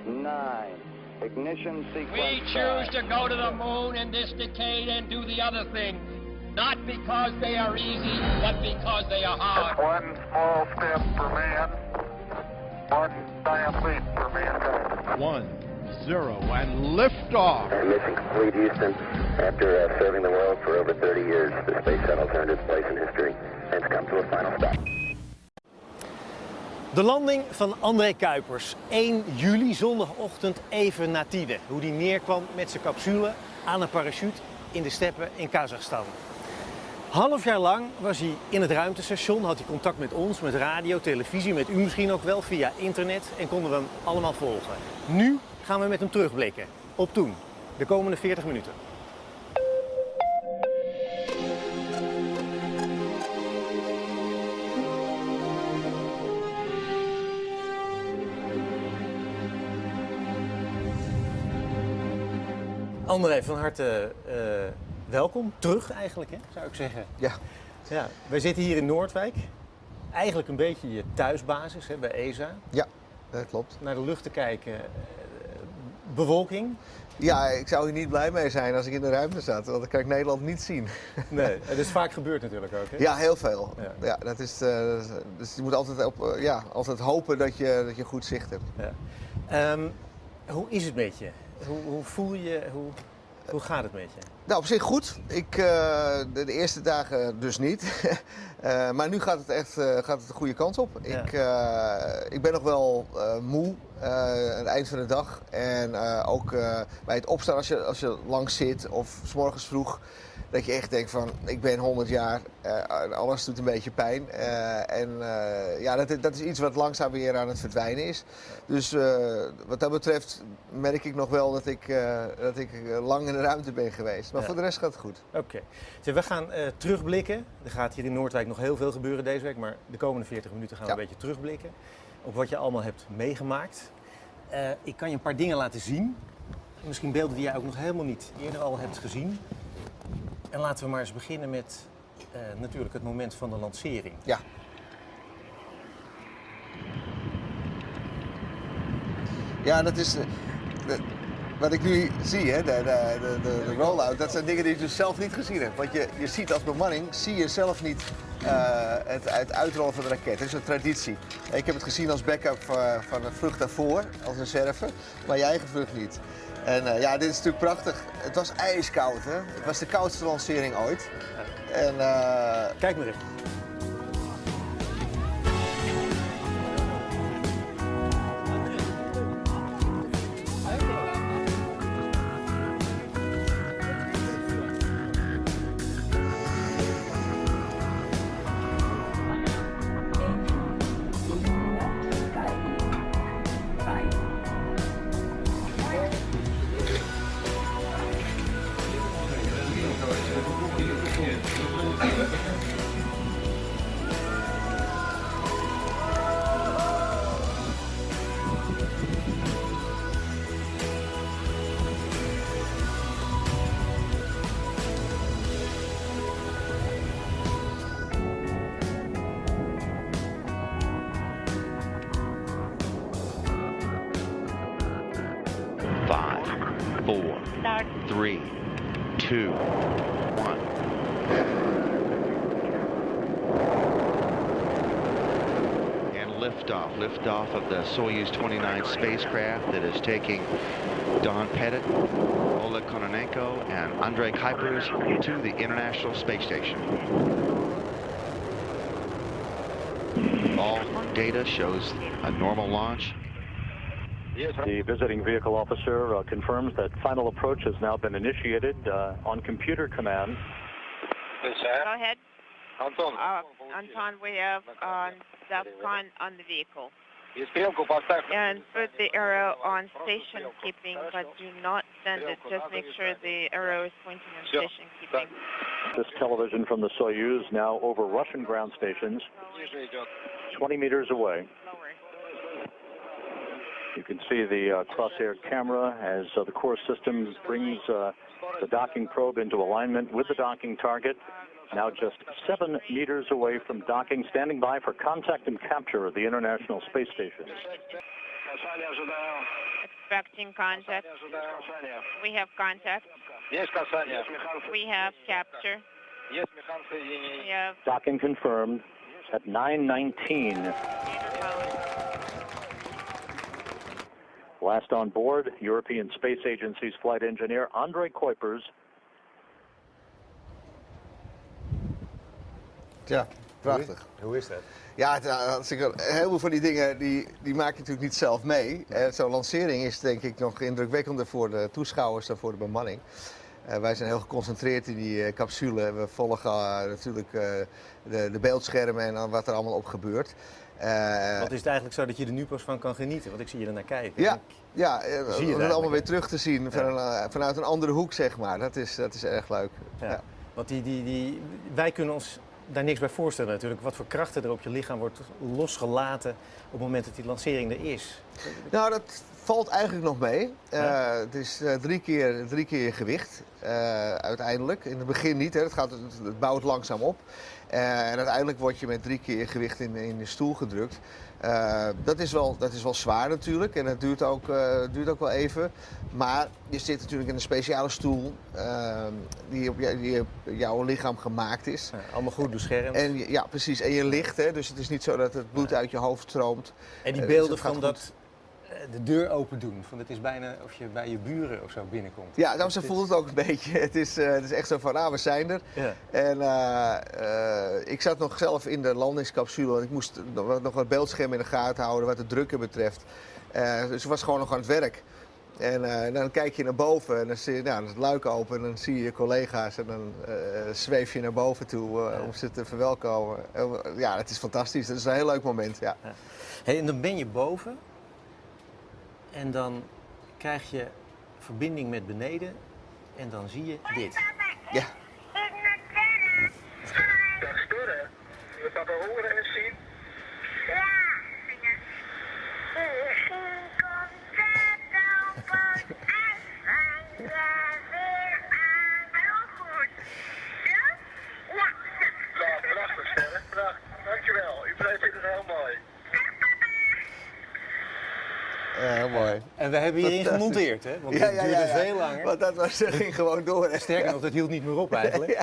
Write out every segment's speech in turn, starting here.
9. Ignition sequence. We choose to go to the moon in this decade and do the other things, not because they are easy, but because they are hard. One small step for man, one giant leap for mankind. 1, 0, and liftoff. And mission complete, Houston. After serving the world for over 30 years, the space shuttle's earned its place in history and it's come to a final stop. De landing van André Kuipers, 1 juli, zondagochtend even na Tide. Hoe die neerkwam met zijn capsule aan een parachute in de steppen in Kazachstan. Half jaar lang was hij in het ruimtestation, had hij contact met ons, met radio, televisie, met u misschien ook wel, via internet en konden we hem allemaal volgen. Nu gaan we met hem terugblikken op toen, de komende 40 minuten. André, van harte welkom. Terug eigenlijk, hè, zou ik zeggen. Ja. Ja. Wij zitten hier in Noordwijk. Eigenlijk een beetje je thuisbasis, hè, bij ESA. Ja, dat klopt. Naar de lucht te kijken, bewolking. Ja, ik zou hier niet blij mee zijn als ik in de ruimte zat, want dan kan ik Nederland niet zien. Nee, het is vaak gebeurd natuurlijk ook, hè? Ja, heel veel. Ja. Ja, dat is, dus je moet altijd, altijd hopen dat je goed zicht hebt. Ja. Hoe is het met je? Hoe voel je? Hoe gaat het met je? Nou, op zich goed. De eerste dagen dus niet. Maar nu gaat het echt de goede kant op. Ja. Ik ben nog wel moe aan het eind van de dag. En ook bij het opstaan als je lang zit of 's morgens vroeg. Dat je echt denkt van, ik ben 100 jaar, alles doet een beetje pijn. Ja, dat is iets wat langzaam weer aan het verdwijnen is. Dus wat dat betreft merk ik nog wel dat ik lang in de ruimte ben geweest. Maar voor de rest gaat het goed. Oké. We gaan terugblikken. Er gaat hier in Noordwijk nog heel veel gebeuren deze week. Maar de komende 40 minuten gaan we een beetje terugblikken. Op wat je allemaal hebt meegemaakt. Ik kan je een paar dingen laten zien. Misschien beelden die jij ook nog helemaal niet eerder al hebt gezien. En laten we maar eens beginnen met natuurlijk het moment van de lancering. Ja. Ja, dat is wat ik nu zie, hè, de roll-out. Dat zijn dingen die ik dus zelf niet gezien heb. Want je ziet als bemanning, zie je zelf niet het uitrollen van de raket. Dat is een traditie. Ik heb het gezien als backup van de vlucht daarvoor, als reserve, maar je eigen vlucht niet. En ja, dit is natuurlijk prachtig. Het was ijskoud, hè? Het was de koudste lancering ooit. En, kijk maar even. Start. 3, 2, 1. And liftoff of the Soyuz 29 spacecraft that is taking Don Pettit, Oleg Kononenko, and Andrei Kuipers to the International Space Station. All data shows a normal launch. The visiting vehicle officer confirms that final approach has now been initiated on computer command. Go ahead. Anton, we have DEFCON on the vehicle. And put the arrow on station keeping, but do not send it. Just make sure the arrow is pointing on station keeping. This television from the Soyuz now over Russian ground stations, 20 meters away. You can see the crosshair camera as the core system brings the docking probe into alignment with the docking target. Now just 7 meters away from docking, standing by for contact and capture of the International Space Station. expecting contact. We have contact. Yes, Kasanya. We have capture. Yes, We have Docking confirmed at 9:19. Last on board, European Space Agency's flight engineer André Kuipers. Ja, prachtig. Hoe is dat? Ja, heel veel van die dingen die maak je natuurlijk niet zelf mee. Zo'n lancering is denk ik nog indrukwekkender voor de toeschouwers dan voor de bemanning. Wij zijn heel geconcentreerd in die capsule. We volgen natuurlijk de beeldschermen en wat er allemaal op gebeurt. Wat is het eigenlijk zo dat je er nu pas van kan genieten? Want ik zie je er naar kijken. Ja, om het allemaal weer terug te zien vanuit een andere hoek, zeg maar. Dat is erg leuk. Ja. Want wij kunnen ons daar niks bij voorstellen natuurlijk. Wat voor krachten er op je lichaam wordt losgelaten op het moment dat die lancering er is. Nou, dat valt eigenlijk nog mee. Het is drie keer je gewicht uiteindelijk. In het begin niet, hè. Het bouwt langzaam op. En uiteindelijk word je met 3 keer je gewicht in de stoel gedrukt. Dat is wel zwaar natuurlijk en dat duurt ook wel even. Maar je zit natuurlijk in een speciale stoel die op jouw lichaam gemaakt is. Ja, allemaal goed beschermd. Ja, precies. En je ligt, hè, dus het is niet zo dat het bloed uit je hoofd stroomt. En die beelden van dat de deur open doen, van het is bijna of je bij je buren of zo binnenkomt. Ja, nou, zo voelt het ook een beetje. Het is echt zo van, we zijn er. Ja. En ik zat nog zelf in de landingscapsule en ik moest nog wat beeldscherm in de gaten houden wat de drukken betreft. Dus ik was gewoon nog aan het werk. En dan kijk je naar boven en dan zie je het luik open en dan zie je je collega's en dan zweef je naar boven toe om ze te verwelkomen. Ja, het is fantastisch. Het is een heel leuk moment, ja. Hey, en dan ben je boven en dan krijg je verbinding met beneden en dan zie je dit. Ja. Dat storen. Je gaat wel horen en zien. Dankjewel, u vindt het heel mooi. Heel mooi. En we hebben hierin gemonteerd, hè? Want het duurde veel langer. Want dat ging gewoon door. Hè? Sterker nog, dat hield niet meer op eigenlijk.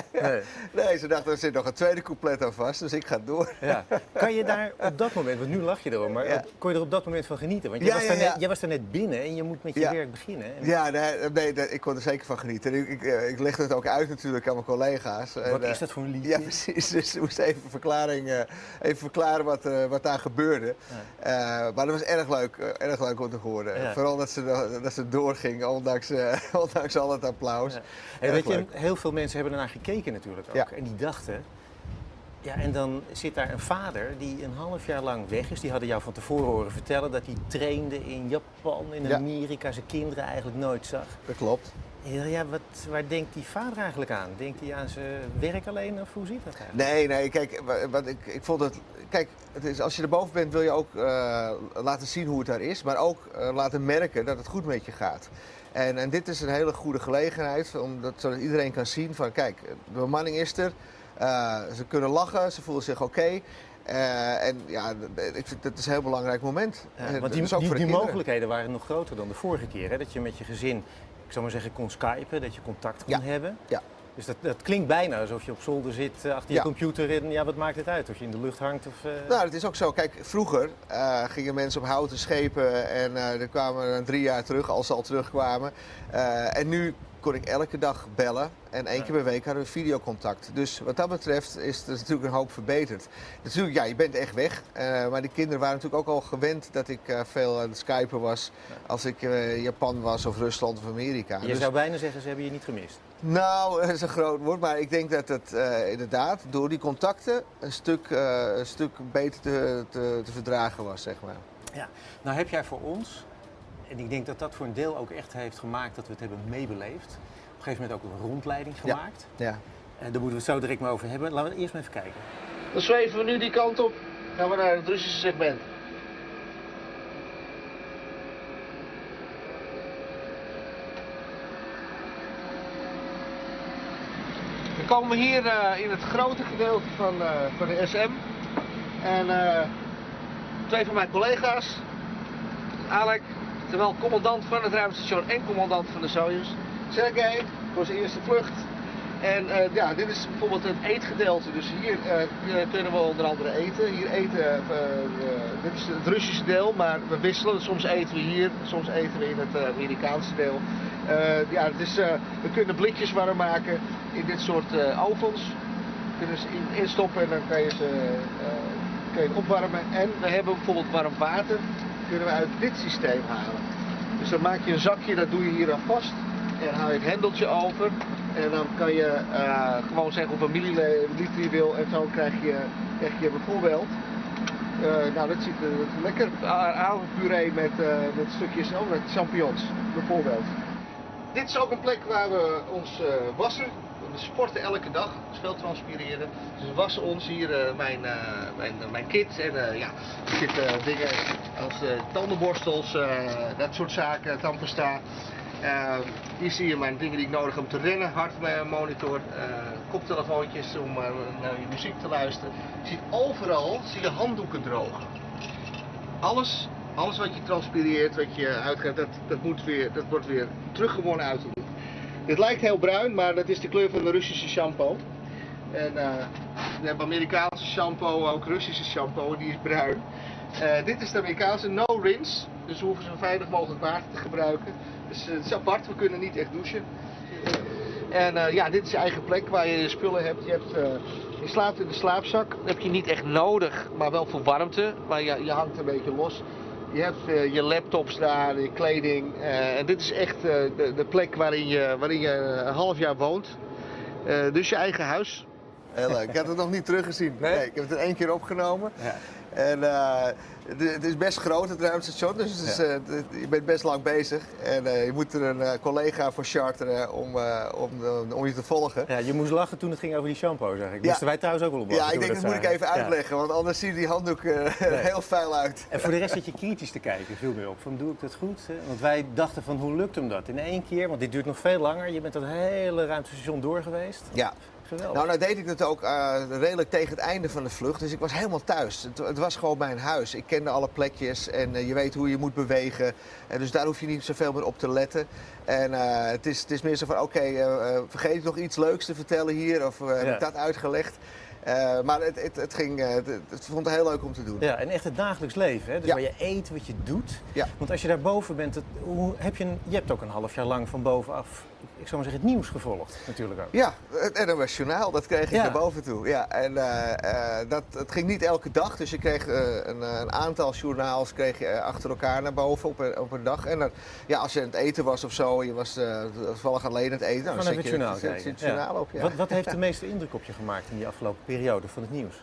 Nee, ze dachten, er zit nog een tweede couplet aan vast, dus ik ga door. Ja. Kan je daar op dat moment, want nu lach je erom, maar kon je er op dat moment van genieten? Want jij was daar net binnen en je moet met je werk beginnen. En... Ja, nee, ik kon er zeker van genieten. Ik legde het ook uit natuurlijk aan mijn collega's. Wat is dat voor een liedje? Ja, precies. Dus ik moest even verklaren wat daar gebeurde. Ja. Maar dat was erg leuk om te horen. Ja. Vooral dat ze doorging, ondanks al het applaus. Ja. Hey, weet je, heel veel mensen hebben ernaar gekeken natuurlijk ook. Ja. En die dachten, en dan zit daar een vader die een half jaar lang weg is. Die hadden jou van tevoren horen vertellen dat hij trainde in Japan, in Amerika, zijn kinderen eigenlijk nooit zag. Dat klopt. Ja, waar denkt die vader eigenlijk aan? Denkt hij aan zijn werk alleen of hoe ziet dat eigenlijk? Nee, kijk, ik vond het... Kijk, als je erboven bent wil je ook laten zien hoe het daar is, maar ook laten merken dat het goed met je gaat. En dit is een hele goede gelegenheid, zodat iedereen kan zien van kijk, de bemanning is er, ze kunnen lachen, ze voelen zich oké. En ja, ik vind dat is een heel belangrijk moment. Ja, want die mogelijkheden waren nog groter dan de vorige keer, hè? Dat je met je gezin, ik zou maar zeggen, kon skypen, dat je contact kon hebben. Ja. Dus dat klinkt bijna alsof je op zolder zit achter je computer en wat maakt het uit of je in de lucht hangt? Of, Nou, dat is ook zo. Kijk, vroeger gingen mensen op houten schepen en er kwamen 3 jaar terug, als ze al terugkwamen. En nu kon ik elke dag bellen en 1 keer per week hadden we videocontact. Dus wat dat betreft is er natuurlijk een hoop verbeterd. Natuurlijk, je bent echt weg. Maar die kinderen waren natuurlijk ook al gewend dat ik veel aan het skypen was als ik in Japan was of Rusland of Amerika. Je zou bijna zeggen, ze hebben je niet gemist. Nou, dat is een groot woord, maar ik denk dat het inderdaad door die contacten een stuk beter te verdragen was, zeg maar. Ja, nou heb jij voor ons, en ik denk dat dat voor een deel ook echt heeft gemaakt dat we het hebben meebeleefd, op een gegeven moment ook een rondleiding gemaakt. Ja. Daar moeten we het zo direct maar over hebben. Laten we eerst maar even kijken. Dan zweven we nu die kant op, gaan we naar het Russische segment. We komen hier in het grote gedeelte van de SM. En 2 van mijn collega's, Alec Terwijl commandant van het ruimtestation en commandant van de Soyuz, Sergei, voor zijn eerste vlucht. En ja, dit is bijvoorbeeld het eetgedeelte. Dus hier kunnen we onder andere eten. Hier eten, dit is het Russische deel, maar we wisselen. Soms eten we hier, soms eten we in het Amerikaanse deel. Ja, het is, we kunnen blikjes warm maken in dit soort ovens. Kunnen ze instoppen en dan kan je ze opwarmen. En we hebben bijvoorbeeld warm water, kunnen we uit dit systeem halen. Dus dan maak je een zakje, dat doe je hier aan vast. En haal je het hendeltje over. En dan kan je gewoon zeggen hoeveel milliliter je wil. En zo krijg je bijvoorbeeld, nou dat ziet er lekker, aardappelpuree met stukjes met champignons bijvoorbeeld. Dit is ook een plek waar we ons wassen. We sporten elke dag, dus veel transpireren. Dus we wassen ons hier, mijn kit. En ja, er zitten dingen als tandenborstels, dat soort zaken, tandpasta. Hier zie je mijn dingen die ik nodig heb om te rennen, hartmonitor, koptelefoontjes om naar je muziek te luisteren. Je ziet overal handdoeken drogen. Alles wat je transpireert, wat je uitgaat, dat wordt weer teruggewonnen uit de lucht. Dit lijkt heel bruin, maar dat is de kleur van de Russische shampoo. En we hebben Amerikaanse shampoo, ook Russische shampoo, die is bruin. Dit is de Amerikaanse no rinse, dus we hoeven zo veilig mogelijk water te gebruiken. Dus het is apart, we kunnen niet echt douchen. En ja, dit is je eigen plek waar je je spullen hebt. Je slaapt in de slaapzak, dat heb je niet echt nodig, maar wel voor warmte. Maar je hangt een beetje los. Je hebt je laptops daar, je kleding. En dit is echt de plek waarin je een half jaar woont. Dus je eigen huis. Heel leuk. Ik had het nog niet teruggezien. Nee, ik heb het er 1 keer opgenomen. Ja. En het is best groot, het ruimtestation, dus je bent best lang bezig. En je moet er een collega voor charteren om je te volgen. Ja, je moest lachen toen het ging over die shampoo, zeg ik. Moesten wij trouwens ook wel op lachen. Ja, ik denk dat moet ik even uitleggen, want anders ziet die handdoek er heel vuil uit. En voor de rest zit je kritisch te kijken, viel me op. Van, doe ik dat goed? Want wij dachten van, hoe lukt hem dat? In 1 keer, want dit duurt nog veel langer. Je bent dat hele ruimtestation door geweest. Ja. Geweldig. Nou deed ik het ook redelijk tegen het einde van de vlucht, dus ik was helemaal thuis. Het was gewoon mijn huis. Ik kende alle plekjes en je weet hoe je moet bewegen. En dus daar hoef je niet zoveel meer op te letten. En het is meer zo van, oké, vergeet ik nog iets leuks te vertellen hier? Of heb ik dat uitgelegd? Maar het vond het heel leuk om te doen. Ja, en echt het dagelijks leven, hè? Dus waar je eet, wat je doet. Ja. Want als je daar boven bent, je hebt ook een half jaar lang van bovenaf, ik zou maar zeggen, het nieuws gevolgd natuurlijk ook. Ja, het NOS Journaal, dat kreeg ik naar boven toe. Ja, en het ging niet elke dag, dus je kreeg een aantal journaals kreeg je achter elkaar naar boven op een dag. En dan, ja, als je aan het eten was of zo, je was toevallig alleen aan het eten, dan zet je het journaal op. Ja. Wat heeft de meeste indruk op je gemaakt in die afgelopen periode van het nieuws?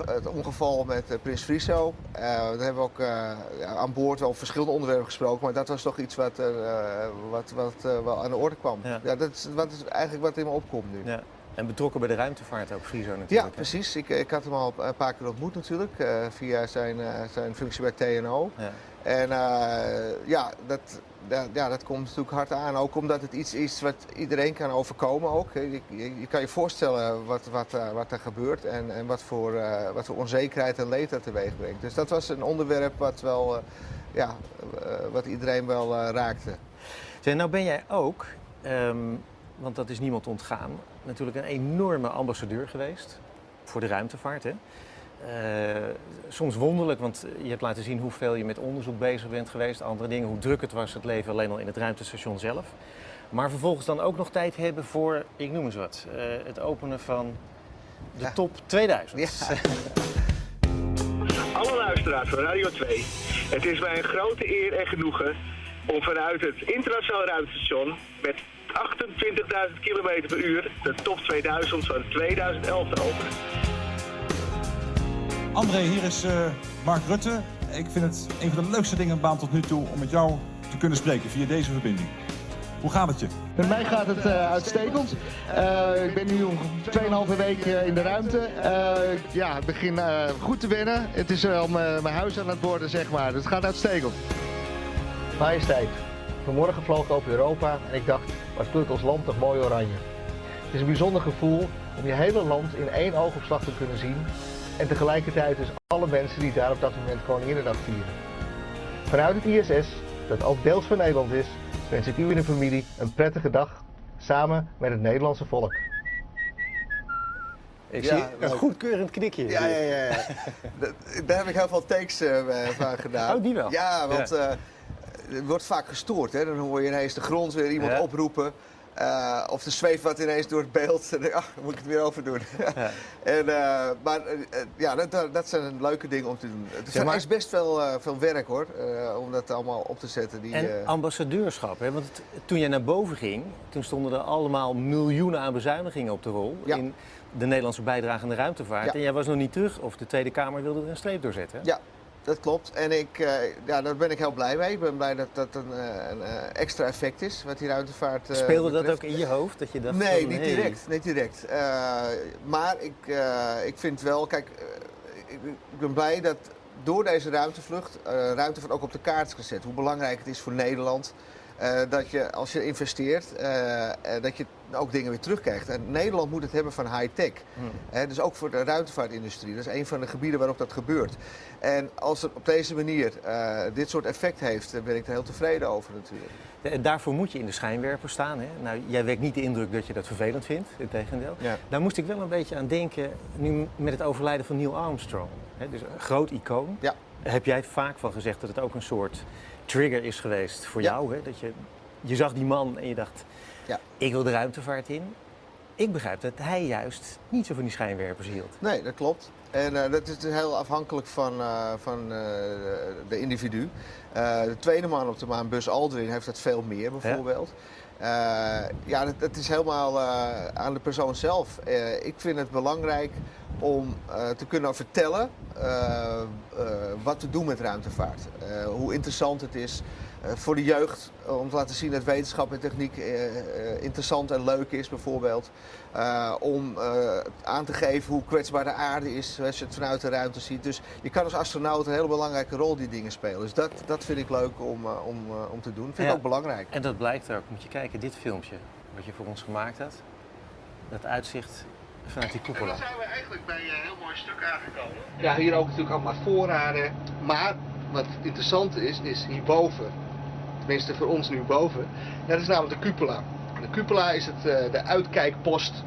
Het ongeval met Prins Friso. Daar hebben we ook aan boord wel verschillende onderwerpen gesproken, maar dat was toch iets wat wel aan de orde kwam. Ja, dat is eigenlijk wat in me opkomt nu. Ja. En betrokken bij de ruimtevaart ook, Friso natuurlijk. Ja, precies. Ik had hem al een paar keer ontmoet natuurlijk, via zijn functie bij TNO. Ja. En dat komt natuurlijk hard aan, ook omdat het iets is wat iedereen kan overkomen ook. Je kan je voorstellen wat er gebeurt en wat voor onzekerheid en leed dat teweeg brengt. Dus dat was een onderwerp wat iedereen wel raakte. Nou ben jij ook, want dat is niemand ontgaan, natuurlijk een enorme ambassadeur geweest voor de ruimtevaart, hè? Soms wonderlijk, want je hebt laten zien hoeveel je met onderzoek bezig bent geweest, andere dingen, hoe druk het was, het leven alleen al in het ruimtestation zelf. Maar vervolgens dan ook nog tijd hebben voor, ik noem eens wat, het openen van de top 2000. Ja. Alle luisteraars van Radio 2, het is mij een grote eer en genoegen om vanuit het internationaal ruimtestation met 28.000 km per uur de top 2000 van 2011 te openen. André, hier is Mark Rutte. Ik vind het een van de leukste dingen aan de baan tot nu toe om met jou te kunnen spreken via deze verbinding. Hoe gaat het je? Met mij gaat het uitstekend. Ik ben nu 2,5 week in de ruimte. Ik begin goed te wennen. Het is al mijn huis aan het worden, zeg maar. Dus het gaat uitstekend. Majesteit, vanmorgen vloog ik over Europa en ik dacht, wat kleurt ons land toch mooi oranje. Het is een bijzonder gevoel om je hele land in 1 oogopslag te kunnen zien. En tegelijkertijd dus alle mensen die daar op dat moment Koninginnedag vieren. Vanuit het ISS, dat ook deels van Nederland is, wens ik u en uw familie een prettige dag samen met het Nederlandse volk. Ik zie een goedkeurend knikje. Ja. Daar heb ik heel veel takes van gedaan. Oh, die wel? Ja, want er wordt vaak gestoord. Hè? Dan hoor je ineens de grond weer iemand oproepen. Of er zweeft wat ineens door het beeld. Dan moet ik het weer overdoen. Dat zijn leuke dingen om te doen. Het is best veel werk hoor, om dat allemaal op te zetten. En ambassadeurschap, hè? Want toen jij naar boven ging, toen stonden er allemaal miljoenen aan bezuinigingen op de rol. Ja. In de Nederlandse bijdrage aan de ruimtevaart. Ja. En jij was nog niet terug, of de Tweede Kamer wilde er een streep door zetten. Ja, dat klopt. En daar ben ik heel blij mee. Ik ben blij dat dat een extra effect is, wat die ruimtevaart Speelde betreft. Dat ook in je hoofd? Dat je dacht nee, niet direct. Maar ik vind wel, kijk, ik ben blij dat door deze ruimtevlucht ruimtevaart ook op de kaart is gezet. Hoe belangrijk het is voor Nederland. Dat je als je investeert, dat je ook dingen weer terugkrijgt. En Nederland moet het hebben van high-tech. Dus ook voor de ruimtevaartindustrie. Dat is een van de gebieden waarop dat gebeurt. En als het op deze manier dit soort effect heeft, ben ik er heel tevreden over natuurlijk. Daarvoor moet je in de schijnwerper staan. Hè? Nou, jij wekt niet de indruk dat je dat vervelend vindt, integendeel. Ja. Daar moest ik wel een beetje aan denken, nu met het overlijden van Neil Armstrong. Hè? Dus een groot icoon. Ja. Heb jij vaak van gezegd dat het ook een soort trigger is geweest voor jou? Hè? Dat je zag die man en je dacht, ik wil de ruimtevaart in. Ik begrijp dat hij juist niet zo van die schijnwerpers hield. Nee, dat klopt. En dat is heel afhankelijk van de individu. De tweede man op de maan, Buzz Aldrin, heeft dat veel meer bijvoorbeeld. Het is helemaal aan de persoon zelf. Ik vind het belangrijk om te kunnen vertellen wat we doen met ruimtevaart. Hoe interessant het is voor de jeugd om te laten zien dat wetenschap en techniek interessant en leuk is bijvoorbeeld. Om aan te geven hoe kwetsbaar de aarde is als je het vanuit de ruimte ziet. Dus je kan als astronaut een hele belangrijke rol die dingen spelen. Dus dat vind ik leuk om te doen. Vind ik ook belangrijk. En dat blijkt ook. Moet je kijken, dit filmpje wat je voor ons gemaakt had. Dat uitzicht vanuit die koepel. En dan zijn we eigenlijk bij een heel mooi stuk aangekomen. Ja, hier ook natuurlijk allemaal voorraden. Maar wat interessant is hierboven, tenminste voor ons nu boven, dat is namelijk de cupola. De cupola is de uitkijkpost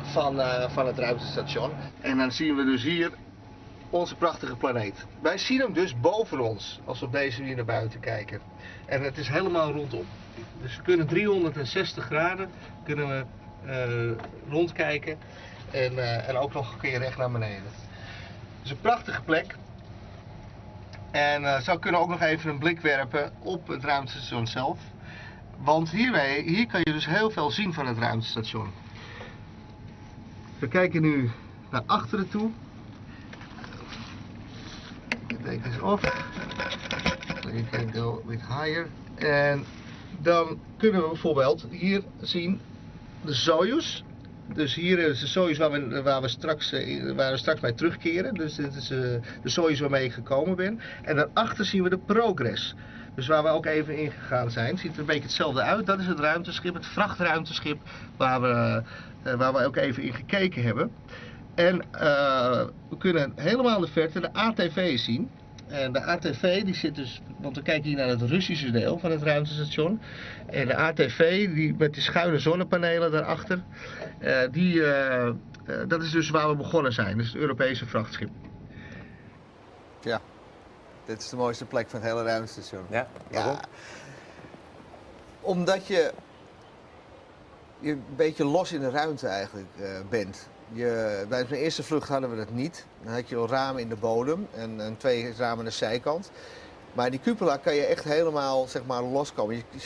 van het ruimtestation. En dan zien we dus hier onze prachtige planeet. Wij zien hem dus boven ons, als we op deze manier naar buiten kijken. En het is helemaal rondom. Dus we kunnen 360 graden rondkijken en ook nog een keer recht naar beneden. Dus een prachtige plek. En zo kunnen we ook nog even een blik werpen op het ruimtestation zelf. Want hier kan je dus heel veel zien van het ruimtestation. We kijken nu naar achteren toe. Ik take this off. So you can go a bit higher. En dan kunnen we bijvoorbeeld hier zien de Soyuz. Dus hier is de Soyuz waar we straks bij terugkeren. Dus dit is de Soyuz waarmee ik gekomen ben. En daarachter zien we de Progress. Dus waar we ook even in gegaan zijn. Ziet er een beetje hetzelfde uit. Dat is het ruimteschip, het vrachtruimteschip waar we ook even in gekeken hebben. En we kunnen helemaal in de verte de ATV zien. En de ATV die zit dus, want we kijken hier naar het Russische deel van het ruimtestation. En de ATV die met die schuine zonnepanelen daarachter, dat is dus waar we begonnen zijn. Dus het Europese vrachtschip. Ja, dit is de mooiste plek van het hele ruimtestation. Ja, waarom? Ja, omdat je een beetje los in de ruimte eigenlijk bent. Bij mijn eerste vlucht hadden we dat niet. Dan had je al ramen in de bodem en 2 ramen aan de zijkant. Maar in die cupola kan je echt helemaal loskomen. Je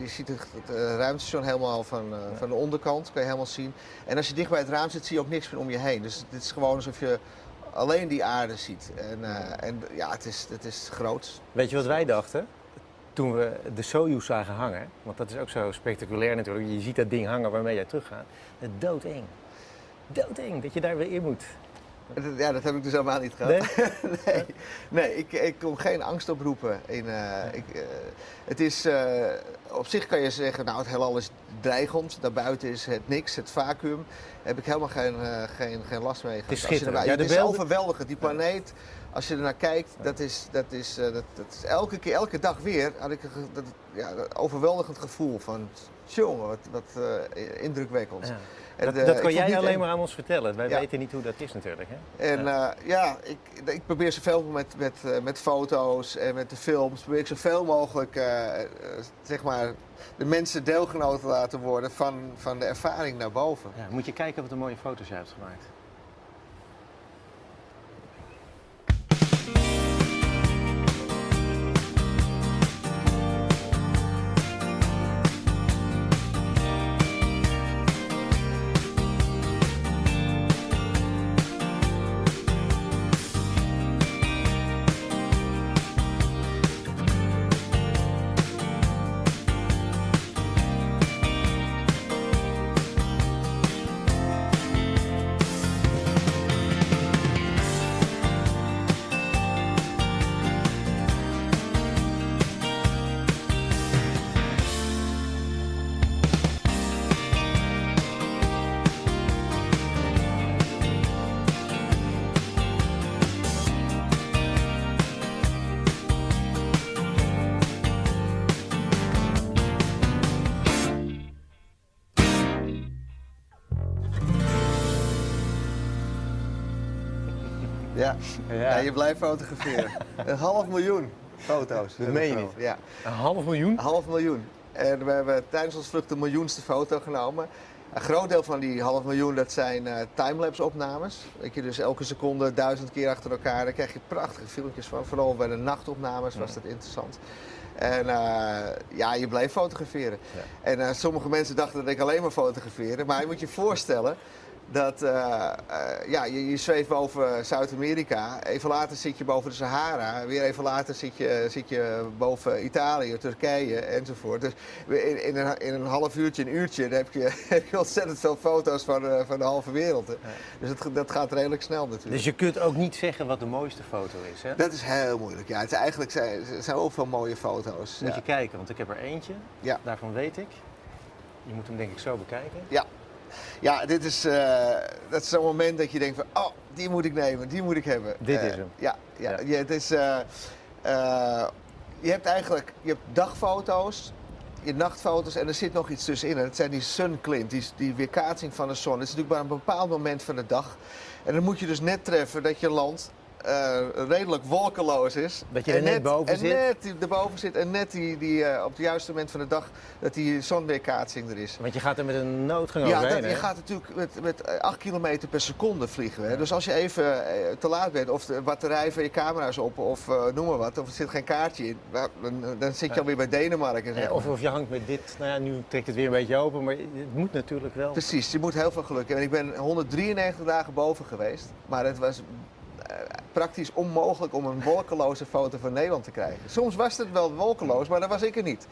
ziet het ruimtestation helemaal van de onderkant, kan je helemaal zien. En als je dicht bij het raam zit, zie je ook niks meer om je heen. Dus het is gewoon alsof je alleen die aarde ziet. En het is groot. Weet je wat wij dachten? Toen we de Soyuz zagen hangen, want dat is ook zo spectaculair natuurlijk. Je ziet dat ding hangen waarmee jij teruggaat. Het doodeng. Doodeng dat je daar weer in moet. Ja, dat heb ik dus helemaal niet gehad. Nee, ik kon geen angst oproepen. Het is, op zich kan je zeggen, nou het heelal is dreigend. Daarbuiten is het niks, het vacuüm. Daar heb ik helemaal geen last mee gehad. Het is schitterend. Het is overweldigend. Die planeet, als je ernaar kijkt, dat is elke dag weer had ik een overweldigend gevoel van, jongen, wat indrukwekkend. Ja. Dat kan jij alleen maar aan ons vertellen. Wij weten niet hoe dat is natuurlijk. Hè? En ik probeer zoveel mogelijk met foto's en met de films, probeer ik zoveel mogelijk zeg maar, de mensen deelgenoten te laten worden van de ervaring naar boven. Ja, moet je kijken wat een mooie foto's je hebt gemaakt. Ja, je blijft fotograferen. 500.000 foto's. Dat meen je niet? Ja. 500.000? 500.000. En we hebben tijdens ons vlucht de miljoenste foto genomen. Een groot deel van die 500.000 dat zijn timelapse opnames. Weet je, dus elke seconde 1000 keer achter elkaar. Daar krijg je prachtige filmpjes van. Vooral bij de nachtopnames was dat interessant. En je bleef fotograferen. Ja. En sommige mensen dachten dat ik alleen maar fotografeerde. Maar je moet je voorstellen dat je zweeft boven Zuid-Amerika. Even later zit je boven de Sahara. Weer even later zit je boven Italië, Turkije enzovoort. Dus in een half uurtje, een uurtje, dan heb je ontzettend veel foto's van de halve wereld. Hè. Ja. Dus dat gaat redelijk snel natuurlijk. Dus je kunt ook niet zeggen wat de mooiste foto is, hè? Dat is heel moeilijk. Ja, het is eigenlijk zijn ook veel mooie foto's. Moet je kijken, want ik heb er eentje. Ja. Daarvan weet ik. Je moet hem denk ik zo bekijken. Ja. Ja, dat is zo'n moment dat je denkt van, oh, die moet ik nemen, die moet ik hebben. Dit is hem. Ja. Het is, je hebt dagfoto's, je nachtfoto's en er zit nog iets tussenin. En dat zijn die sunglint, die weerkaatsing van de zon. Het is natuurlijk maar een bepaald moment van de dag. En dan moet je dus net treffen dat je land redelijk wolkeloos is. Dat je er net boven zit. En net erboven zit en net op het juiste moment van de dag dat die zonweerkaatsing er is. Want je gaat er met een noodgang overheen, je gaat natuurlijk met 8 kilometer per seconde vliegen. Hè? Dus als je even te laat bent of de batterij van je camera is op of noem maar wat, of er zit geen kaartje in, dan zit je alweer bij Denemarken. Zeg maar. Of je hangt met dit, nou ja, nu trekt het weer een beetje open, maar het moet natuurlijk wel. Precies, je moet heel veel geluk hebben. En ik ben 193 dagen boven geweest, maar het was praktisch onmogelijk om een wolkeloze foto van Nederland te krijgen. Soms was het wel wolkeloos, maar dat was ik er niet.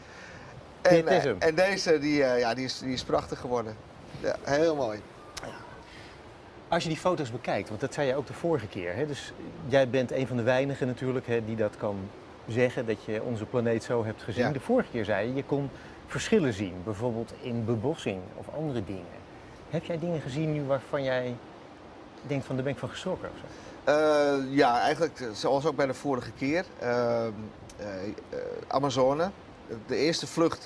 En deze, die is prachtig geworden. Ja, heel mooi. Als je die foto's bekijkt, want dat zei je ook de vorige keer, hè? Dus jij bent een van de weinigen natuurlijk die dat kan zeggen, dat je onze planeet zo hebt gezien. Ja. De vorige keer zei je kon verschillen zien, bijvoorbeeld in bebossing of andere dingen. Heb jij dingen gezien nu waarvan jij denkt van, daar ben ik van geschrokken of zo? Ja, eigenlijk zoals ook bij de vorige keer. Amazone. De eerste vlucht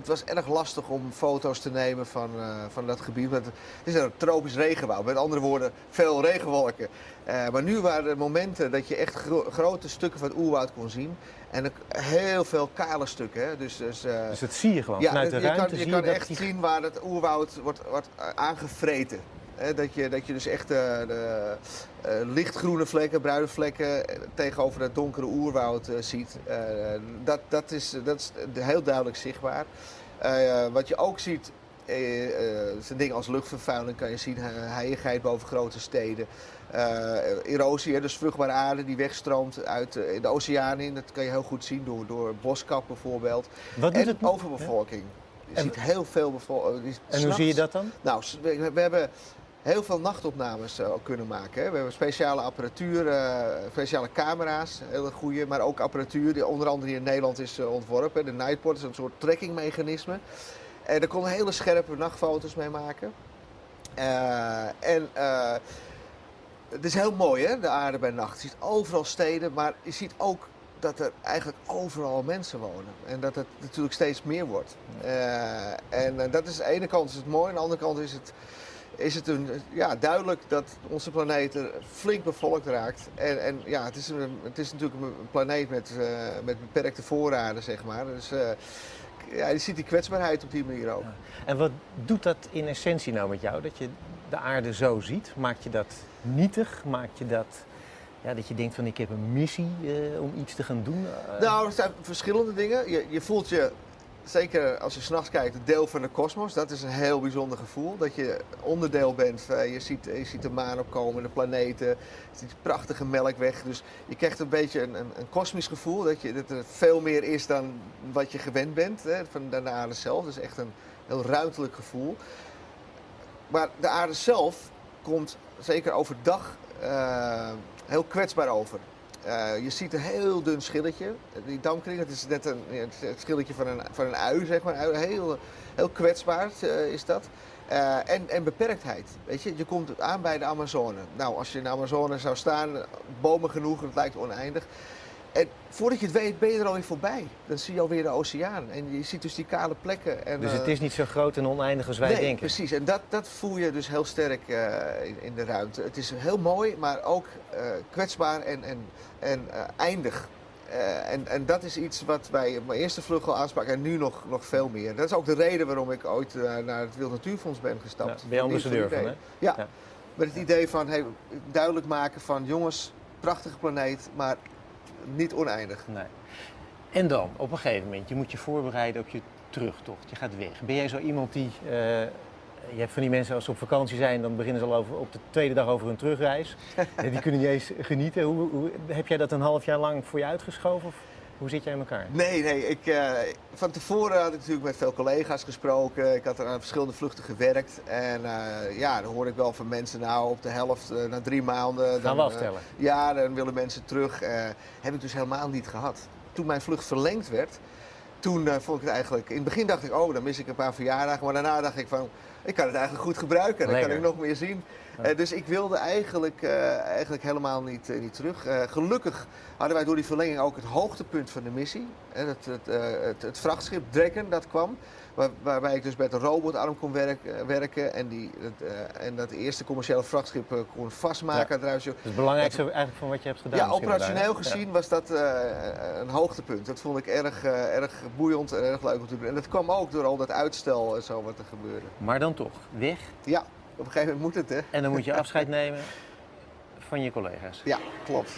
was erg lastig om foto's te nemen van dat gebied. Het is een tropisch regenwoud, met andere woorden veel regenwolken. Maar nu waren er momenten dat je echt grote stukken van het oerwoud kon zien. En heel veel kale stukken. Hè. Dus dat zie je gewoon vanuit de ruimte. Je kan echt zien waar het oerwoud wordt aangevreten. Dat je dus echt de lichtgroene vlekken, bruine vlekken tegenover het donkere oerwoud ziet. Dat is heel duidelijk zichtbaar. Wat je ook ziet, zijn dingen als luchtvervuiling kan je zien, heiligheid boven grote steden. Erosie, dus vruchtbare aarde die wegstroomt uit de oceaan in. Dat kan je heel goed zien door boskap bijvoorbeeld. Wat doet het? Overbevolking. Je ziet heel veel bevolking. En hoe zie je dat dan? Nou, we hebben heel veel nachtopnames ook kunnen maken. Hè. We hebben speciale apparatuur, speciale camera's, hele goede, maar ook apparatuur die onder andere hier in Nederland is ontworpen. De Nightport is een soort trackingmechanisme. En daar kon hele scherpe nachtfoto's mee maken. Het is heel mooi, hè, de aarde bij nacht. Je ziet overal steden, maar je ziet ook dat er eigenlijk overal mensen wonen. En dat het natuurlijk steeds meer wordt. Dat is, aan de ene kant is het mooi, aan de andere kant is het duidelijk dat onze planeet flink bevolkt raakt. Het is natuurlijk een planeet met beperkte voorraden, zeg maar. Dus je ziet die kwetsbaarheid op die manier ook. Ja. En wat doet dat in essentie nou met jou, dat je de aarde zo ziet? Maakt je dat nietig? Maakt je dat je denkt van ik heb een missie om iets te gaan doen? Nou, er zijn verschillende dingen. Je voelt je, zeker als je 's nachts kijkt, een deel van de kosmos. Dat is een heel bijzonder gevoel. Dat je onderdeel bent. Je ziet de maan opkomen, de planeten. Je ziet de prachtige melkweg. Dus je krijgt een beetje een kosmisch gevoel. Dat er veel meer is dan wat je gewend bent, hè, van de aarde zelf. Dus echt een heel ruimtelijk gevoel. Maar de aarde zelf komt zeker overdag heel kwetsbaar over. Je ziet een heel dun schilletje. Die dampkring, dat is net het schilletje van een ui, zeg maar. Heel kwetsbaar is dat. En beperktheid. Weet je komt aan bij de Amazone. Nou, als je in de Amazone zou staan, bomen genoeg, het lijkt oneindig. En voordat je het weet, ben je er alweer voorbij. Dan zie je alweer de oceaan. En je ziet dus die kale plekken. En, dus het is niet zo groot en oneindig als wij denken? Nee, precies. En dat voel je dus heel sterk in de ruimte. Het is heel mooi, maar ook kwetsbaar en eindig. En dat is iets wat wij op mijn eerste vlucht al aanspraken en nu nog veel meer. Dat is ook de reden waarom ik ooit naar het Wereld Natuurfonds ben gestapt. Ja, ben je ambassadeur van, hè? Ja, met het idee van duidelijk maken van jongens, prachtige planeet, maar niet oneindig. Nee. En dan, op een gegeven moment, je moet je voorbereiden op je terugtocht. Je gaat weg. Ben jij zo iemand die... je hebt van die mensen, als ze op vakantie zijn, dan beginnen ze al op de tweede dag over hun terugreis. Die kunnen niet eens genieten. Hoe heb jij dat een half jaar lang voor je uitgeschoven? Of hoe zit jij in elkaar? Nee. Van tevoren had ik natuurlijk met veel collega's gesproken. Ik had er aan verschillende vluchten gewerkt. En dan hoor ik wel van mensen, nou op de helft, na 3 maanden. Gaan we aftellen? Dan willen mensen terug. Heb ik dus helemaal niet gehad. Toen mijn vlucht verlengd werd, toen vond ik het eigenlijk... In het begin dacht ik, dan mis ik een paar verjaardagen. Maar daarna dacht ik van, ik kan het eigenlijk goed gebruiken. Dan kan ik nog meer zien. Ja. Dus ik wilde eigenlijk helemaal niet terug. Gelukkig hadden wij door die verlenging ook het hoogtepunt van de missie. Het vrachtschip Dragon, dat kwam. Waarbij ik dus met een robotarm kon werken. En dat eerste commerciële vrachtschip kon vastmaken. Ja. Dat is het belangrijkste eigenlijk van wat je hebt gedaan. Ja, operationeel gezien was dat een hoogtepunt. Dat vond ik erg boeiend en erg leuk om te doen. En dat kwam ook door al dat uitstel en zo wat er gebeurde. Maar dan toch, weg? Ja, op een gegeven moment moet het, hè. En dan moet je afscheid nemen van je collega's. Ja, klopt.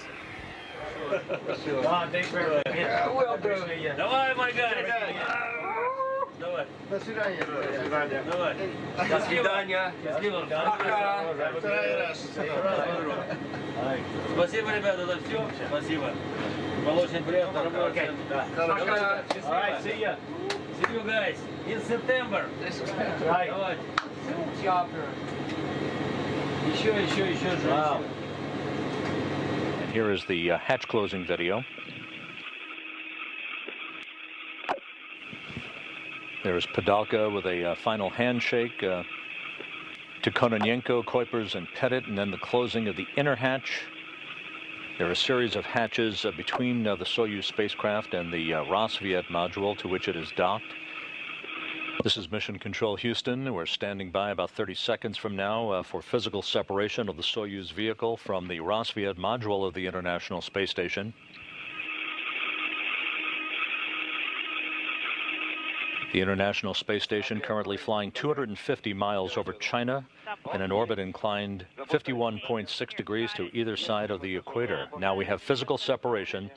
Давай, my guy. Давай. До свидания. До свидания. Давай. До свидания. Счастливо. Спасибо, ребята, за все. Спасибо. Было очень приятно работать. All right, see you. See you guys in September. Right. Давайте. Еще. Wow. And here is the hatch closing video. There's Padalka with a final handshake to Kononenko, Kuipers, and Pettit, and then the closing of the inner hatch. There are a series of hatches between the Soyuz spacecraft and the Rosviet module to which it is docked. This is Mission Control Houston. We're standing by about 30 seconds from now for physical separation of the Soyuz vehicle from the Rosviet module of the International Space Station. The International Space Station currently flying 250 miles over China in an orbit inclined 51.6 degrees to either side of the equator. Now we have physical separation.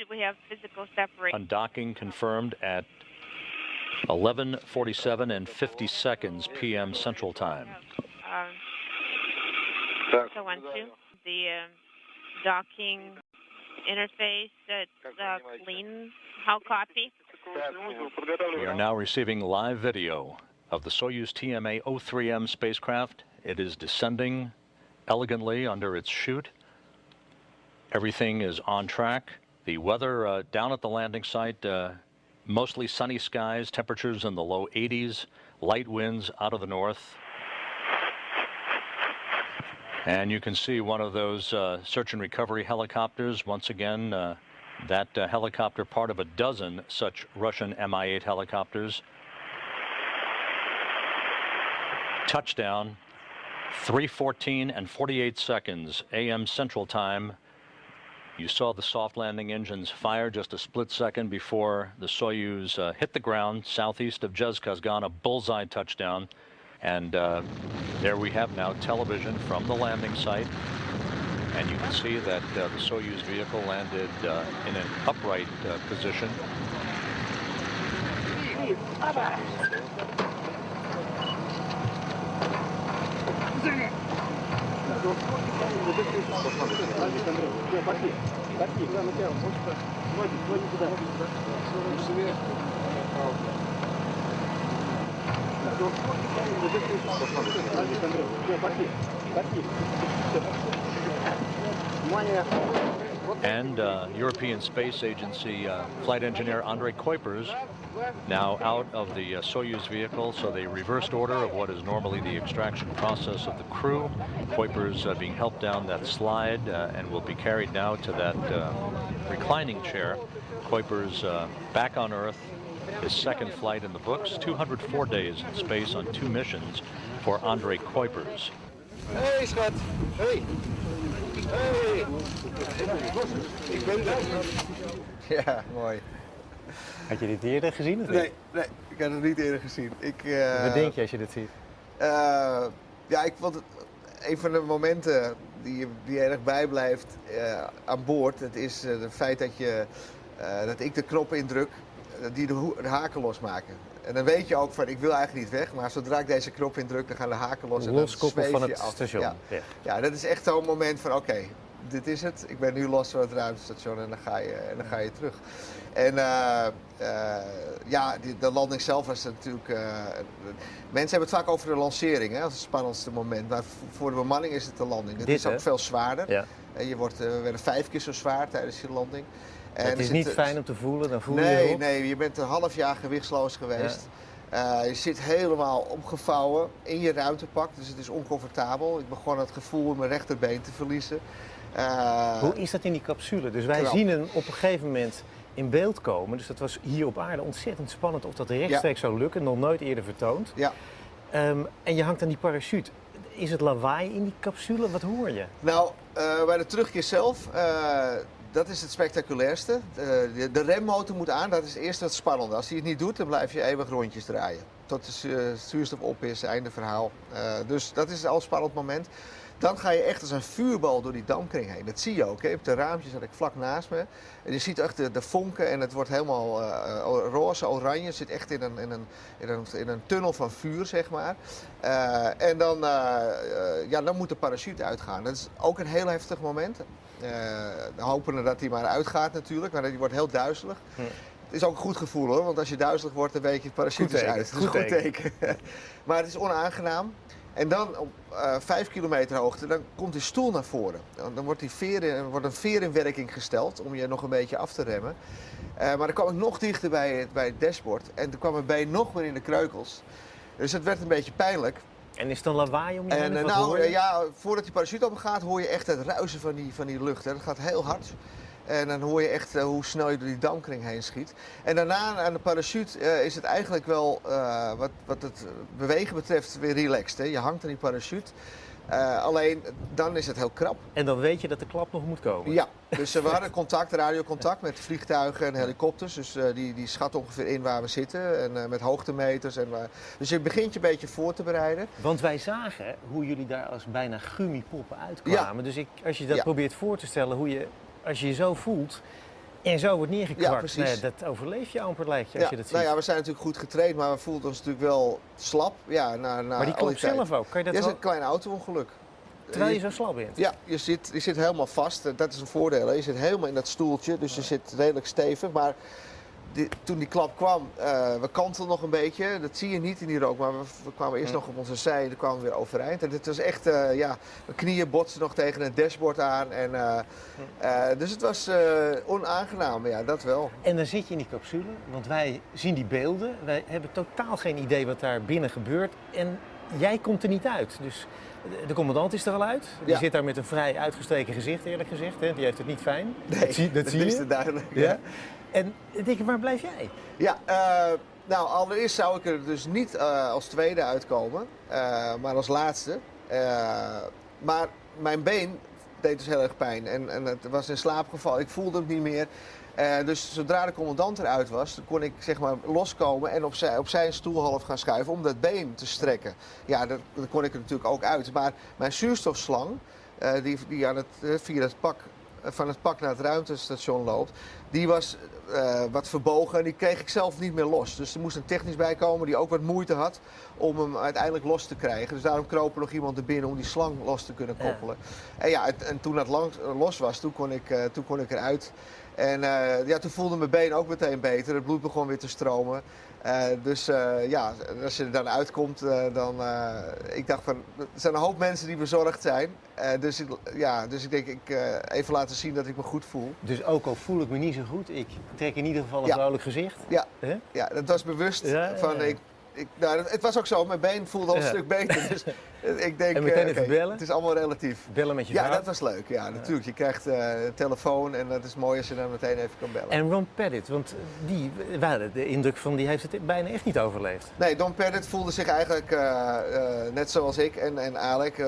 We have physical separation. Undocking confirmed at 11:47 and 50 seconds p.m. Central Time. So on to the docking interface clean. How copy? We are now receiving live video of the Soyuz TMA-03M spacecraft It is descending elegantly under its chute. Everything is on track. The weather down at the landing site, mostly sunny skies, temperatures in the low 80s, light winds out of the north. And you can see one of those search and recovery helicopters. Once again, that helicopter part of a dozen such Russian Mi-8 helicopters. Touchdown, 3:14 and 48 seconds AM Central Time. You saw the soft landing engines fire just a split second before the Soyuz hit the ground southeast of Zhezkazgan, a bullseye touchdown. And there we have now television from the landing site. And you can see that the Soyuz vehicle landed in an upright position. And European Space Agency flight engineer Andrei Kuipers now out of the Soyuz vehicle, so they reversed order of what is normally the extraction process of the crew. Kuipers being helped down that slide and will be carried now to that reclining chair. Kuipers back on Earth, his second flight in the books, 204 days in space on 2 missions for Andrei Kuipers. Hey schat, hey. Hey. Ik ben er. Ja, mooi. Had je dit eerder gezien? Of nee, ik had het niet eerder gezien. Wat denk je als je dit ziet? Ja, ik vond het een van de momenten die erg bijblijft aan boord. Het is het feit dat ik de knop indruk die de haken losmaken. En dan weet je ook van, ik wil eigenlijk niet weg, maar zodra ik deze knop indruk, dan gaan de haken los. Loskoppel van het af. station. Ja. Ja, dat is echt zo'n moment van, oké, dit is het. Ik ben nu los van het ruimtestation en dan ga je terug. En de landing zelf was natuurlijk... mensen hebben het vaak over de lancering, hè, als het spannendste moment. Maar voor de bemanning is het de landing. Het is ook veel zwaarder. Ja. We werden 5 keer zo zwaar tijdens die landing. En het is niet fijn om te voelen, dan voel je je op. Nee, je bent een half jaar gewichtsloos geweest. Ja. Je zit helemaal opgevouwen in je ruimtepak, dus het is oncomfortabel. Ik begon het gevoel in mijn rechterbeen te verliezen. Hoe is dat in die capsule? Dus wij zien hem op een gegeven moment in beeld komen. Dus dat was hier op aarde ontzettend spannend of dat rechtstreeks zou lukken. Nog nooit eerder vertoond. Ja. En je hangt aan die parachute. Is het lawaai in die capsule? Wat hoor je? Nou, bij de terugkeer zelf... dat is het spectaculairste. De remmotor moet aan, dat is eerst het spannende. Als hij het niet doet, dan blijf je eeuwig rondjes draaien. Tot de zuurstof op is, einde verhaal. Dus dat is al een spannend moment. Dan ga je echt als een vuurbal door die dampkring heen. Dat zie je ook. Hè? Op de raampjes zat ik vlak naast me. En je ziet echt de vonken en het wordt helemaal roze, oranje. Je zit echt in een tunnel van vuur, zeg maar. En dan moet de parachute uitgaan. Dat is ook een heel heftig moment. Hopen dat hij maar uitgaat natuurlijk, maar die wordt heel duizelig. Het is ook een goed gevoel hoor, want als je duizelig wordt, dan weet je het parachute is uit. Dat is een goed teken. Maar het is onaangenaam. En dan op 5 kilometer hoogte, dan komt die stoel naar voren. Dan wordt een veer in werking gesteld om je nog een beetje af te remmen. Maar dan kwam ik nog dichter bij het dashboard en toen kwam mijn been nog meer in de kreukels. Dus het werd een beetje pijnlijk. En is het dan lawaai om je heen? Voordat die parachute open gaat, hoor je echt het ruisen van die lucht. Hè. Dat gaat heel hard. En dan hoor je echt hoe snel je door die dampkring heen schiet. En daarna aan de parachute is het eigenlijk wel, wat het bewegen betreft, weer relaxed. Hè. Je hangt aan die parachute. Alleen dan is het heel krap. En dan weet je dat de klap nog moet komen? Ja, dus we hadden radiocontact met vliegtuigen en helikopters. Dus die schatten ongeveer in waar we zitten. En met hoogtemeters. Dus je begint je een beetje voor te bereiden. Want wij zagen hoe jullie daar als bijna gummipoppen uitkwamen. Ja. Dus als je dat probeert voor te stellen, als je je zo voelt en zo wordt neergekwakt, dat overleef je amper, lijkt je, als je dat ziet. Nou ja, we zijn natuurlijk goed getraind, maar we voelden ons natuurlijk wel slap. Ja, maar die klap zelf ook, kan je dat is een klein auto-ongeluk. Terwijl je zo slap bent? Ja, je zit helemaal vast. Dat is een voordeel. Je zit helemaal in dat stoeltje, dus je zit redelijk stevig. Maar toen die klap kwam, we kantelden nog een beetje. Dat zie je niet in die rook, maar we kwamen eerst nog op onze zij en dan kwamen we weer overeind. En het was echt, mijn knieën botsten nog tegen het dashboard aan. Dus het was onaangenaam, ja, dat wel. En dan zit je in die capsule, want wij zien die beelden. Wij hebben totaal geen idee wat daar binnen gebeurt. En jij komt er niet uit. Dus de commandant is er al uit. Die zit daar met een vrij uitgestreken gezicht, eerlijk gezegd. Hè? Die heeft het niet fijn. Nee, dat zie is je. te duidelijk. Ja. En ik denk, waar blijf jij? Ja, nou allereerst zou ik er dus niet als tweede uitkomen, maar als laatste. Maar mijn been deed dus heel erg pijn en het was in slaap gevallen. Ik voelde het niet meer. Dus zodra de commandant eruit was, kon ik zeg maar loskomen en op zijn stoel half gaan schuiven om dat been te strekken. Ja, dat kon ik er natuurlijk ook uit. Maar mijn zuurstofslang, die aan via het pak, van het pak naar het ruimtestation loopt, die was wat verbogen en die kreeg ik zelf niet meer los. Dus er moest een technisch bij komen die ook wat moeite had om hem uiteindelijk los te krijgen. Dus daarom kroop er nog iemand er binnen om die slang los te kunnen koppelen. En toen dat los was, toen kon ik eruit. En toen voelde mijn been ook meteen beter. Het bloed begon weer te stromen. Dus als je er dan uitkomt, ik dacht van, er zijn een hoop mensen die bezorgd zijn. Dus ik denk, even laten zien dat ik me goed voel. Dus ook al voel ik me niet zo goed, ik trek in ieder geval een vrolijk gezicht? Ja, dat was bewust. Het was ook zo, mijn been voelde al een stuk beter. Dus ik denk, en meteen even bellen? Het is allemaal relatief. Bellen met je vrouw? Ja, dat was leuk. Ja, natuurlijk. Je krijgt een telefoon en dat is mooi als je dan meteen even kan bellen. En Ron Pettit, want we hadden de indruk van die heeft het bijna echt niet overleefd. Nee, Don Pettit voelde zich eigenlijk net zoals ik en Alec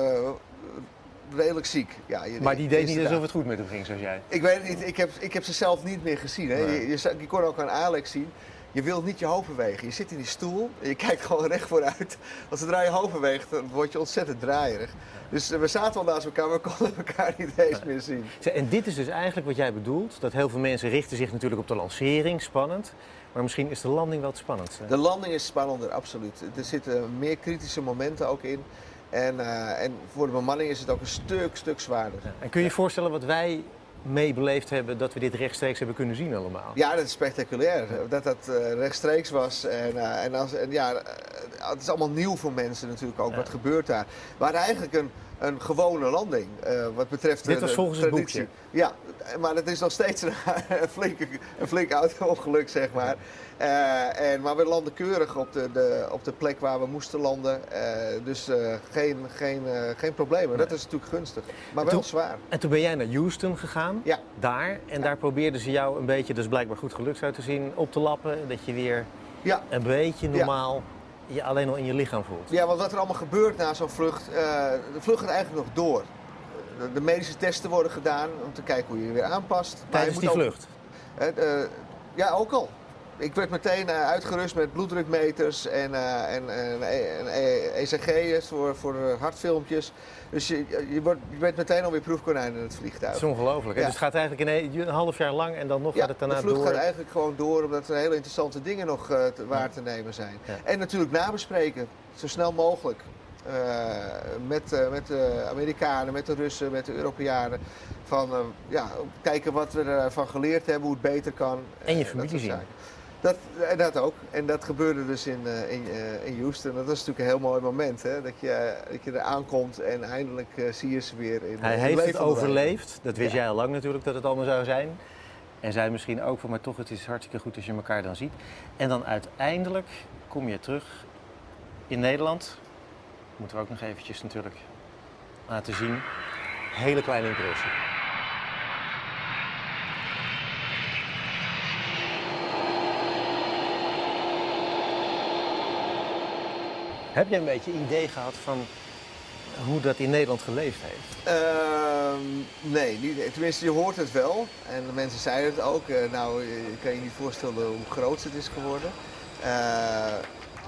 redelijk ziek. Ja, maar die deed niet alsof het goed met hem ging, zoals jij? Ik weet het niet. Ik heb ze zelf niet meer gezien. Hè. Nee. Je kon ook aan Alex zien. Je wilt niet je hoofd bewegen. Je zit in die stoel en je kijkt gewoon recht vooruit. Want zodra je hoofd beweegt, dan word je ontzettend draaierig. Dus we zaten wel naast elkaar, maar we konden elkaar niet eens meer zien. En dit is dus eigenlijk wat jij bedoelt. Dat heel veel mensen richten zich natuurlijk op de lancering, spannend. Maar misschien is de landing wel het spannendste. De landing is spannender, absoluut. Er zitten meer kritische momenten ook in. En voor de bemanning is het ook een stuk zwaarder. Ja. En kun je je voorstellen wat wij meebeleefd hebben dat we dit rechtstreeks hebben kunnen zien allemaal? Ja, dat is spectaculair. Dat rechtstreeks was. Het is allemaal nieuw voor mensen natuurlijk ook. Ja. Wat gebeurt daar? We hadden eigenlijk een gewone landing wat betreft dit was volgens het boekje? Ja, maar het is nog steeds een flink auto-ongeluk, zeg maar. Maar we landen keurig op de plek waar we moesten landen. Dus geen problemen. Nee. Dat is natuurlijk gunstig, maar wel zwaar. En toen ben jij naar Houston gegaan, ja. Daar. En daar probeerden ze jou een beetje, dus blijkbaar goed gelukt zou te zien, op te lappen. Dat je weer een beetje normaal je alleen al in je lichaam voelt. Ja, want wat er allemaal gebeurt na zo'n vlucht, de vlucht gaat eigenlijk nog door. De medische testen worden gedaan om te kijken hoe je je weer aanpast. Tijdens die vlucht? Ja, ook al. Ik werd meteen uitgerust met bloeddrukmeters en ECG's voor hartfilmpjes. Dus je bent meteen alweer proefkonijn in het vliegtuig. Dat is ongelooflijk. Ja. Dus het gaat eigenlijk een half jaar lang en dan nog gaat het daarna door? Ja, de vlucht gaat eigenlijk gewoon door omdat er hele interessante dingen nog waar te nemen zijn. Ja. En natuurlijk nabespreken, zo snel mogelijk. Met de Amerikanen, met de Russen, met de Europeanen. Kijken wat we ervan geleerd hebben, hoe het beter kan. En je familie zien. Dat ook. En dat gebeurde dus in Houston. Dat was natuurlijk een heel mooi moment. Hè? Dat je er aankomt en eindelijk zie je ze weer in Hij heeft het overleefd. Dat wist jij al lang natuurlijk dat het allemaal zou zijn. En zij misschien ook van, maar toch, het is hartstikke goed als je elkaar dan ziet. En dan uiteindelijk kom je terug in Nederland. Moeten we ook nog eventjes natuurlijk laten zien. Hele kleine impressie. Heb jij een beetje een idee gehad van hoe dat in Nederland geleefd heeft? Nee, niet, tenminste je hoort het wel. En de mensen zeiden het ook. Je kan je niet voorstellen hoe groot het is geworden.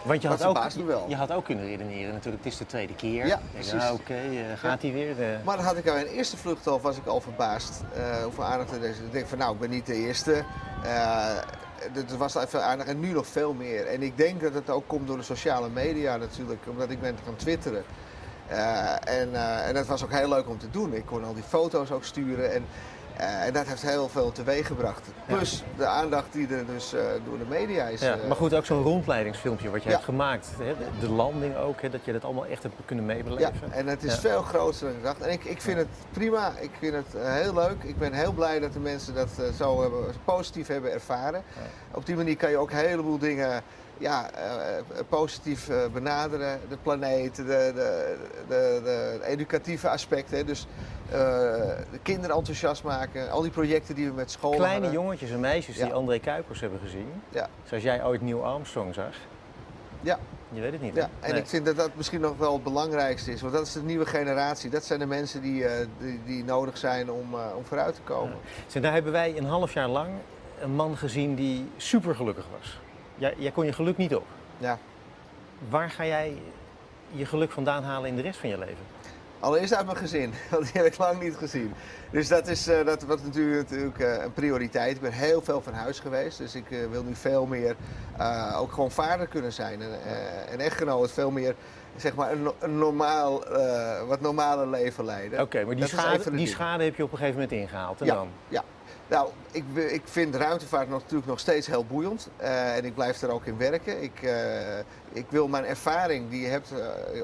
Want je had ook kunnen redeneren natuurlijk, het is de tweede keer. Ja, precies. Gaat hij weer? Maar dan had ik al in de eerste vlucht was ik al verbaasd hoeveel aandacht er is. Ik denk van ik ben niet de eerste. Er was even aandacht en nu nog veel meer. En ik denk dat het ook komt door de sociale media natuurlijk, omdat ik ben gaan twitteren. En dat was ook heel leuk om te doen. Ik kon al die foto's ook sturen. En dat heeft heel veel teweeggebracht. Plus de aandacht die er dus door de media is. Ja, maar goed, ook zo'n rondleidingsfilmpje wat je hebt gemaakt. Hè? De landing ook, hè? Dat je dat allemaal echt hebt kunnen meebeleven. Ja, en het is veel groter dan ik dacht. En ik vind het prima, ik vind het heel leuk. Ik ben heel blij dat de mensen dat zo positief hebben ervaren. Ja. Op die manier kan je ook een heleboel dingen positief benaderen. De planeet, de educatieve aspecten. Dus de kinderen enthousiast maken. Al die projecten die we met scholen Kleine jongetjes en meisjes die André Kuipers hebben gezien. Ja. Zoals jij ooit Neil Armstrong zag. Ja. Je weet het niet. Ja, en ik vind dat dat misschien nog wel het belangrijkste is. Want dat is de nieuwe generatie. Dat zijn de mensen die nodig zijn om vooruit te komen. Ja. Daar hebben wij een half jaar lang een man gezien die super gelukkig was. Jij kon je geluk niet op. Ja. Waar ga jij je geluk vandaan halen in de rest van je leven? Allereerst uit mijn gezin, want die heb ik lang niet gezien. Dus dat was natuurlijk een prioriteit. Ik ben heel veel van huis geweest, dus ik wil nu veel meer ook gewoon vader kunnen zijn. En echtgenoot veel meer, zeg maar, een wat normaler leven leiden. Oké, maar die schade heb je op een gegeven moment ingehaald en dan? Ja. Nou, ik vind ruimtevaart natuurlijk nog steeds heel boeiend en ik blijf er ook in werken. Ik wil mijn ervaring die je hebt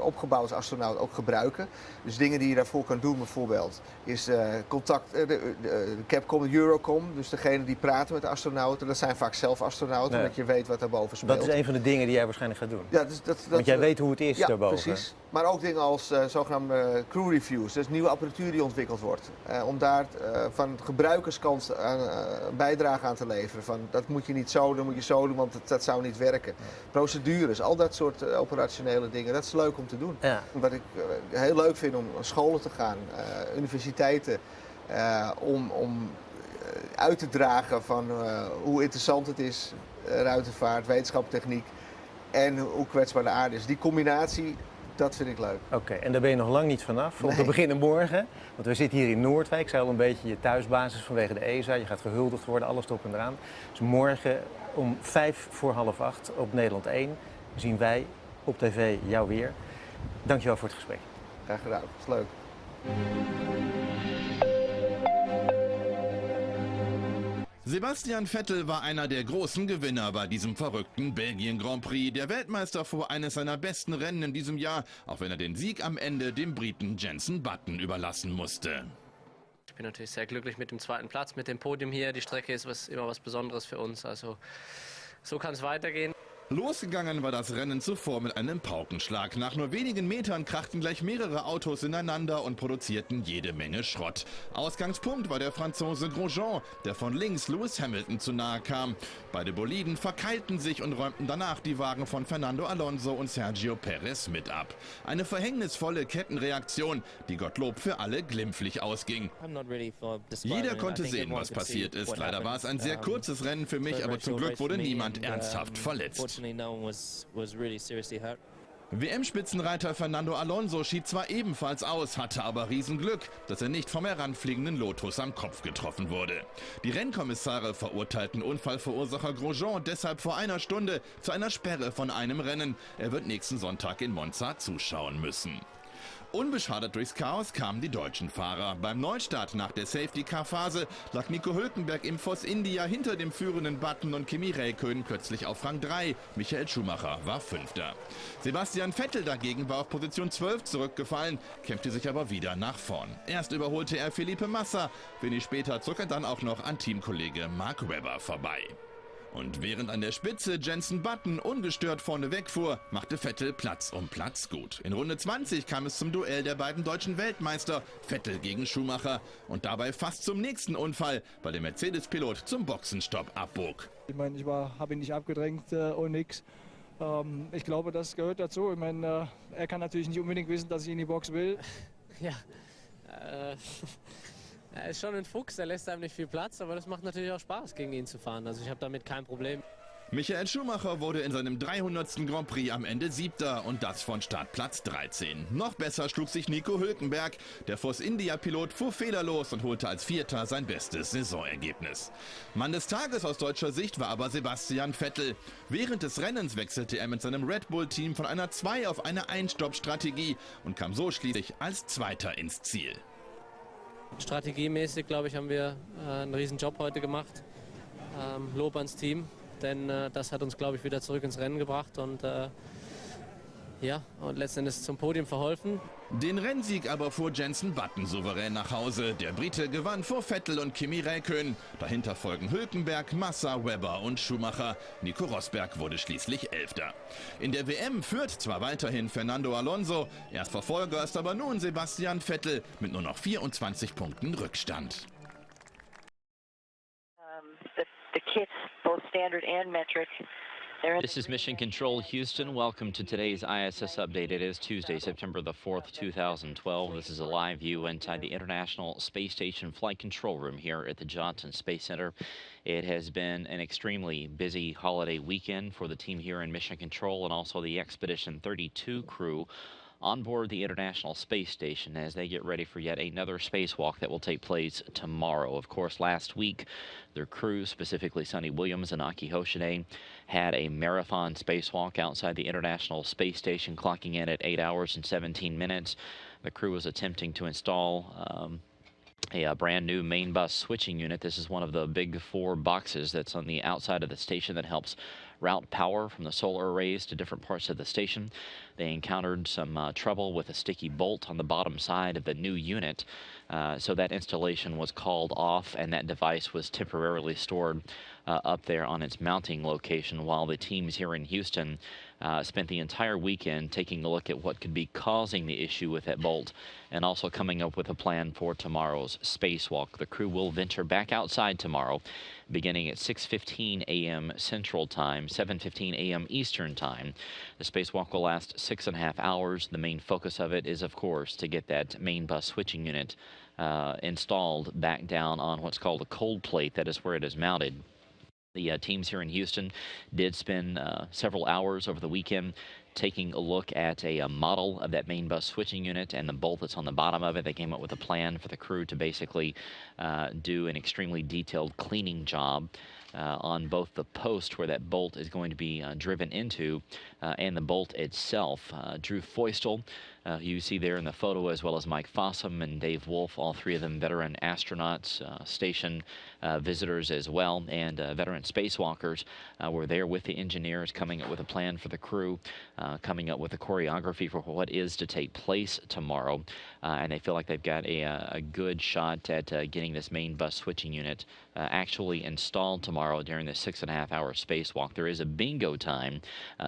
opgebouwd als astronaut ook gebruiken. Dus dingen die je daarvoor kan doen bijvoorbeeld is contact, de Capcom, de Eurocom. Dus degene die praten met de astronauten, dat zijn vaak zelf astronauten, omdat je weet wat daarboven speelt. Dat is een van de dingen die jij waarschijnlijk gaat doen. Ja, want jij weet hoe het is daarboven. Ja, precies. Maar ook dingen als zogenaamde crew reviews, dus nieuwe apparatuur die ontwikkeld wordt. Om daar van gebruikerskant een bijdrage aan te leveren. Van dat moet je niet zo, dat moet je zo doen, want dat zou niet werken. Procedures, al dat soort operationele dingen, dat is leuk om te doen. Ja. Wat ik heel leuk vind om naar scholen te gaan, universiteiten, om uit te dragen van hoe interessant het is, ruimtevaart, wetenschap, techniek en hoe kwetsbaar de aarde is. Die combinatie, dat vind ik leuk. Oké, en daar ben je nog lang niet vanaf. Nee. We beginnen morgen, want we zitten hier in Noordwijk. Zij al een beetje je thuisbasis vanwege de ESA. Je gaat gehuldigd worden, alles erop en eraan. Dus morgen om 7:45 op Nederland 1 zien wij op tv jou weer. Dankjewel voor het gesprek. Graag gedaan, dat is leuk. Sebastian Vettel war einer der großen Gewinner bei diesem verrückten Belgien Grand Prix. Der Weltmeister fuhr eines seiner besten Rennen in diesem Jahr, auch wenn er den Sieg am Ende dem Briten Jenson Button überlassen musste. Ich bin natürlich sehr glücklich mit dem zweiten Platz, mit dem Podium hier. Die Strecke ist immer was Besonderes für uns, also so kann es weitergehen. Losgegangen war das Rennen zuvor mit einem Paukenschlag. Nach nur wenigen Metern krachten gleich mehrere Autos ineinander und produzierten jede Menge Schrott. Ausgangspunkt war der Franzose Grosjean, der von links Lewis Hamilton zu nahe kam. Beide Boliden verkeilten sich und räumten danach die Wagen von Fernando Alonso und Sergio Perez mit ab. Eine verhängnisvolle Kettenreaktion, die Gottlob für alle glimpflich ausging. Jeder konnte sehen, was passiert ist. Leider war es ein sehr kurzes Rennen für mich, aber zum Glück wurde niemand ernsthaft verletzt. WM-Spitzenreiter Fernando Alonso schied zwar ebenfalls aus, hatte aber Riesenglück, dass er nicht vom heranfliegenden Lotus am Kopf getroffen wurde. Die Rennkommissare verurteilten Unfallverursacher Grosjean deshalb vor einer Stunde zu einer Sperre von einem Rennen. Er wird nächsten Sonntag in Monza zuschauen müssen. Unbeschadet durchs Chaos kamen die deutschen Fahrer. Beim Neustart nach der Safety-Car-Phase lag Nico Hülkenberg im Force India hinter dem führenden Button und Kimi Räikkönen plötzlich auf Rang 3. Michael Schumacher war Fünfter. Sebastian Vettel dagegen war auf Position 12 zurückgefallen, kämpfte sich aber wieder nach vorn. Erst überholte er Felipe Massa, wenig später zog er dann auch noch an Teamkollege Mark Webber vorbei. Und während an der Spitze Jenson Button ungestört vorne wegfuhr, machte Vettel Platz um Platz gut. In Runde 20 kam es zum Duell der beiden deutschen Weltmeister, Vettel gegen Schumacher. Und dabei fast zum nächsten Unfall, weil der Mercedes-Pilot zum Boxenstopp abbog. Ich meine, ich habe ihn nicht abgedrängt und nix. Ich glaube, das gehört dazu. Ich meine, er kann natürlich nicht unbedingt wissen, dass ich in die Box will. Ja, er ist schon ein Fuchs, er lässt einem nicht viel Platz, aber das macht natürlich auch Spaß, gegen ihn zu fahren. Also ich habe damit kein Problem. Michael Schumacher wurde in seinem 300. Grand Prix am Ende 7. und das von Startplatz 13. Noch besser schlug sich Nico Hülkenberg. Der Force India-Pilot fuhr fehlerlos und holte als Vierter sein bestes Saisonergebnis. Mann des Tages aus deutscher Sicht war aber Sebastian Vettel. Während des Rennens wechselte er mit seinem Red Bull-Team von einer 2 auf eine Ein-Stopp-Strategie und kam so schließlich als Zweiter ins Ziel. Strategiemäßig, glaube ich, haben wir einen riesen Job heute gemacht. Lob ans Team, denn das hat uns, glaube ich, wieder zurück ins Rennen gebracht und ja, und letztendlich zum Podium verholfen. Den Rennsieg aber fuhr Jenson Button souverän nach Hause. Der Brite gewann vor Vettel und Kimi Räikkönen. Dahinter folgen Hülkenberg, Massa, Webber und Schumacher. Nico Rosberg wurde schließlich Elfter. In der WM führt zwar weiterhin Fernando Alonso, Erstverfolger ist aber nun Sebastian Vettel mit nur noch 24 Punkten Rückstand. The kits, both standard and metric. This is Mission Control Houston. Welcome to today's ISS update. It is Tuesday, September the 4th, 2012. This is a live view inside the International Space Station Flight Control Room here at the Johnson Space Center. It has been an extremely busy holiday weekend for the team here in Mission Control and also the Expedition 32 crew on board the International Space Station as they get ready for yet another spacewalk that will take place tomorrow. Of course, last week, their crew, specifically Sonny Williams and Aki Hoshide, had a marathon spacewalk outside the International Space Station, clocking in at 8 hours and 17 minutes. The crew was attempting to install a brand new main bus switching unit. This is one of the big 4 boxes that's on the outside of the station that helps route power from the solar arrays to different parts of the station. They encountered some trouble with a sticky bolt on the bottom side of the new unit, so that installation was called off and that device was temporarily stored up there on its mounting location while the teams here in Houston spent the entire weekend taking a look at what could be causing the issue with that bolt and also coming up with a plan for tomorrow's spacewalk. The crew will venture back outside tomorrow beginning at 6:15 a.m. Central Time, 7:15 a.m. Eastern Time. The spacewalk will last 6.5 hours. The main focus of it is, of course, to get that main bus switching unit installed back down on what's called a cold plate. That is where it is mounted. The teams here in Houston did spend several hours over the weekend taking a look at a model of that main bus switching unit and the bolt that's on the bottom of it. They came up with a plan for the crew to basically do an extremely detailed cleaning job on both the post where that bolt is going to be driven into and the bolt itself. Drew Feustel, you see there in the photo, as well as Mike Fossum and Dave Wolf, all 3 of them veteran astronauts, station visitors as well, and veteran spacewalkers were there with the engineers coming up with a plan for the crew, coming up with a choreography for what is to take place tomorrow, and they feel like they've got a good shot at getting this main bus switching unit actually installed tomorrow during the 6.5-hour spacewalk. There is a bingo time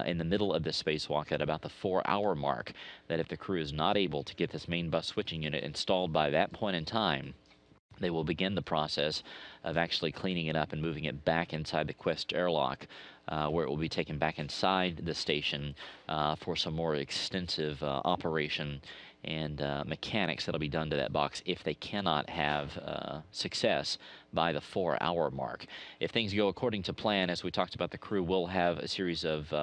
in the middle of the spacewalk at about the 4-hour mark that if the crew is not able to get this main bus switching unit installed by that point in time, they will begin the process of actually cleaning it up and moving it back inside the Quest airlock, where it will be taken back inside the station for some more extensive operation and mechanics that'll be done to that box if they cannot have success by the 4-hour mark. If things go according to plan, as we talked about, the crew will have a series of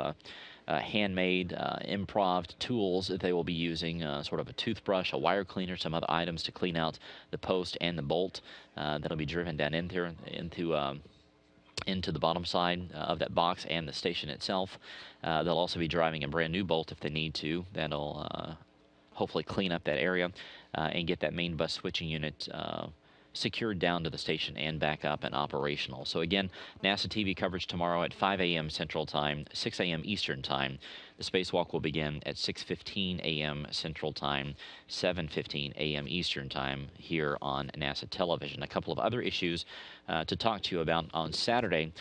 handmade, improv tools that they will be using, sort of a toothbrush, a wire cleaner, some other items to clean out the post and the bolt that'll be driven down into the bottom side of that box and the station itself. They'll also be driving a brand new bolt if they need to. That'll hopefully clean up that area and get that main bus switching unit secured down to the station and back up and operational. So again, NASA TV coverage tomorrow at 5 a.m. Central Time, 6 a.m. Eastern Time. The spacewalk will begin at 6:15 a.m. Central Time, 7:15 a.m. Eastern Time here on NASA television. A couple of other issues to talk to you about. On Saturday,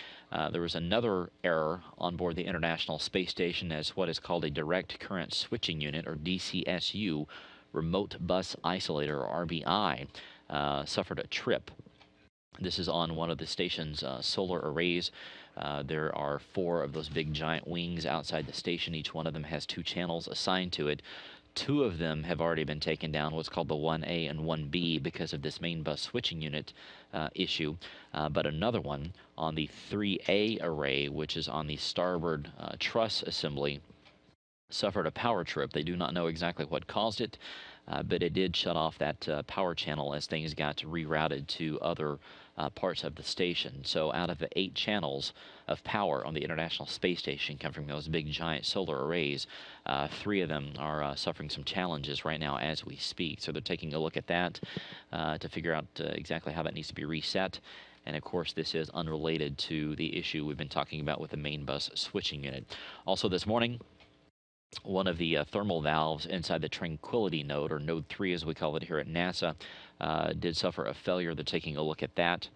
there was another error on board the International Space Station as what is called a direct current switching unit, or DCSU, remote bus isolator, or RBI, suffered a trip. This is on one of the station's solar arrays. There are 4 of those big giant wings outside the station. Each one of them has 2 channels assigned to it. 2 of them have already been taken down, what's called the 1A and 1B, because of this main bus switching unit issue. But another one on the 3A array, which is on the starboard truss assembly, suffered a power trip. They do not know exactly what caused it. but it did shut off that power channel as things got rerouted to other parts of the station. So out of the 8 channels of power on the International Space Station come from those big giant solar arrays, 3 of them are suffering some challenges right now as we speak. So they're taking a look at that to figure out exactly how that needs to be reset. And of course, this is unrelated to the issue we've been talking about with the main bus switching unit. Also this morning, one of the thermal valves inside the Tranquility node, or node 3 as we call it here at NASA, did suffer a failure. They're taking a look at that.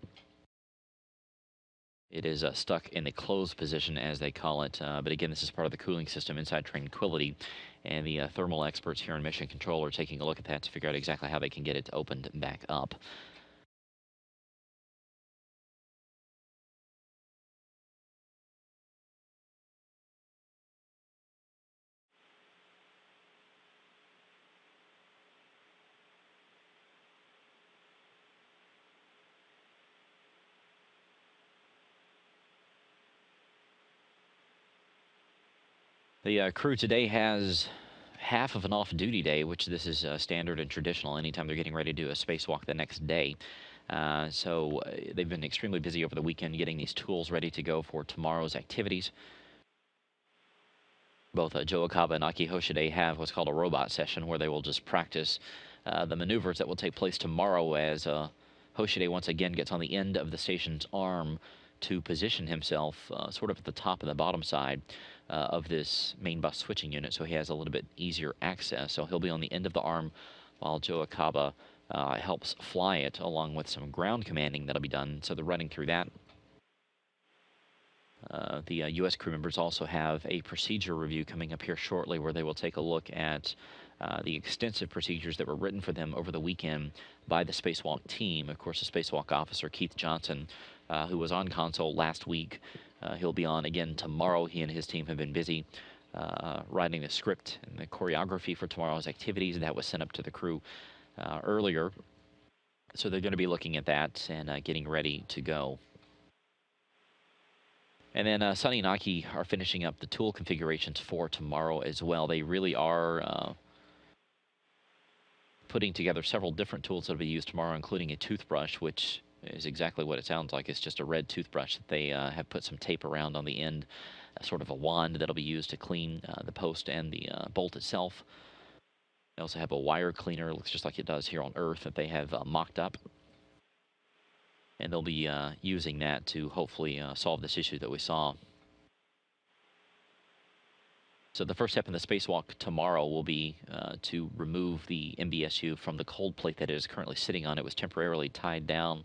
It is stuck in the closed position, as they call it. But again, this is part of the cooling system inside Tranquility. And the thermal experts here in Mission Control are taking a look at that to figure out exactly how they can get it opened back up. The crew today has half of an off-duty day, which this is standard and traditional anytime they're getting ready to do a spacewalk the next day. So they've been extremely busy over the weekend getting these tools ready to go for tomorrow's activities. Both Joe Akaba and Aki Hoshide have what's called a robot session where they will just practice the maneuvers that will take place tomorrow as Hoshide once again gets on the end of the station's arm to position himself sort of at the top and the bottom side of this main bus switching unit, so he has a little bit easier access. So he'll be on the end of the arm while Joe Akaba helps fly it, along with some ground commanding that'll be done. So they're running through that. The U.S. crew members also have a procedure review coming up here shortly where they will take a look at the extensive procedures that were written for them over the weekend by the spacewalk team. Of course, the spacewalk officer, Keith Johnson, who was on console last week, he'll be on again tomorrow. He and his team have been busy writing the script and the choreography for tomorrow's activities. That was sent up to the crew earlier. So they're going to be looking at that and getting ready to go. And then Sunny and Aki are finishing up the tool configurations for tomorrow as well. They really are putting together several different tools that will be used tomorrow, including a toothbrush, which is exactly what it sounds like. It's just a red toothbrush that they have put some tape around on the end, sort of a wand that'll be used to clean the post and the bolt itself. They also have a wire cleaner, it looks just like it does here on Earth, that they have mocked up. And they'll be using that to hopefully solve this issue that we saw. So the first step in the spacewalk tomorrow will be to remove the MBSU from the cold plate that it is currently sitting on. It was temporarily tied down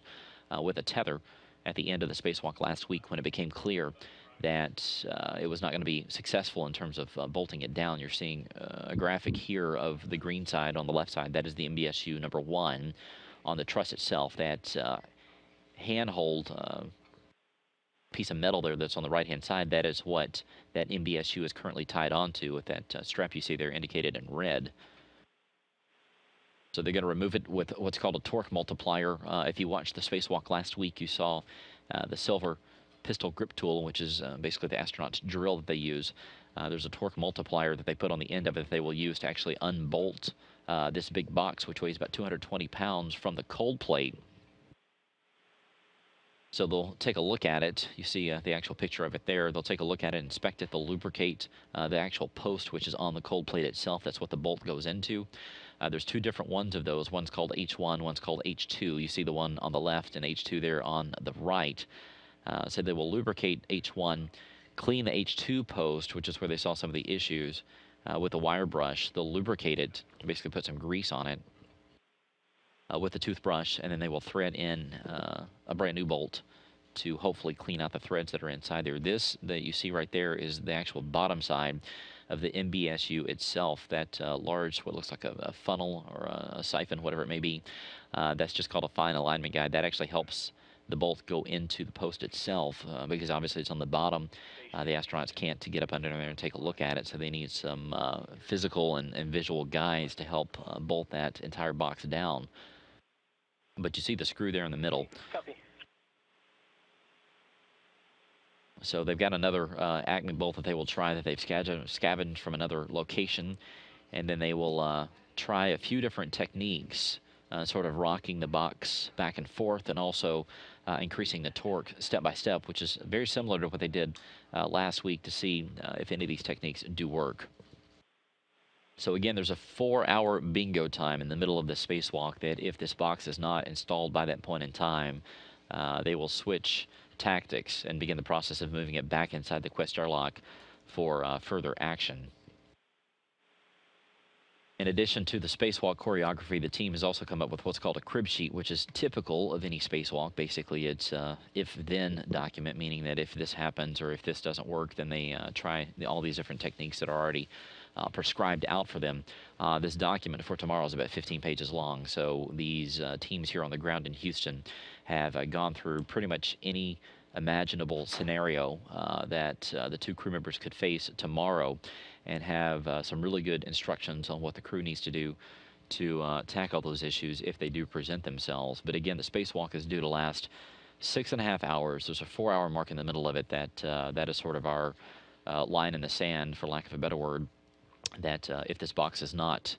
with a tether at the end of the spacewalk last week when it became clear that it was not going to be successful in terms of bolting it down. You're seeing a graphic here of the green side on the left side. That is the MBSU number 1 on the truss itself. That handhold piece of metal there that's on the right-hand side, that is what that MBSU is currently tied onto with that strap you see there indicated in red. So they're going to remove it with what's called a torque multiplier. If you watched the spacewalk last week, you saw the silver pistol grip tool, which is basically the astronaut's drill that they use. There's a torque multiplier that they put on the end of it that they will use to actually unbolt this big box, which weighs about 220 pounds, from the cold plate. So they'll take a look at it. You see the actual picture of it there. They'll take a look at it, inspect it. They'll lubricate the actual post, which is on the cold plate itself. That's what the bolt goes into. There's 2 different ones of those. One's called H1, one's called H2. You see the one on the left and H2 there on the right. So they will lubricate H1, clean the H2 post, which is where they saw some of the issues, with a wire brush. They'll lubricate it, basically put some grease on it with a toothbrush, and then they will thread in a brand new bolt to hopefully clean out the threads that are inside there. This that you see right there is the actual bottom side of the MBSU itself. That large, what looks like a funnel or a siphon, whatever it may be, that's just called a fine alignment guide. That actually helps the bolt go into the post itself, because obviously it's on the bottom. The astronauts can't get up under there and take a look at it, so they need some physical and visual guides to help bolt that entire box down. But you see the screw there in the middle. Copy. So they've got another Acme bolt that they will try that they've scavenged from another location, and then they will try a few different techniques, sort of rocking the box back and forth, and also increasing the torque step by step, which is very similar to what they did last week, to see if any of these techniques do work. So again, there's a 4-hour bingo time in the middle of the spacewalk that if this box is not installed by that point in time, they will switch tactics and begin the process of moving it back inside the Quest airlock for further action. In addition to the spacewalk choreography, the team has also come up with what's called a crib sheet, which is typical of any spacewalk. Basically, it's if-then document, meaning that if this happens or if this doesn't work, then they try all these different techniques that are already prescribed out for them. This document for tomorrow is about 15 pages long, so these teams here on the ground in Houston have gone through pretty much any imaginable scenario that the two crew members could face tomorrow, and have some really good instructions on what the crew needs to do to tackle those issues if they do present themselves. But again, the spacewalk is due to last 6.5 hours. There's a 4-hour mark in the middle of it that is sort of our line in the sand, for lack of a better word, that if this box is not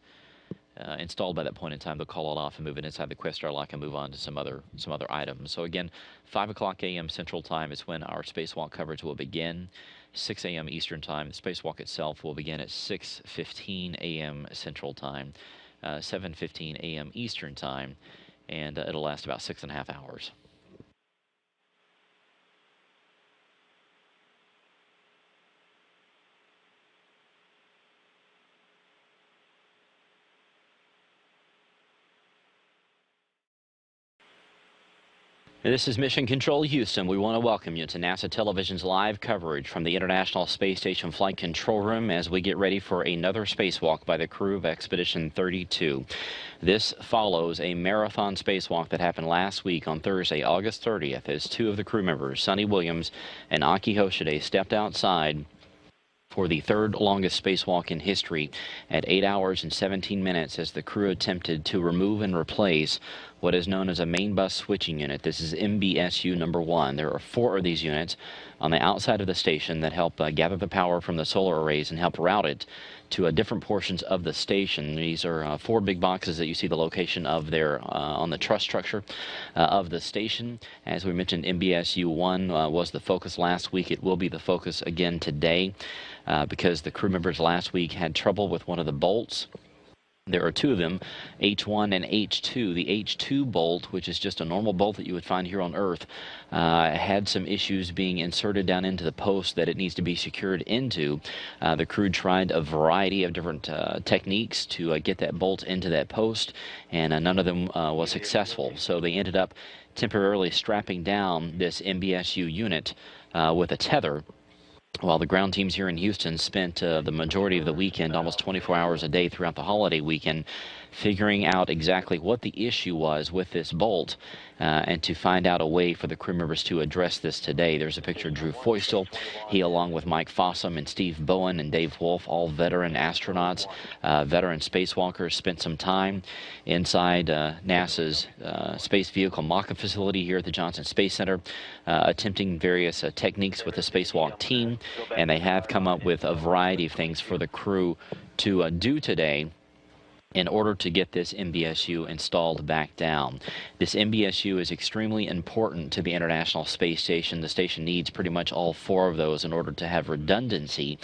installed by that point in time, they'll call it off and move it inside the Quest airlock and move on to some other items. So again, 5 o'clock a.m. Central Time is when our spacewalk coverage will begin. 6 a.m. Eastern Time. The spacewalk itself will begin at 6:15 a.m. Central Time, 7:15 a.m. Eastern Time, and it'll last about 6.5 hours. This is Mission Control Houston. We want to welcome you to NASA Television's live coverage from the International Space Station Flight Control Room as we get ready for another spacewalk by the crew of Expedition 32. This follows a marathon spacewalk that happened last week on Thursday, August 30th, as two of the crew members, Sonny Williams and Aki Hoshide, stepped outside for the third longest spacewalk in history at 8 hours and 17 minutes as the crew attempted to remove and replace what is known as a main bus switching unit. This is MBSU number 1. There are 4 of these units on the outside of the station that help gather the power from the solar arrays and help route it to different portions of the station. These are 4 big boxes that you see the location of there on the truss structure of the station. As we mentioned, MBSU 1 was the focus last week. It will be the focus again today because the crew members last week had trouble with one of the bolts. There are 2 of them, H1 and H2. The H2 bolt, which is just a normal bolt that you would find here on Earth, had some issues being inserted down into the post that it needs to be secured into. The crew tried a variety of different techniques to get that bolt into that post, and none of them was successful. So they ended up temporarily strapping down this MBSU unit with a tether, while the ground teams here in Houston spent the majority of the weekend, almost 24 hours a day throughout the holiday weekend, figuring out exactly what the issue was with this bolt and to find out a way for the crew members to address this today. There's a picture of Drew Feustel. He, along with Mike Fossum and Steve Bowen and Dave Wolf, all veteran astronauts, veteran spacewalkers, spent some time inside NASA's space vehicle mock-up facility here at the Johnson Space Center, attempting various techniques with the spacewalk team, and they have come up with a variety of things for the crew to do today in order to get this MBSU installed back down. This MBSU is extremely important to the International Space Station. The station needs pretty much all 4 of those in order to have redundancy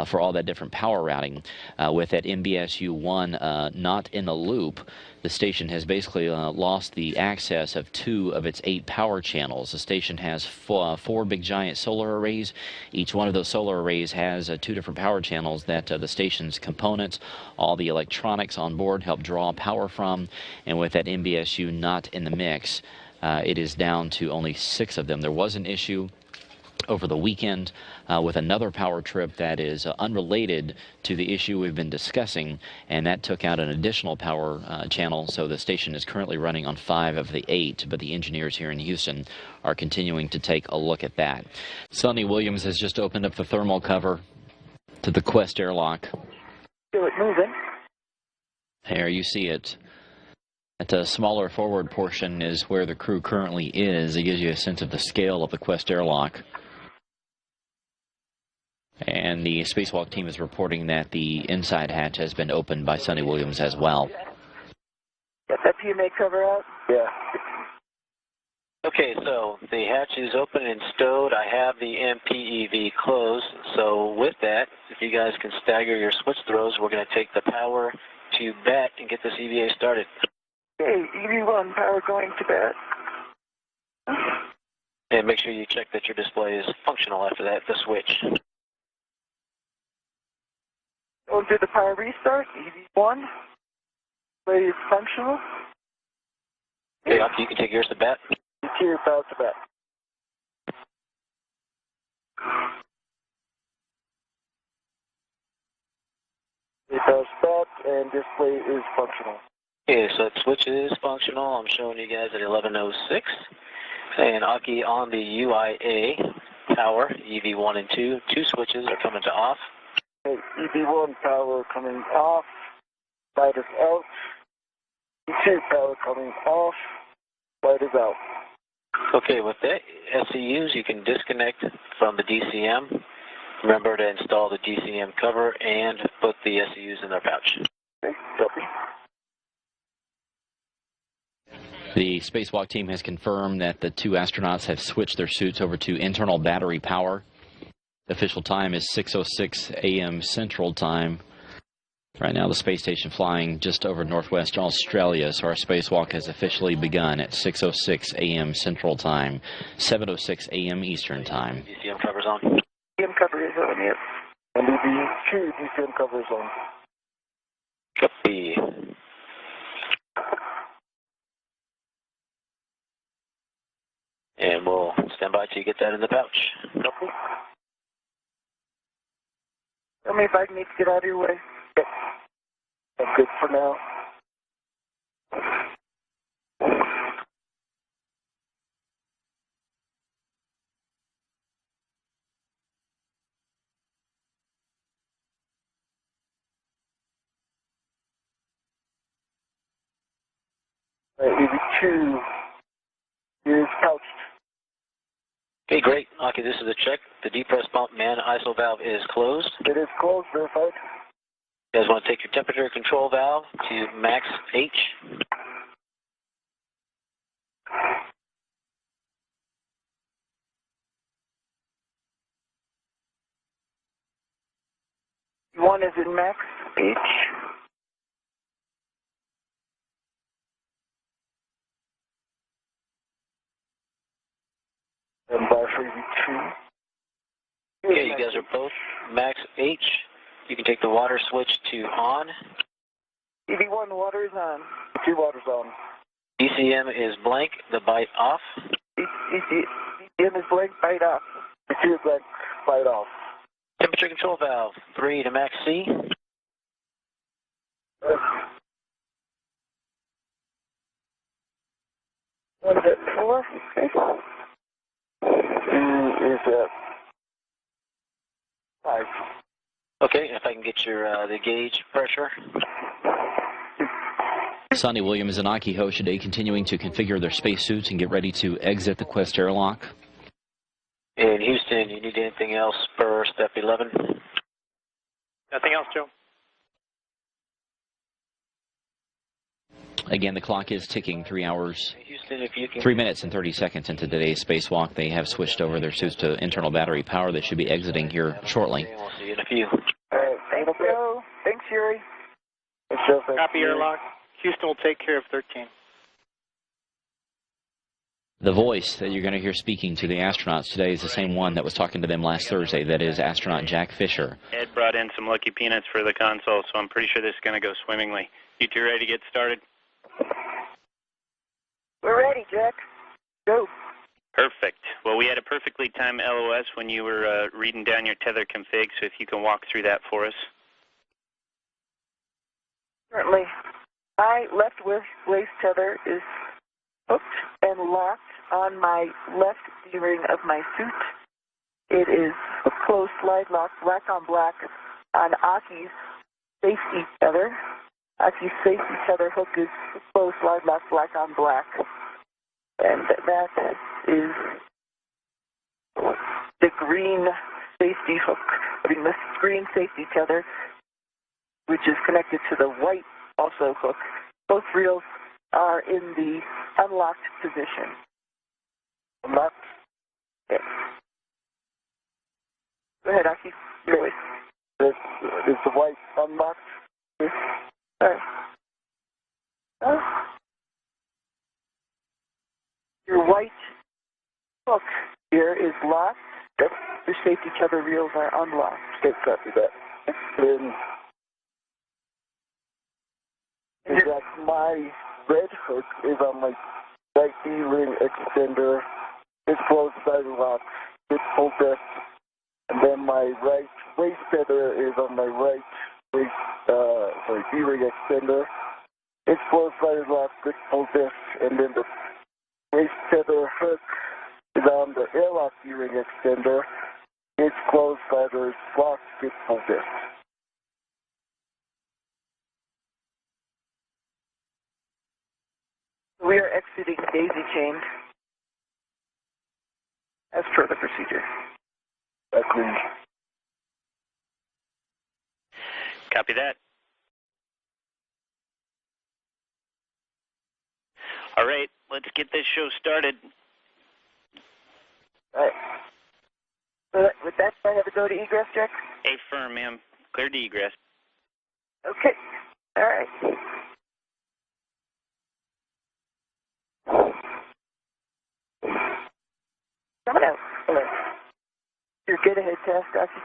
for all that different power routing. With that MBSU 1 not in the loop, the station has basically lost the access of 2 of its 8 power channels. The station has 4 big giant solar arrays. Each one of those solar arrays has 2 different power channels that the station's components, all the electronics on board, help draw power from. And with that MBSU not in the mix, it is down to only 6 of them. There was an issue over the weekend with another power trip that is unrelated to the issue we've been discussing, and that took out an additional power channel. So the station is currently running on 5 of the 8, but the engineers here in Houston are continuing to take a look at that. Sonny Williams has just opened up the thermal cover to the Quest airlock. Feel it moving. There you see it. That smaller forward portion is where the crew currently is. It gives you a sense of the scale of the Quest airlock. And the spacewalk team is reporting that the inside hatch has been opened by Sonny Williams as well. Got that PMA cover out? Yeah. Okay, so the hatch is open and stowed. I have the MPEV closed. So with that, if you guys can stagger your switch throws, we're going to take the power to bat and get this EVA started. Okay, EV1 power going to bat. And make sure you check that your display is functional after that, the switch. Going through the power restart, EV1. Display is functional. Okay, you can take yours to bat. Here, power to bat. Power to bat, and display is functional. Okay, so the switch is functional. I'm showing you guys at 11:06. And Aki on the UIA power, EV1 and 2. Two switches are coming to off. Okay, EV1 power coming off. Light is out. E2 power coming off. Light is out. Okay, with that, SCUs, you can disconnect from the DCM. Remember to install the DCM cover and put the SCUs in their pouch. Okay, copy. The spacewalk team has confirmed that the two astronauts have switched their suits over to internal battery power. The official time is 6:06 a.m. Central Time. Right now, the space station flying just over northwest Australia, so our spacewalk has officially begun at 6:06 a.m. Central Time, 7:06 a.m. Eastern Time. DCM cover's on. DCM cover is on, yes. And EV2 DCM cover is on. Copy. And we'll stand by till you get that in the pouch. Copy. Tell me if I need to get out of your way. Yep. I'm good for now. EV2 is pouched. Okay, great. Okay, this is a check. The depress pump man ISO valve is closed. It is closed, verified. You guys want to take your temperature control valve to max H. One is in max H. And by for EV2. Okay, you guys are both max H. You can take the water switch to on. EV1, water is on. EV2, water's on. DCM is blank, the bite off. DCM is blank, bite off. EV2 is blank, bite off. Temperature control valve, 3 to max C. One is at 4, okay. 2 is at 5. Okay, if I can get your the gauge pressure. Sonny Williams and Aki Hoshide continuing to configure their spacesuits and get ready to exit the Quest airlock. In Houston, you need anything else per step 11? Nothing else, Joe. Again, the clock is ticking 3 hours, Houston, if you can 3 minutes and 30 seconds into today's spacewalk. They have switched over their suits to internal battery power. They should be exiting here shortly. We'll see you in a few. Thank you. Thanks, Yuri. Copy airlock. Houston will take care of 13. The voice that you're going to hear speaking to the astronauts today is the same one that was talking to them last Thursday. That is astronaut Jack Fisher. Ed brought in some lucky peanuts for the console, so I'm pretty sure this is going to go swimmingly. You two ready to get started? We're ready, Jack. Go. Perfect. Well, we had a perfectly timed LOS when you were reading down your tether config, so if you can walk through that for us. Certainly. My left waist tether is hooked and locked on my left D-ring of my suit. It is a closed slide lock, black on black, on Aki's safety tether. Aki's safety tether hook is closed slide lock, black on black. And that is the green safety hook, the screen safety tether, which is connected to the white also hook. Both reels are in the unlocked position. Unlocked? Yes. Go ahead, Aki. Your voice. Is the white unlocked? Sorry. Your white hook here is locked. Yep. Your safety tether reels are unlocked. Okay, copy that. Then is that my red hook is on my right D-ring extender. It's closed by the lock. It's full depth. And then my right waist tether is on my right waist, D-ring extender. It's closed by the lock. It's full depth. And then the waist tether hook is on the airlock D-ring extender. It's closed by the lock. It's full depth. We are exiting daisy chain as per the procedure. Agreed. Copy that. All right, let's get this show started. All right. So with that, I have to go to egress check? Affirm, ma'am. Clear to egress. Okay. All right. Coming out. Your get-ahead test, Aki.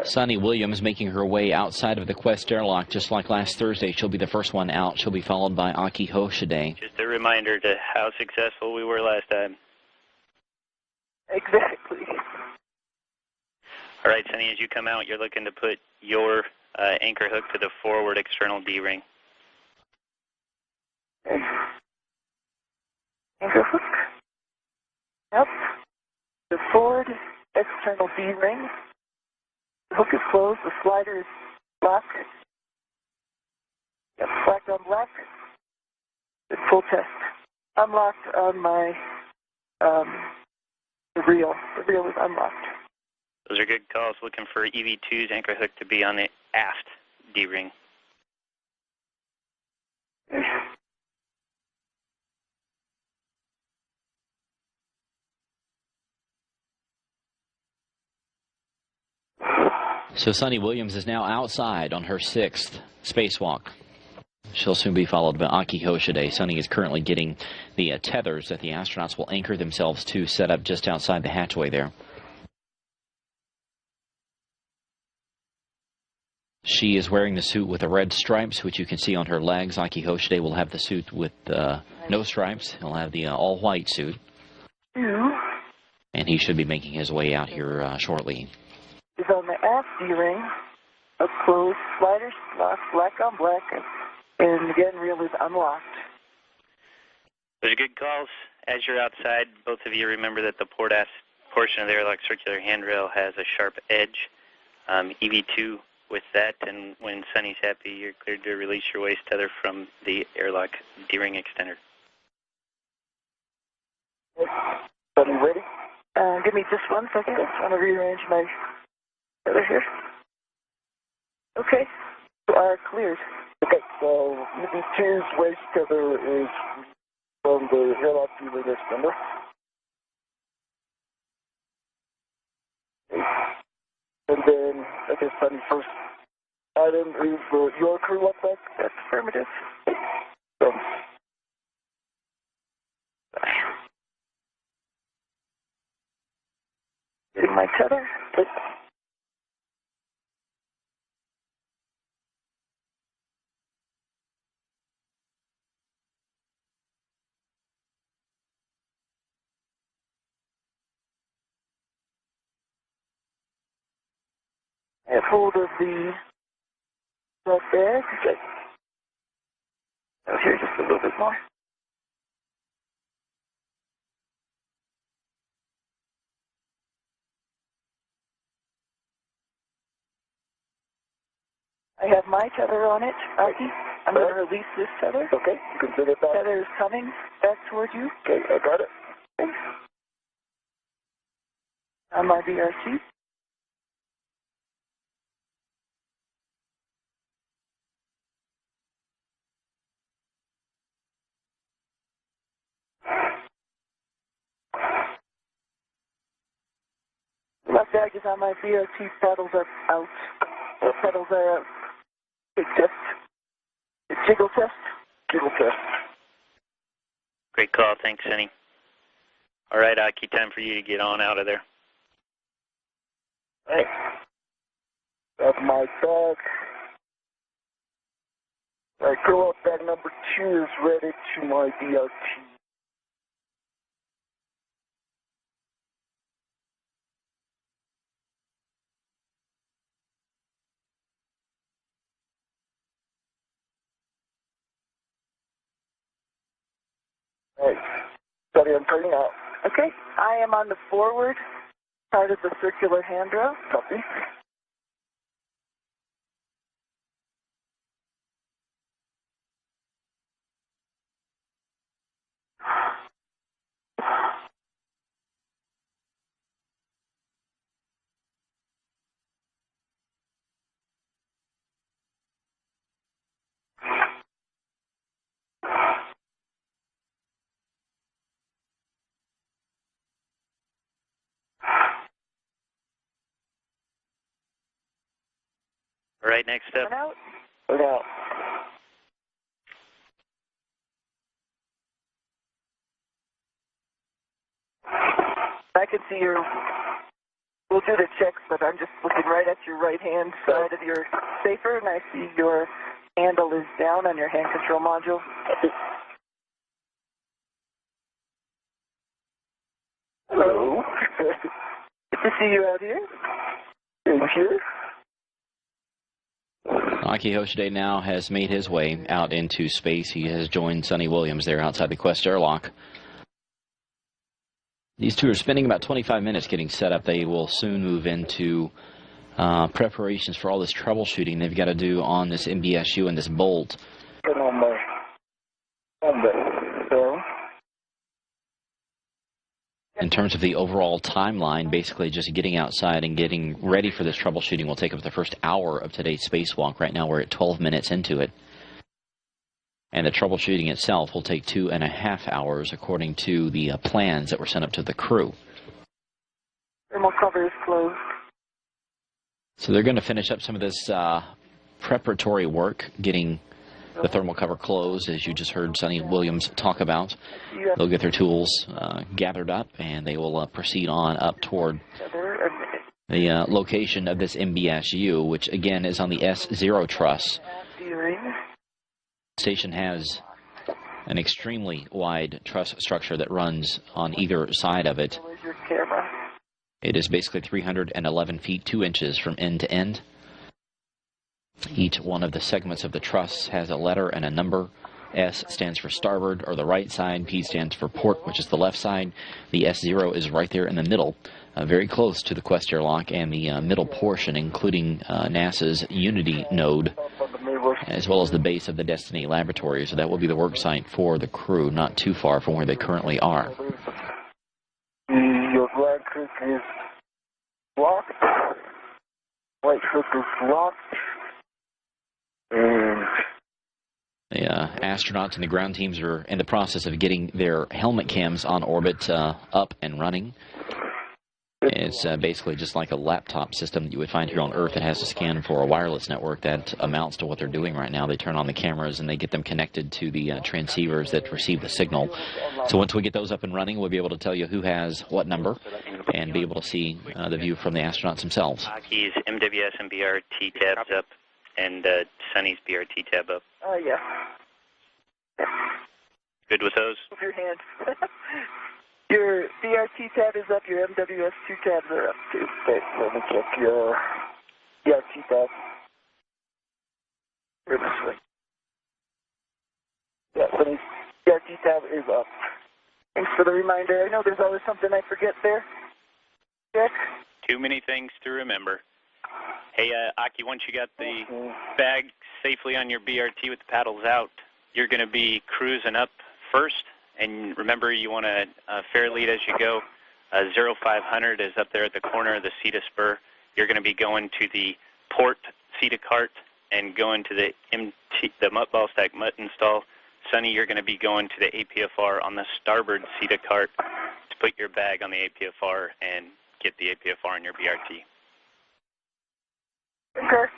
Sunny Williams making her way outside of the Quest airlock just like last Thursday. She'll be the first one out. She'll be followed by Aki Hoshide. Just a reminder to how successful we were last time. Exactly. All right, Sunny, as you come out, you're looking to put your anchor hook to the forward external D-ring. Okay. Anchor hook. Yep. The forward external D-ring. The hook is closed. The slider is locked. Yep, black on black. It's full test. Unlocked on my the reel. The reel is unlocked. Those are good calls. Looking for EV2's anchor hook to be on the aft D-ring. So Sunny Williams is now outside on her 6th spacewalk. She'll soon be followed by Aki Hoshide. Sunny is currently getting the tethers that the astronauts will anchor themselves to set up just outside the hatchway there. She is wearing the suit with the red stripes, which you can see on her legs. Aki Hoshide will have the suit with no stripes. He'll have the all-white suit. And he should be making his way out here shortly. Is on the aft D-ring, a closed slider lock, black on black, and again, reel is unlocked. Those are good calls. As you're outside, both of you remember that the port aft portion of the airlock circular handrail has a sharp edge. EV2 with that, and when Sunny's happy, you're cleared to release your waist tether from the airlock D-ring extender. Sunny, ready? Give me just 1 second. I just want to rearrange my tether here. Okay, you are cleared. Okay, so EV2's waist tether is from the airlock D-ring extender. And then, I guess, Sunny, first item is your crew up back. That's affirmative. Getting my tether. I have hold of the left bag. Okay. Out here just a little bit more. I have my tether on it, Aki. I'm going to release this tether. Okay, you can bring it back. Tether is coming back toward you. Okay, I got it. Okay. On my VRC. on my BRT, paddles are out. The pedals are out. Big test. Jiggle test. Jiggle test. Great call. Thanks, Sunny. All right, Aki, time for you to get on out of there. Hey. That's my bag. Alright, go up, bag number 2 is ready to my BRT. Alright, Study, I'm turning out. Okay, I am on the forward part of the circular handrail. Copy. All right, next up. Look out. I can see your, we'll do the checks, but I'm just looking right at your right-hand side of your safer, and I see your handle is down on your hand control module. Hello. Good to see you out here. In here? Aki Hoshide now has made his way out into space. He has joined Sonny Williams there outside the Quest airlock. These two are spending about 25 minutes getting set up. They will soon move into preparations for all this troubleshooting they've got to do on this MBSU and this bolt. Get on my so. In terms of the overall timeline, basically just getting outside and getting ready for this troubleshooting will take up the first hour of today's spacewalk. Right now we're at 12 minutes into it. And the troubleshooting itself will take 2.5 hours according to the plans that were sent up to the crew. Thermal cover is closed. So they're going to finish up some of this preparatory work, getting the thermal cover closed, as you just heard Sonny Williams talk about. They'll get their tools gathered up, and they will proceed on up toward the location of this MBSU, which again is on the S0 truss. The station has an extremely wide truss structure that runs on either side of it. It is basically 311 feet 2 inches from end to end. Each one of the segments of the truss has a letter and a number. S stands for starboard, or the right side. P stands for port, which is the left side. The S0 is right there in the middle, very close to the Quest airlock and the middle portion, including NASA's Unity node, as well as the base of the Destiny laboratory. So that will be the work site for the crew, not too far from where they currently are. Your black hook is locked. White hook is locked. The astronauts and the ground teams are in the process of getting their helmet cams on orbit up and running. It's basically just like a laptop system that you would find here on Earth. It has to scan for a wireless network that amounts to what they're doing right now. They turn on the cameras and they get them connected to the transceivers that receive the signal. So once we get those up and running, we'll be able to tell you who has what number and be able to see the view from the astronauts themselves. Aki's MWS and BRT tabs up, and Sunny's BRT tab up. Oh, yeah. Good with those? Move your hand. Your BRT tab is up, your MWS2 tabs are up, too. Okay, let me check your BRT tab. Here this way. Yeah, so the BRT tab is up. Thanks for the reminder. I know there's always something I forget there. Jack? Too many things to remember. Hey, Aki, once you got the bag safely on your BRT with the paddles out, you're going to be cruising up first. And remember, you want to fair lead as you go. 0500 is up there at the corner of the CETA spur. You're going to be going to the port CETA cart and going to the mutt ball stack mutt install. Sonny, you're going to be going to the APFR on the starboard CETA cart to put your bag on the APFR and get the APFR on your BRT. Okay.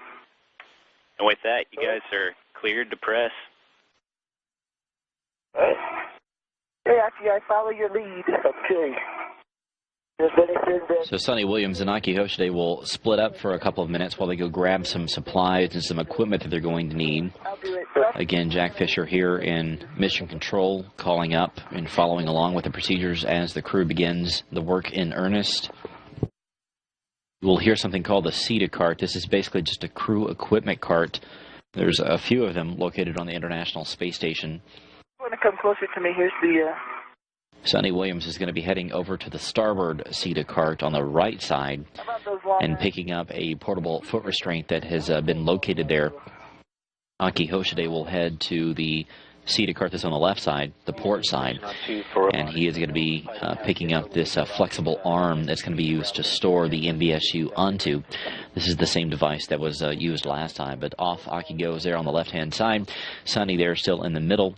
And with that, you guys are cleared to press. Hey, Aki, I follow your lead. Okay. So Sonny Williams and Aki Hoshide will split up for a couple of minutes while they go grab some supplies and some equipment that they're going to need. Again, Jack Fisher here in Mission Control, calling up and following along with the procedures as the crew begins the work in earnest. We'll hear something called the CETA cart. This is basically just a crew equipment cart. There's a few of them located on the International Space Station. Want to come closer to me? Here's the... Sonny Williams is going to be heading over to the starboard CETA cart on the right side and picking up a portable foot restraint that has been located there. Aki Hoshide will head to the CETA cart that's on the left side, the port side, and he is going to be picking up this flexible arm that's going to be used to store the MBSU onto. This is the same device that was used last time, but off Aki goes there on the left-hand side. Sonny there still in the middle,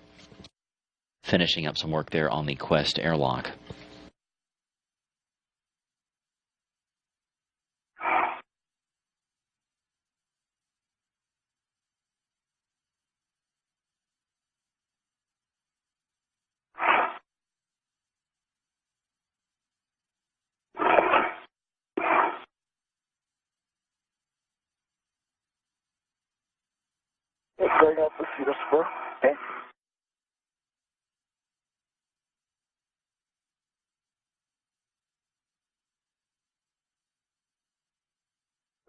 finishing up some work there on the Quest airlock. Bring up the CETA spur. Okay.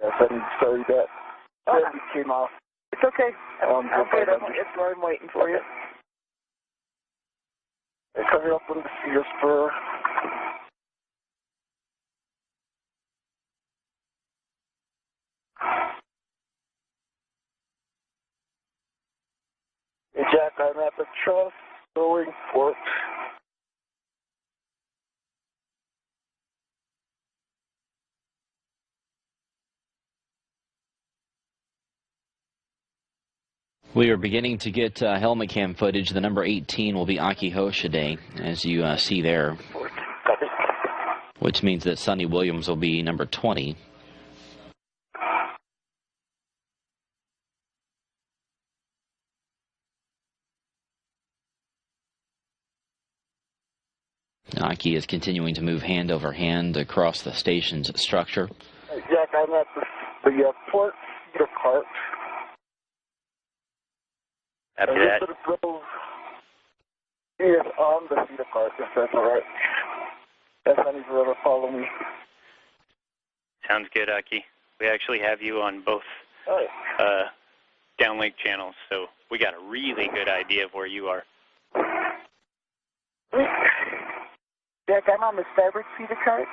Yes, I need to sorry that. That came off. It's okay. I'm good. I'm waiting for you. Coming up on the CETA spur. Hey, Jack, I'm at the truss going port. We are beginning to get helmet cam footage. The number 18 will be Aki Hoshide, as you see there, which means that Sonny Williams will be number 20. Aki is continuing to move hand over hand across the station's structure. Hey, Jack, I'm at the port CETA cart. After that. He is on the CETA cart, if that's all right. That's how he's going to follow me. Sounds good, Aki. We actually have you on both downlink channels, so we got a really good idea of where you are. Jack, I'm on the starboard CETA cart.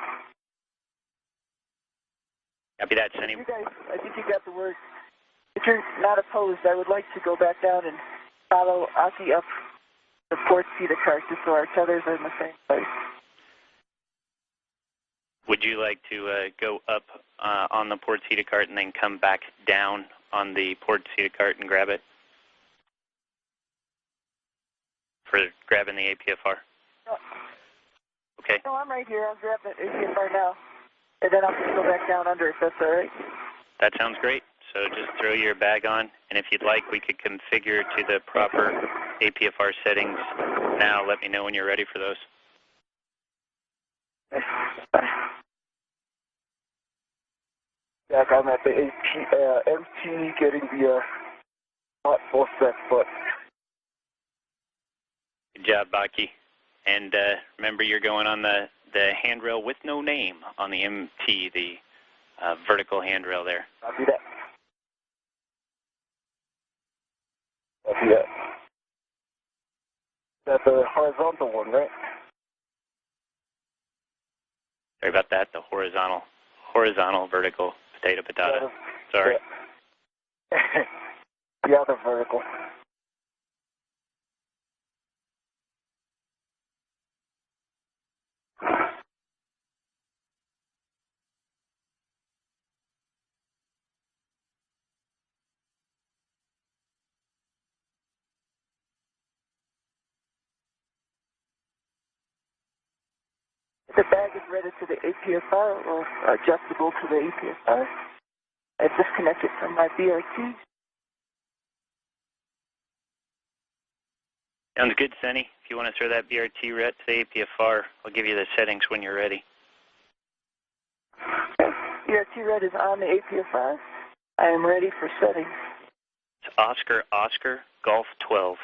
Copy that, Sonny. You guys, I think you got the word. If you're not opposed, I would like to go back down and follow Aki up the port CETA cart just so our tethers are in the same place. Would you like to go up on the port CETA cart and then come back down on the port CETA cart and grab it? For grabbing the APFR? No. Okay. No, I'm right here. I'm grabbing the APFR now. And then I'll just go back down under if that's all right. That sounds great. So just throw your bag on, and if you'd like, we could configure to the proper APFR settings now. Let me know when you're ready for those. Jack, I'm at the MT getting the hot full set foot. Good job, Baki. And remember, you're going on the handrail with no name on the MT, the vertical handrail there. Copy that. Copy that. That's the horizontal one, right? Sorry about that, the horizontal, vertical, potato. Sorry. The other vertical. The bag is ready to the APFR or adjustable to the APFR. I've disconnected from my BRT. Sounds good, Sonny. If you want to throw that BRT ret to the APFR, I'll give you the settings when you're ready. BRT red is on the APFR. I am ready for settings. It's Oscar, Oscar, Golf 12.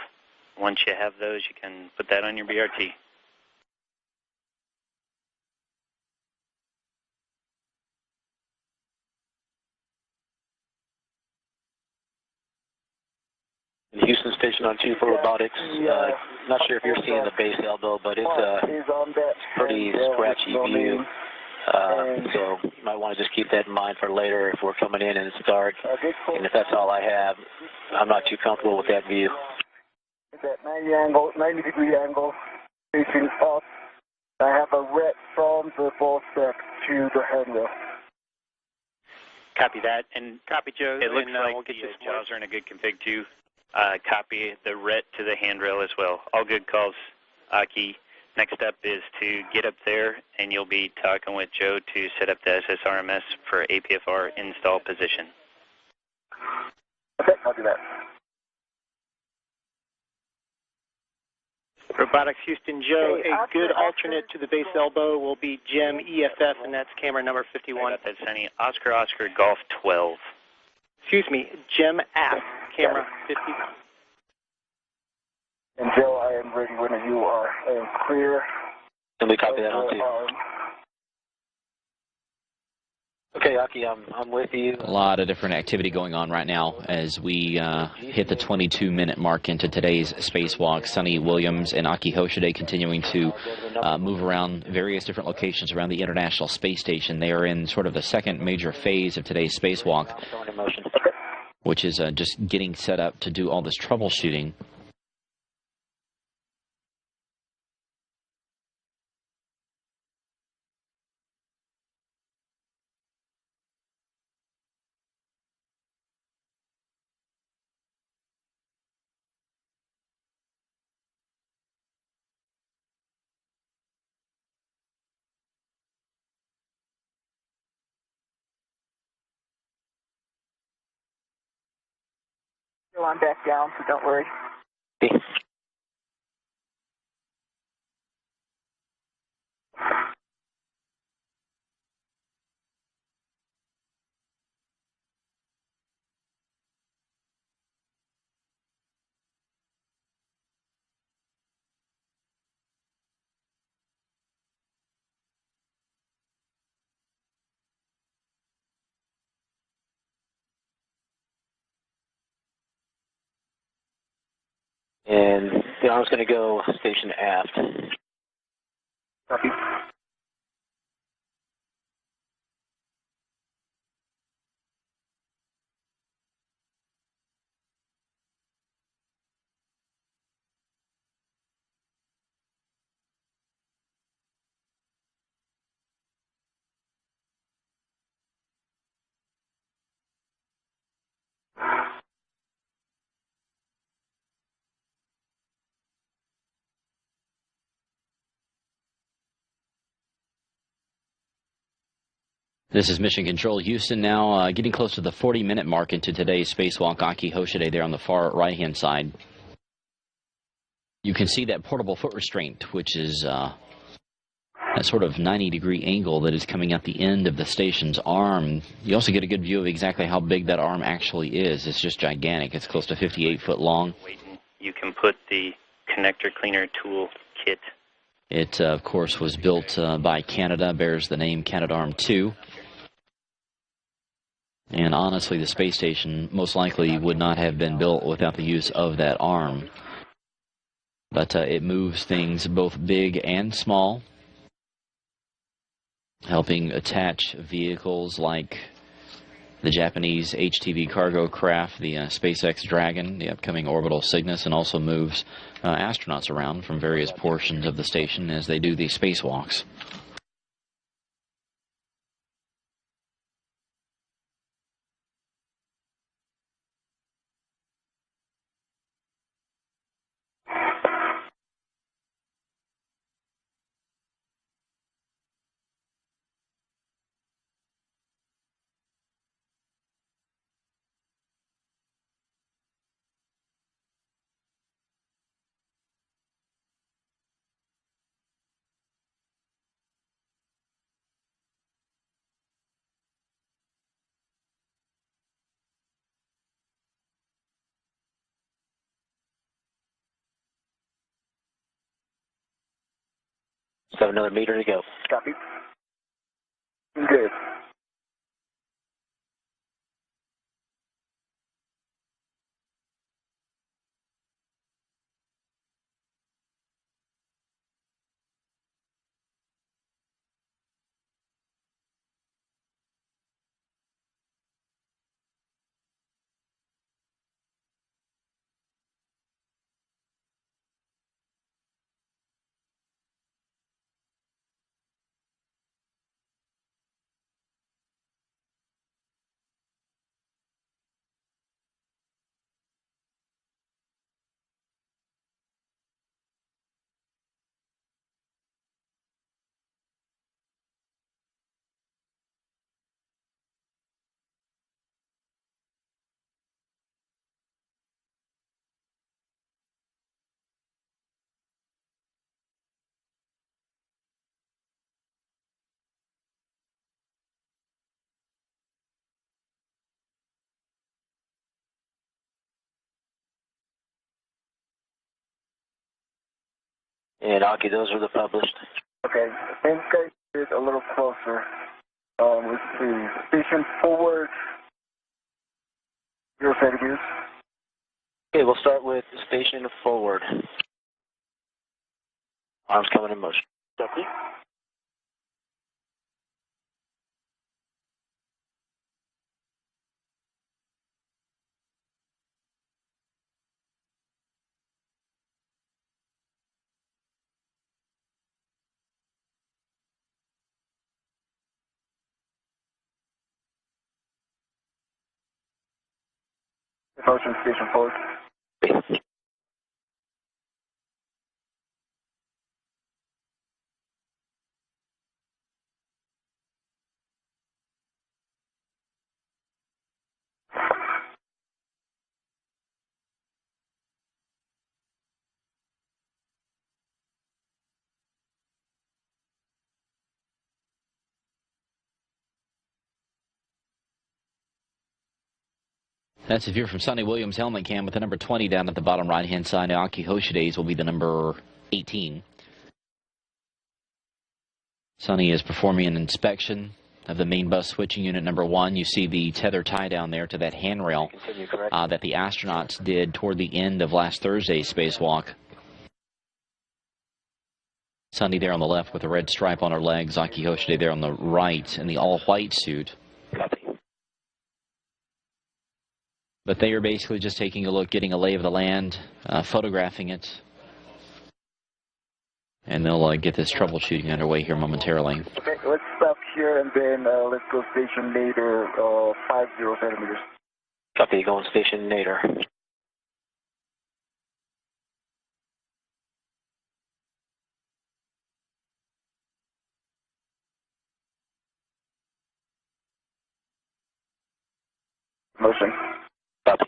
Once you have those, you can put that on your BRT. Houston station on 2 for robotics. Not sure if you're seeing the base elbow, but it's a pretty scratchy view. So you might want to just keep that in mind for later if we're coming in and it's dark. And if that's all I have, I'm not too comfortable with that view. It's at 90-degree angle, facing up. I have a ret from the ball step to the handrail. Copy that. And copy, Joe. It looks like we'll get the jaws are in a good config too. Copy the ret to the handrail as well. All good calls, Aki. Next up is to get up there, and you'll be talking with Joe to set up the SSRMS for APFR install position. Okay, I'll do that. Robotics Houston, Joe, a good alternate to the base elbow will be Jim EFF, and that's camera number 51. That's Sonny. Oscar, Oscar, Golf 12. Excuse me, Jim F, camera 51. And Joe, I am ready when you are. I am clear. Can we copy that on too? Okay, Aki, I'm with you. A lot of different activity going on right now as we hit the 22-minute mark into today's spacewalk. Sonny Williams and Aki Hoshide continuing to move around various different locations around the International Space Station. They are in sort of the second major phase of today's spacewalk, which is just getting set up to do all this troubleshooting. I'm back down, so don't worry. And the arm's going to go station aft. Copy. This is Mission Control Houston now, getting close to the 40-minute mark into today's spacewalk. Aki Hoshide there on the far right-hand side. You can see that portable foot restraint, which is that sort of 90-degree angle that is coming out the end of the station's arm. You also get a good view of exactly how big that arm actually is. It's just gigantic. It's close to 58 foot long. You can put the connector cleaner tool kit. It, of course, was built by Canada, bears the name Canadarm2. And honestly, the space station most likely would not have been built without the use of that arm. But it moves things both big and small, helping attach vehicles like the Japanese HTV cargo craft, the SpaceX Dragon, the upcoming orbital Cygnus, and also moves astronauts around from various portions of the station as they do these spacewalks. So another meter to go. Copy. Good. And Aki, those were the published. Okay, I think I did a little closer. Let's see. Station forward. 0 centimeters. Okay, we'll start with station forward. Arms coming in motion. Copy. Motion station forward. That's a view from Sonny Williams' helmet cam with the number 20 down at the bottom right-hand side. Aki Hoshide's will be the number 18. Sonny is performing an inspection of the main bus switching unit number 1. You see the tether tie down there to that handrail that the astronauts did toward the end of last Thursday's spacewalk. Sonny there on the left with a red stripe on her legs. Aki Hoshide there on the right in the all-white suit. But they are basically just taking a look, getting a lay of the land, photographing it. And they'll get this troubleshooting underway here momentarily. Okay, let's stop here and then let's go station later, 50 centimeters. Copy, going station Nader. Motion. Copy.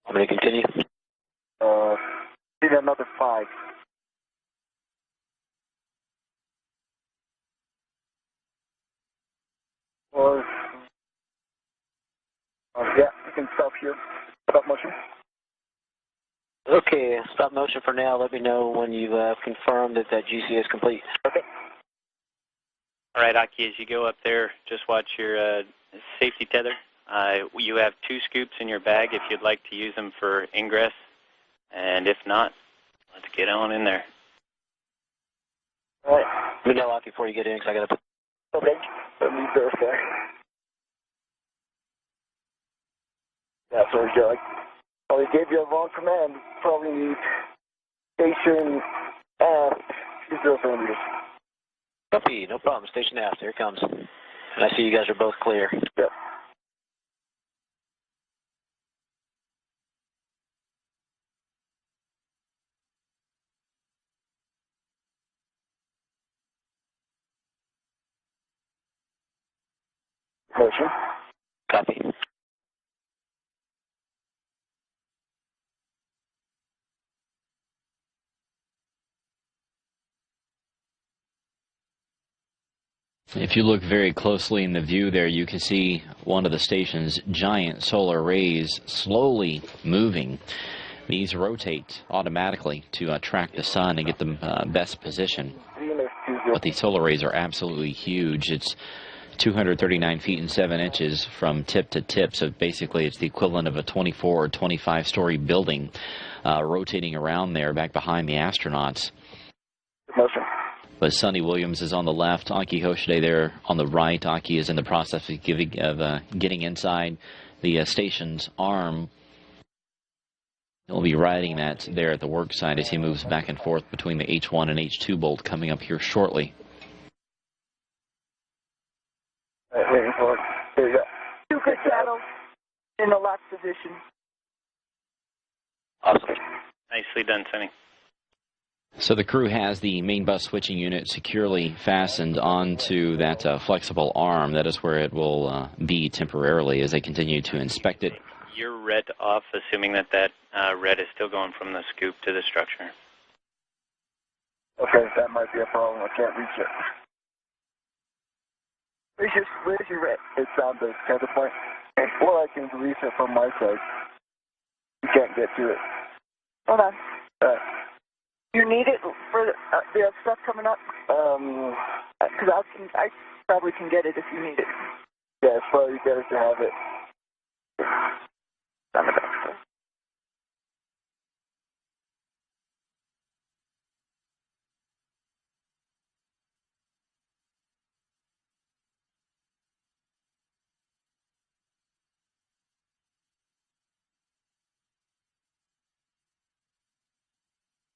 I'm going to continue. Need another 5. Or, yeah, you can stop here. Stop motion. Okay, stop motion for now. Let me know when you've confirmed that that GC is complete. Okay. All right, Aki, as you go up there, just watch your safety tether. You have 2 scoops in your bag if you'd like to use them for ingress. And if not, let's get on in there. All right. Let me know, Aki, before you get in, because I got to put... Okay, let me verify. Yeah, so I probably gave you a wrong command. Probably need station aft 20 centimeters. Copy, no problem. Station aft, here it comes. And I see you guys are both clear. Yep. Motion. Copy. If you look very closely in the view there, you can see one of the station's giant solar arrays slowly moving. These rotate automatically to track the sun and get the best position. But these solar arrays are absolutely huge. It's 239 feet and 7 inches from tip to tip, so basically it's the equivalent of a 24 or 25-story building rotating around there back behind the astronauts. Motion. But Sonny Williams is on the left, Aki Hoshide there on the right. Aki is in the process of getting inside the station's arm. He'll be riding that there at the work site as he moves back and forth between the H1 and H2 bolt coming up here shortly. All right, waiting for it. There you go. 2 good saddles in the locked position. Awesome. Nicely done, Sonny. So the crew has the main bus switching unit securely fastened onto that flexible arm. That is where it will be temporarily as they continue to inspect it. You're red off, assuming that red is still going from the scoop to the structure. Okay, that might be a problem. I can't reach it. Where's your red? It's on the tether point. Or I can release it from my side. You can't get to it. Hold on. You need it for the stuff coming up? Because I probably can get it if you need it. Yeah, it's probably better to have it. On the back.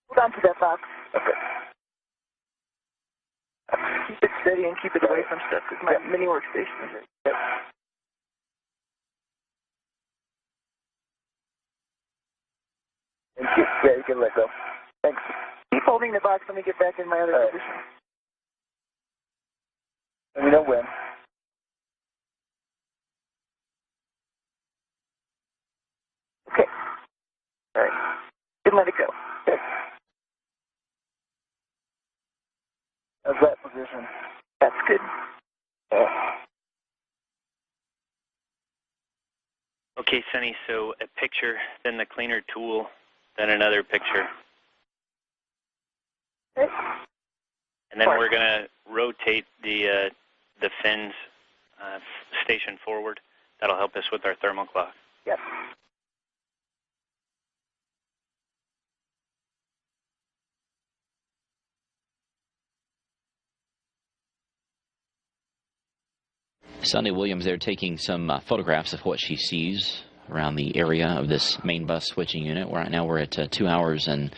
Hold on to that box. Okay. Keep it steady and keep it away from stuff because my mini workstation is right. Yep. Yeah, you can let go. Thanks. Keep holding the box. Let me get back in my other position. Let me know when. Okay. All right. You can let it go. Okay. How's that position? That's good. Okay, Sonny, so a picture, then the cleaner tool, then another picture. Okay. And then we're going to rotate the fins station forward. That'll help us with our thermal clock. Yep. Sonny Williams there taking some photographs of what she sees around the area of this main bus switching unit. Right now we're at 2 hours and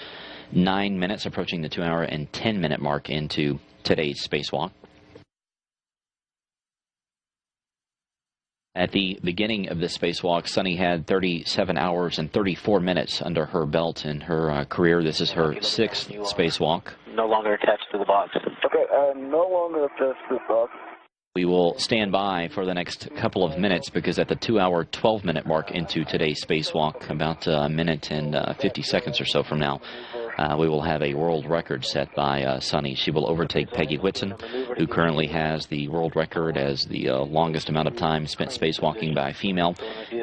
9 minutes, approaching the 2 hour and 10 minute mark into today's spacewalk. At the beginning of the spacewalk, Sonny had 37 hours and 34 minutes under her belt in her career. This is her 6th spacewalk. No longer attached to the box. Okay, no longer attached to the box. We will stand by for the next couple of minutes because at the 2 hour, 12 minute mark into today's spacewalk, about a minute and 50 seconds or so from now, we will have a world record set by Sunny. She will overtake Peggy Whitson, who currently has the world record as the longest amount of time spent spacewalking by a female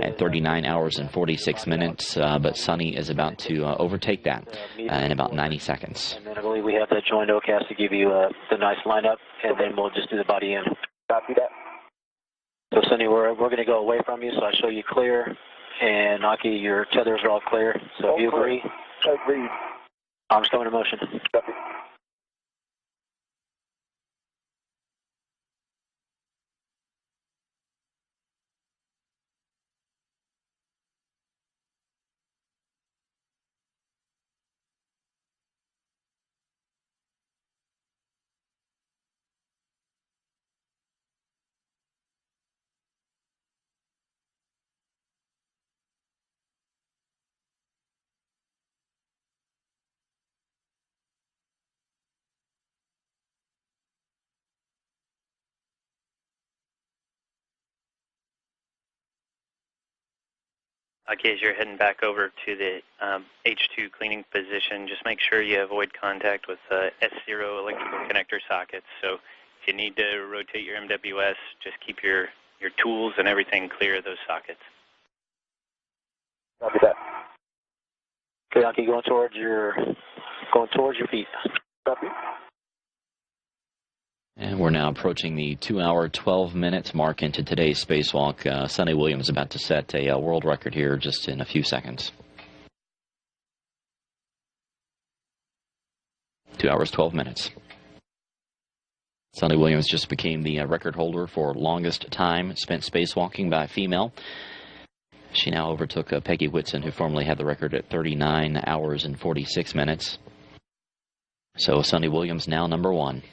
at 39 hours and 46 minutes. But Sunny is about to overtake that in about 90 seconds. And then I believe we have that joint OCAST to give you the nice lineup, and then we'll just do the body in. Copy that. So, Sunny, we're going to go away from you, so I show you clear. And Aki, your tethers are all clear. So if you agree, I agree. arms coming in motion. Copy. Okay, as you're heading back over to the H2 cleaning position, just make sure you avoid contact with S0 electrical connector sockets. So if you need to rotate your MWS, just keep your tools and everything clear of those sockets. Copy that. Okay, Aki, going towards your feet. Copy. And we're now approaching the 2 hour, 12 minutes mark into today's spacewalk. Sunny Williams is about to set a world record here just in a few seconds. 2 hours, 12 minutes. Sunny Williams just became the record holder for longest time spent spacewalking by a female. She now overtook Peggy Whitson, who formerly had the record at 39 hours and 46 minutes. So Sunny Williams now number one.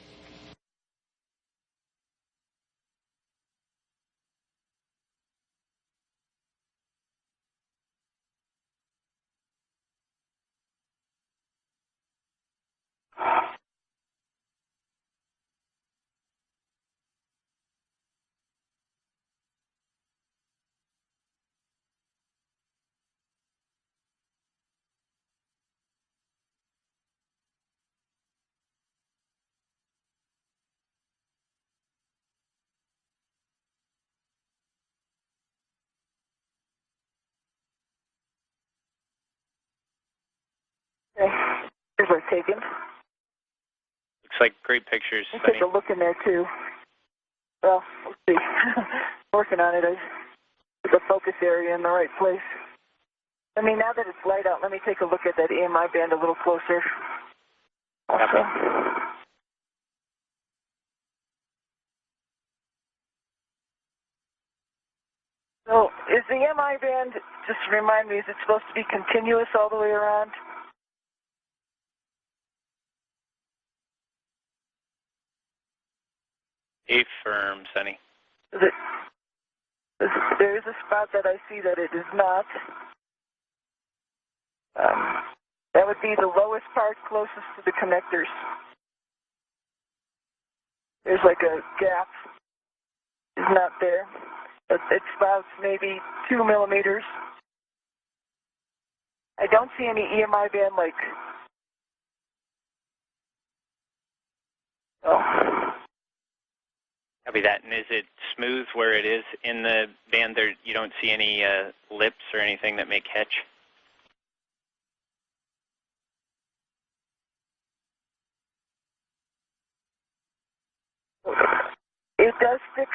Okay. Here's what's taken. Looks like great pictures, Let's Sunny. take a look in there, too. Well, let's see. Working on it. I put the focus area in the right place. I mean, now that it's light out, let me take a look at that EMI band a little closer. Also. So, is the EMI band, just to remind me, is it supposed to be continuous all the way around? A-firm, Sunny. There is a spot that I see that it is not. That would be the lowest part closest to the connectors. There's like a gap. It's not there. It's about maybe 2 millimeters. I don't see any EMI band like... Oh. Copy that. And is it smooth where it is in the band? There, you don't see any lips or anything that may catch? It does stick.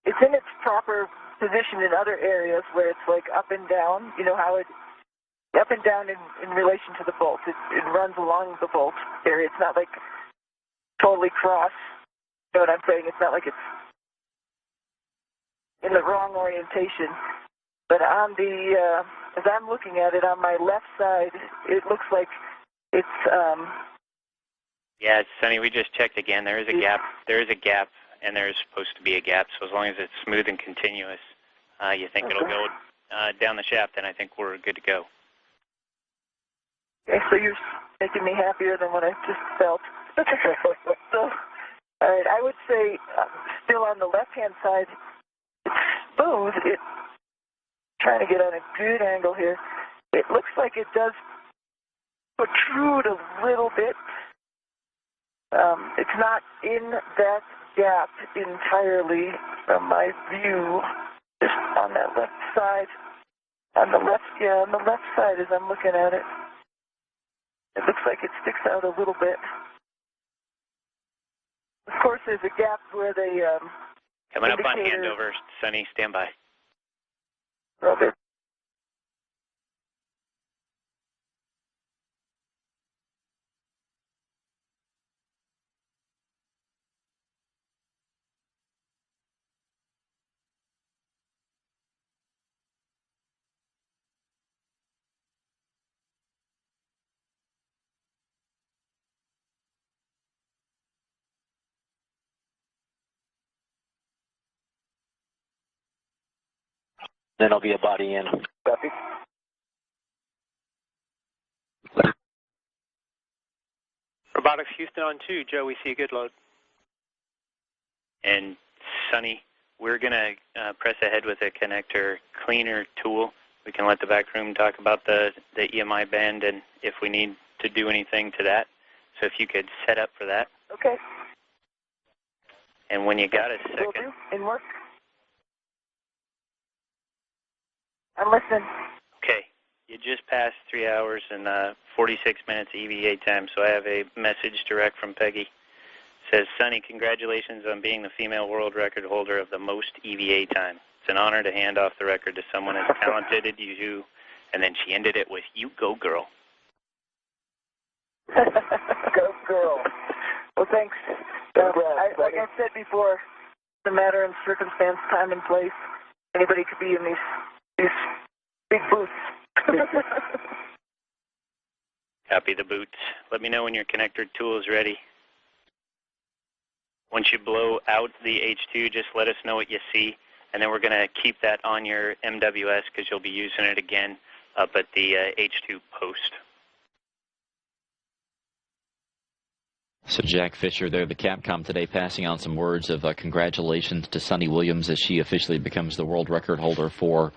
It's in its proper position in other areas where it's like up and down. You know how it up and down in relation to the bolt. It runs along the bolt area. It's not like totally cross. You know what I'm saying? It's not like it's in the wrong orientation. But on the as I'm looking at it on my left side, it looks like it's. Yeah, Sunny, we just checked again. There is a gap. There is a gap, and there is supposed to be a gap. So as long as it's smooth and continuous, you think it'll go down the shaft, then I think we're good to go. Okay, so you're making me happier than what I just felt. So, all right, I would say still on the left-hand side, it's smooth. Trying to get on a good angle here. It looks like it does protrude a little bit. It's not in that gap entirely from my view, just on that left side. On the left side as I'm looking at it. It looks like it sticks out a little bit. Of course, there's a gap where they coming up on handover, Sunny, stand by. Robert. Then I'll be a body in. Copy. Robotics Houston on 2. Joe, we see a good load. And Sunny, we're going to press ahead with a connector cleaner tool. We can let the back room talk about the EMI band and if we need to do anything to that. So if you could set up for that. Okay. And when you got a second. Will do. In work. I'm listening. Okay. You just passed 3 hours and 46 minutes EVA time, so I have a message direct from Peggy. It says, Sunny, congratulations on being the female world record holder of the most EVA time. It's an honor to hand off the record to someone as talented as you. And then she ended it with, you go, girl. Go, girl. Well, thanks. Like I said before, it's a matter of circumstance, time, and place. Anybody could be in these big boots. Copy the boots. Let me know when your connector tool is ready. Once you blow out the H2, just let us know what you see, and then we're going to keep that on your MWS because you'll be using it again up at the H2 post. So Jack Fisher there, the Capcom today, passing on some words of congratulations to Sunny Williams as she officially becomes the world record holder for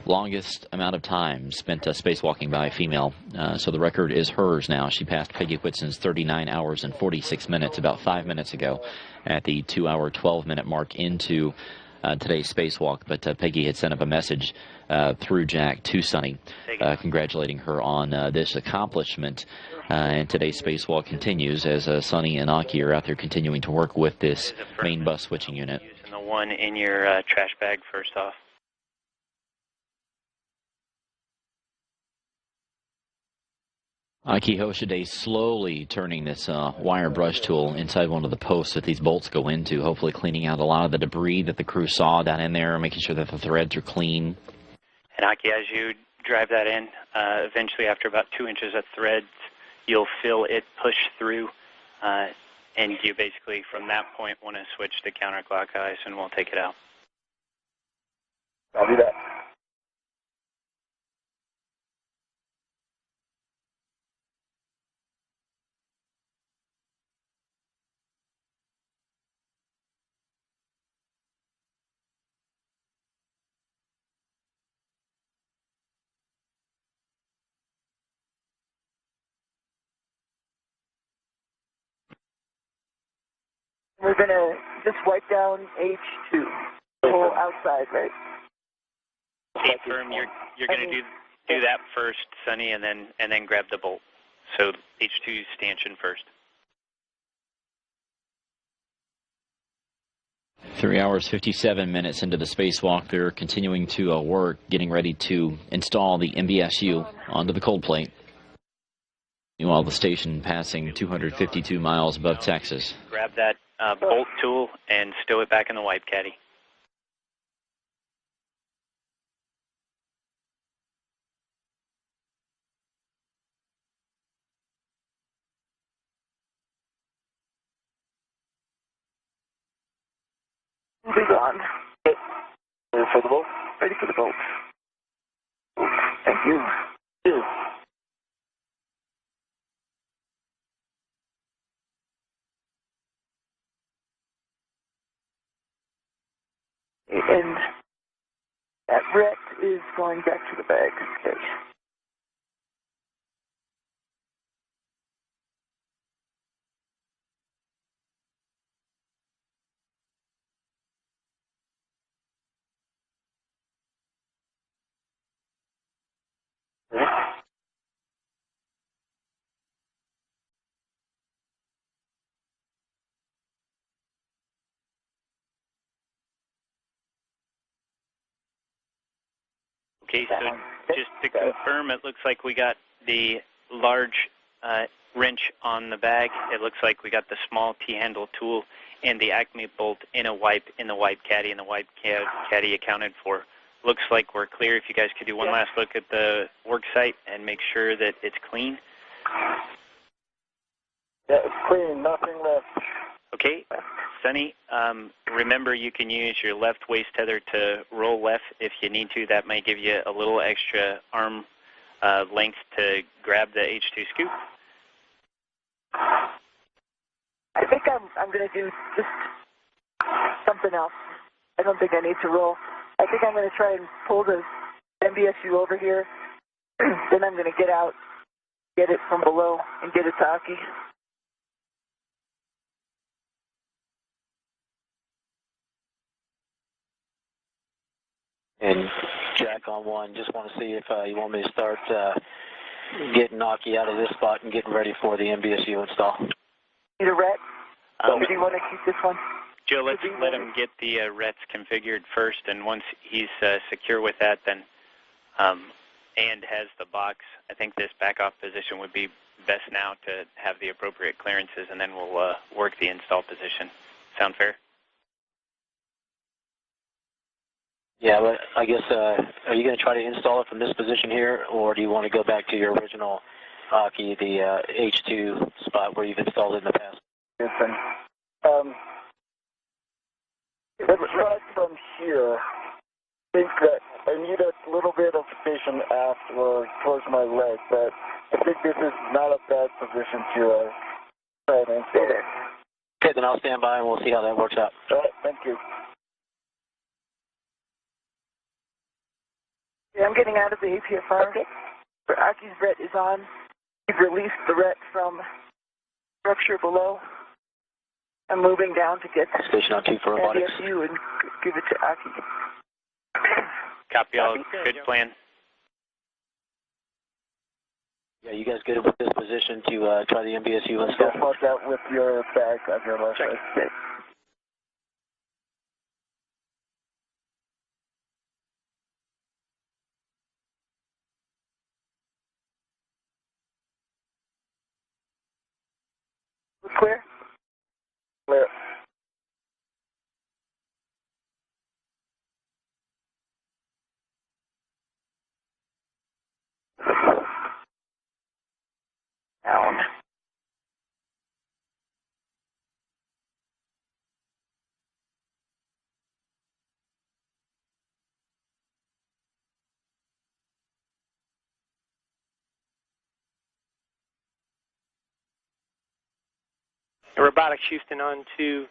longest amount of time spent spacewalking by a female. So the record is hers now. She passed Peggy Whitson's 39 hours and 46 minutes about 5 minutes ago at the 2-hour, 12-minute mark into today's spacewalk. But Peggy had sent up a message through Jack to Sunny, congratulating her on this accomplishment. And today's spacewalk continues as Sunny and Aki are out there continuing to work with this main bus switching unit. Using the one in your trash bag first off. Aki Hoshide slowly turning this wire brush tool inside one of the posts that these bolts go into, hopefully cleaning out a lot of the debris that the crew saw down in there, making sure that the threads are clean. And Aki, as you drive that in, eventually after about 2 inches of threads, you'll feel it push through, and you basically, from that point, want to switch to counterclockwise, and we'll take it out. I'll do that. We're going to just wipe down H2, the whole outside, right? Stay firm. You're going to do that first, Sunny, and then grab the bolt. So H2 stanchion first. 3 hours, 57 minutes into the spacewalk, they're continuing to work, getting ready to install the MBSU onto the cold plate. Meanwhile, the station passing 252 miles above Texas. Grab that bolt tool and stow it back in the wipe caddy. Be gone. Ready for the bolt? Ready for the bolt. Thank you. Two. And that wreck is going back to the bag. Okay. Okay, so just to confirm, it looks like we got the large wrench on the bag. It looks like we got the small T-handle tool and the Acme bolt in a wipe in the wipe caddy, and the wipe caddy accounted for. Looks like we're clear. If you guys could do one last look at the work site and make sure that it's clean. Yeah, it's clean, nothing left. Okay, Sonny, remember you can use your left waist tether to roll left if you need to. That may give you a little extra arm length to grab the H2 scoop. I think I'm going to do just something else. I don't think I need to roll. I think I'm going to try and pull the MBSU over here. Then I'm going to get out, get it from below, and get it to Aki. And Jack on one, just want to see if you want me to start getting Aki out of this spot and getting ready for the MBSU install. Need a ret? Or do you want to keep this one? Joe, let's let him get the RETs configured first, and once he's secure with that, then and has the box, I think this back-off position would be best now to have the appropriate clearances, and then we'll work the install position. Sound fair? Yeah, but I guess, are you going to try to install it from this position here, or do you want to go back to your original Aki, the H2 spot where you've installed it in the past? Listen, let's try from here. I think that I need a little bit of station aft or towards my leg, but I think this is not a bad position to try and install it. Okay, then I'll stand by and we'll see how that works out. All right, thank you. Yeah, I'm getting out of the APFR. Okay. Aki's ret is on. We've released the ret from structure below. I'm moving down to get station on 2 for robotics. MBSU and give it to Aki. Copy all. Good plan. Yeah, you guys good with this position to try the MBSU install? Watch out with your bag on your left side. Okay. Clear? Clear. Down. Robotics Houston on to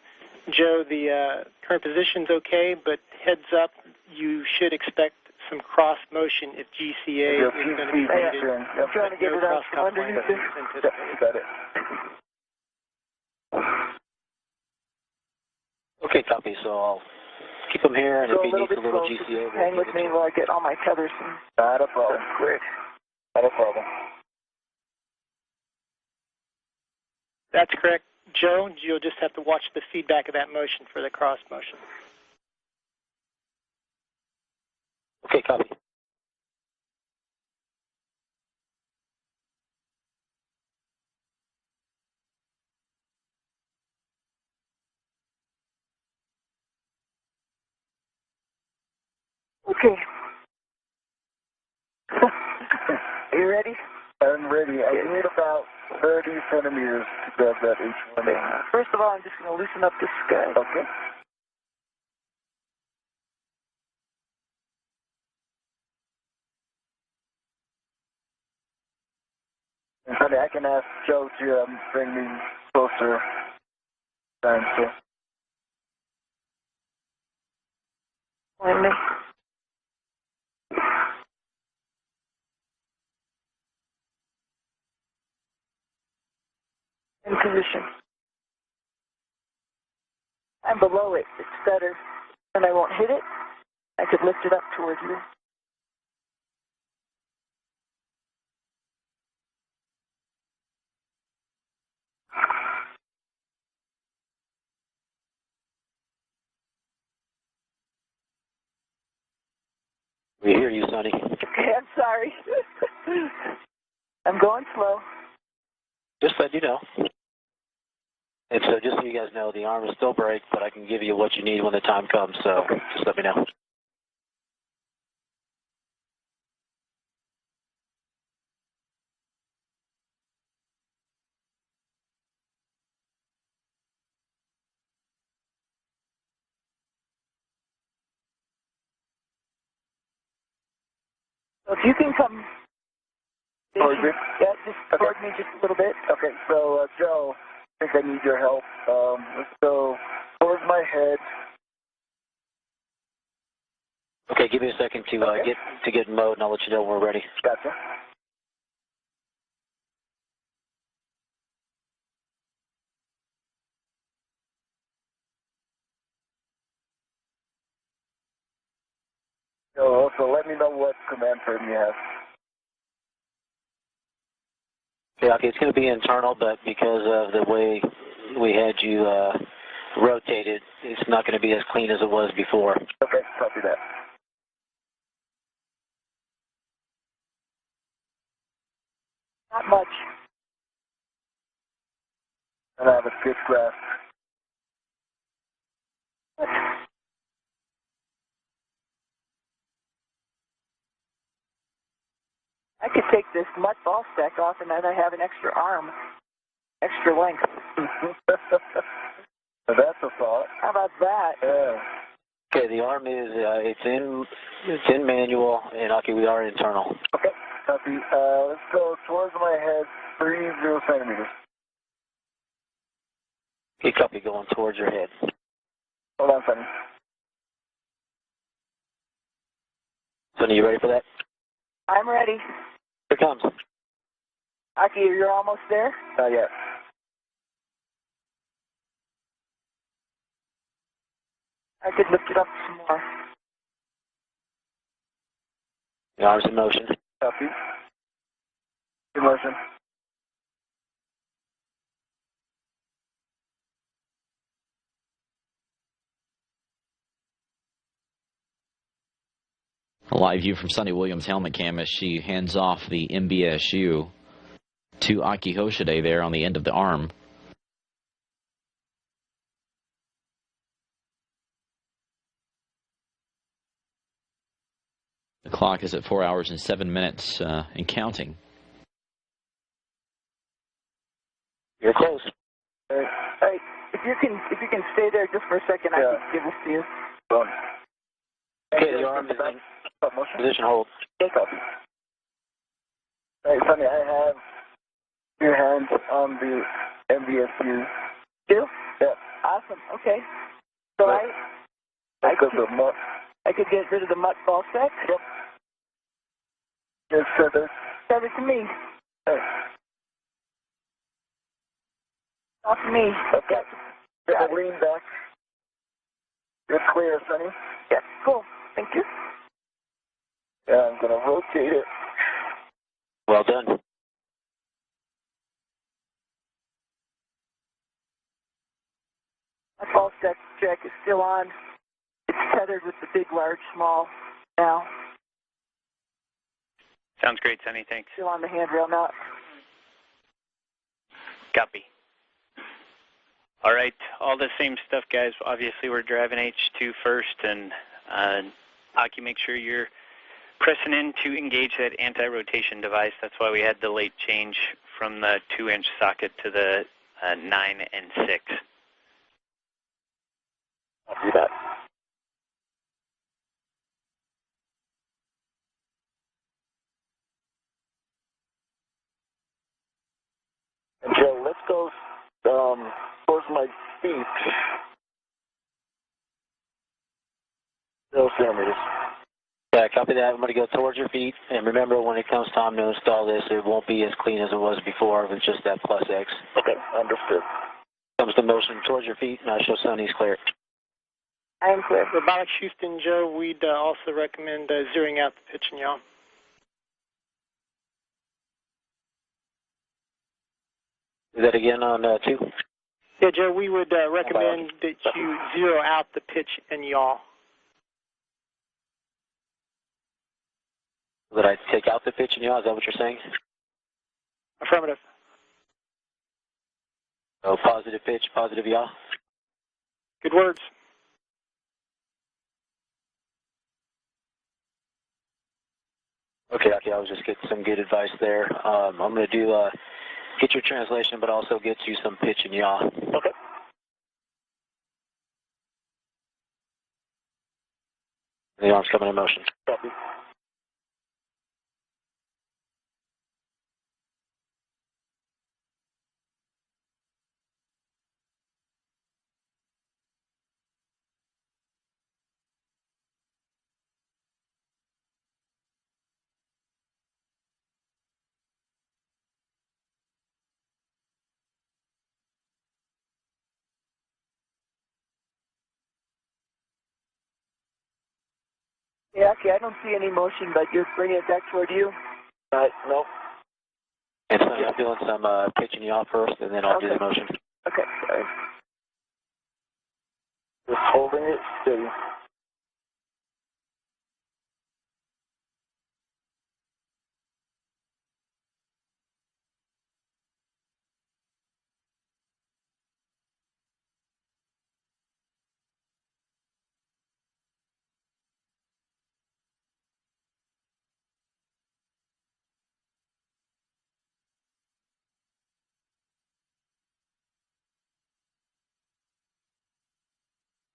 Joe. The current position's okay, but heads up, you should expect some cross motion if GCA is going to be needed. I'm trying to get it out from underneath this. Got it. Okay, copy. So I'll keep them here, and if he needs a little GCA, hang with me while I get all my tethers. Not a problem. Great. Not a problem. That's correct, Joe. You'll just have to watch the feedback of that motion for the cross motion. Okay, copy. Okay. Are you ready? I'm ready. I need about 30 centimeters to grab that H1. First of all, I'm just going to loosen up this guy. Okay. Honey, I can ask Joe to bring me closer. So. Join me. In position. I'm below it. It's better. And I won't hit it. I could lift it up towards you. We hear you, Sonny. Okay, I'm sorry. I'm going slow. Just let you know. And so just so you guys know, the arm is still brake, but I can give you what you need when the time comes, so just let me know. So if you can come Towards me? Yeah, just towards me just a little bit. Okay, so Joe, I think I need your help. Let's go towards my head. Okay, give me a second to get in mode, and I'll let you know when we're ready. Gotcha. So also let me know what command frame you have. Yeah, okay, it's going to be internal, but because of the way we had you rotated, it's not going to be as clean as it was before. Okay, copy that. Not much. And I have a good grasp. I could take this mud ball stack off and then I have an extra arm, extra length. That's a thought. How about that? Yeah. Okay, the arm is it's in manual, and okay, we are internal. Okay, copy. Let's go towards my head, 30 centimeters. Okay, copy, going towards your head. Hold on, Sonny. Sonny, you ready for that? I'm ready. Here it comes. Aki, you're almost there? Not yet. I could lift it up some more. The arm's in motion. Copy. In motion. A live view from Sunny Williams' helmet cam as she hands off the MBSU to Aki Hoshide there on the end of the arm. The clock is at 4 hours and 7 minutes and counting. You're close. Hey, if you can stay there just for a second, I can give this to you. Okay, the arm is in position hold. Take off. Hey, Sonny, I have your hands on the MBSU. Do? Yeah. Awesome. Okay. So I could get rid of the mutt ball stack? Yep. Just tether. Tether to me. Hey. Off me. Okay. Just lean back. You're clear, Sonny. Yeah, cool. Thank you. Yeah, I'm going to rotate it. Well done. My ball stack check is still on. It's tethered with the big, large, small now. Sounds great, Sonny. Thanks. Still on the handrail now. Copy. All right, all the same stuff, guys. Obviously, we're driving H2 first, and Aki, make sure you're pressing in to engage that anti-rotation device. That's why we had the late change from the 2-inch socket to the 9 and 6. I'll do that. And Joe, let's go towards my feet. 0 centimeters. Yeah, copy that. I'm going to go towards your feet. And remember, when it comes time to install this, it won't be as clean as it was before with just that plus X. Okay, understood. Comes to motion towards your feet, and I show Sonny's clear. I am clear. Robotics Houston, Joe, we'd also recommend zeroing out the pitch and yaw. Do that again on 2? Yeah, Joe, we would recommend that you zero out the pitch and yaw. That I take out the pitch and yaw, is that what you're saying? Affirmative. So positive pitch, positive yaw? Good words. Okay, I was just getting some good advice there. I'm going to do, get your translation, but also get you some pitch and yaw. Okay. The arm's coming in motion. Copy. Yeah, okay, I don't see any motion, but you're bringing it back toward you? No. And so I'm doing some pitch and yaw first, and then I'll do the motion. Okay, sorry. Just holding it steady.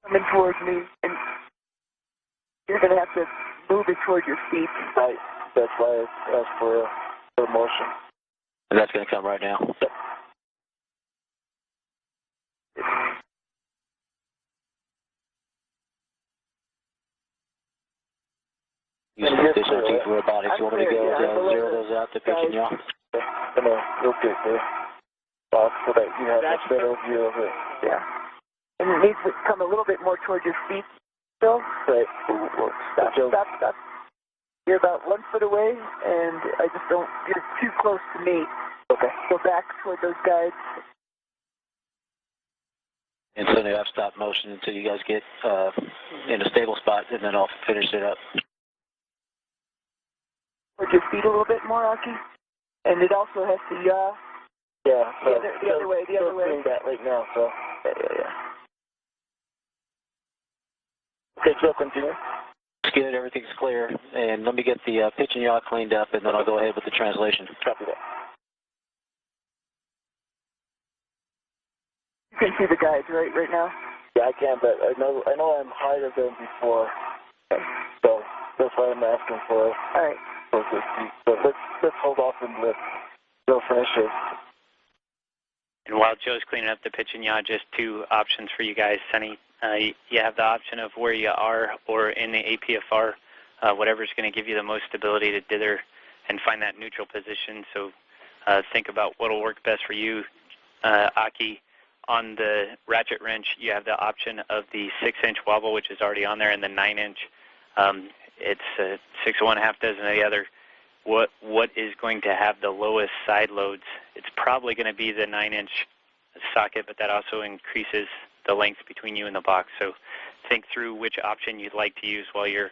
Coming towards me, and you're going to have to move it toward your feet. Right. That's why I asked for motion. And that's going to come right now? Yep. Using efficiency for robotics. You want me to go zero those out to pitch and yaw? You'll get there. So that you have a better view of it. Yeah. And it needs to come a little bit more toward your feet, Phil. Right. Stop. You're about 1 foot away, and I just don't, you're too close to me. Okay. Go back toward those guides. And so I've stopped motion until you guys get in a stable spot, and then I'll finish it up. Toward your feet a little bit more, Aki. And it also has to yaw. Yeah. So the other way. Doing that right now, so. Yeah. Okay, so continue. It's good, everything's clear, and let me get the pitch and yaw cleaned up, and then I'll go ahead with the translation. Copy that. You can see the guides right now? Yeah, I can, but I know I'm higher than before. Okay. So that's why I'm asking for it. All right. But let's hold off and let Joe finish it. And while Joe's cleaning up the pitch and yaw, just two options for you guys, Sonny. You have the option of where you are or in the APFR, whatever's going to give you the most stability to dither and find that neutral position. So think about what will work best for you. Aki, on the ratchet wrench, you have the option of the 6-inch wobble, which is already on there, and the 9-inch. It's 6 of one, half dozen of the other. What is going to have the lowest side loads? It's probably going to be the 9-inch socket, but that also increases the length between you and the box. So think through which option you'd like to use while you're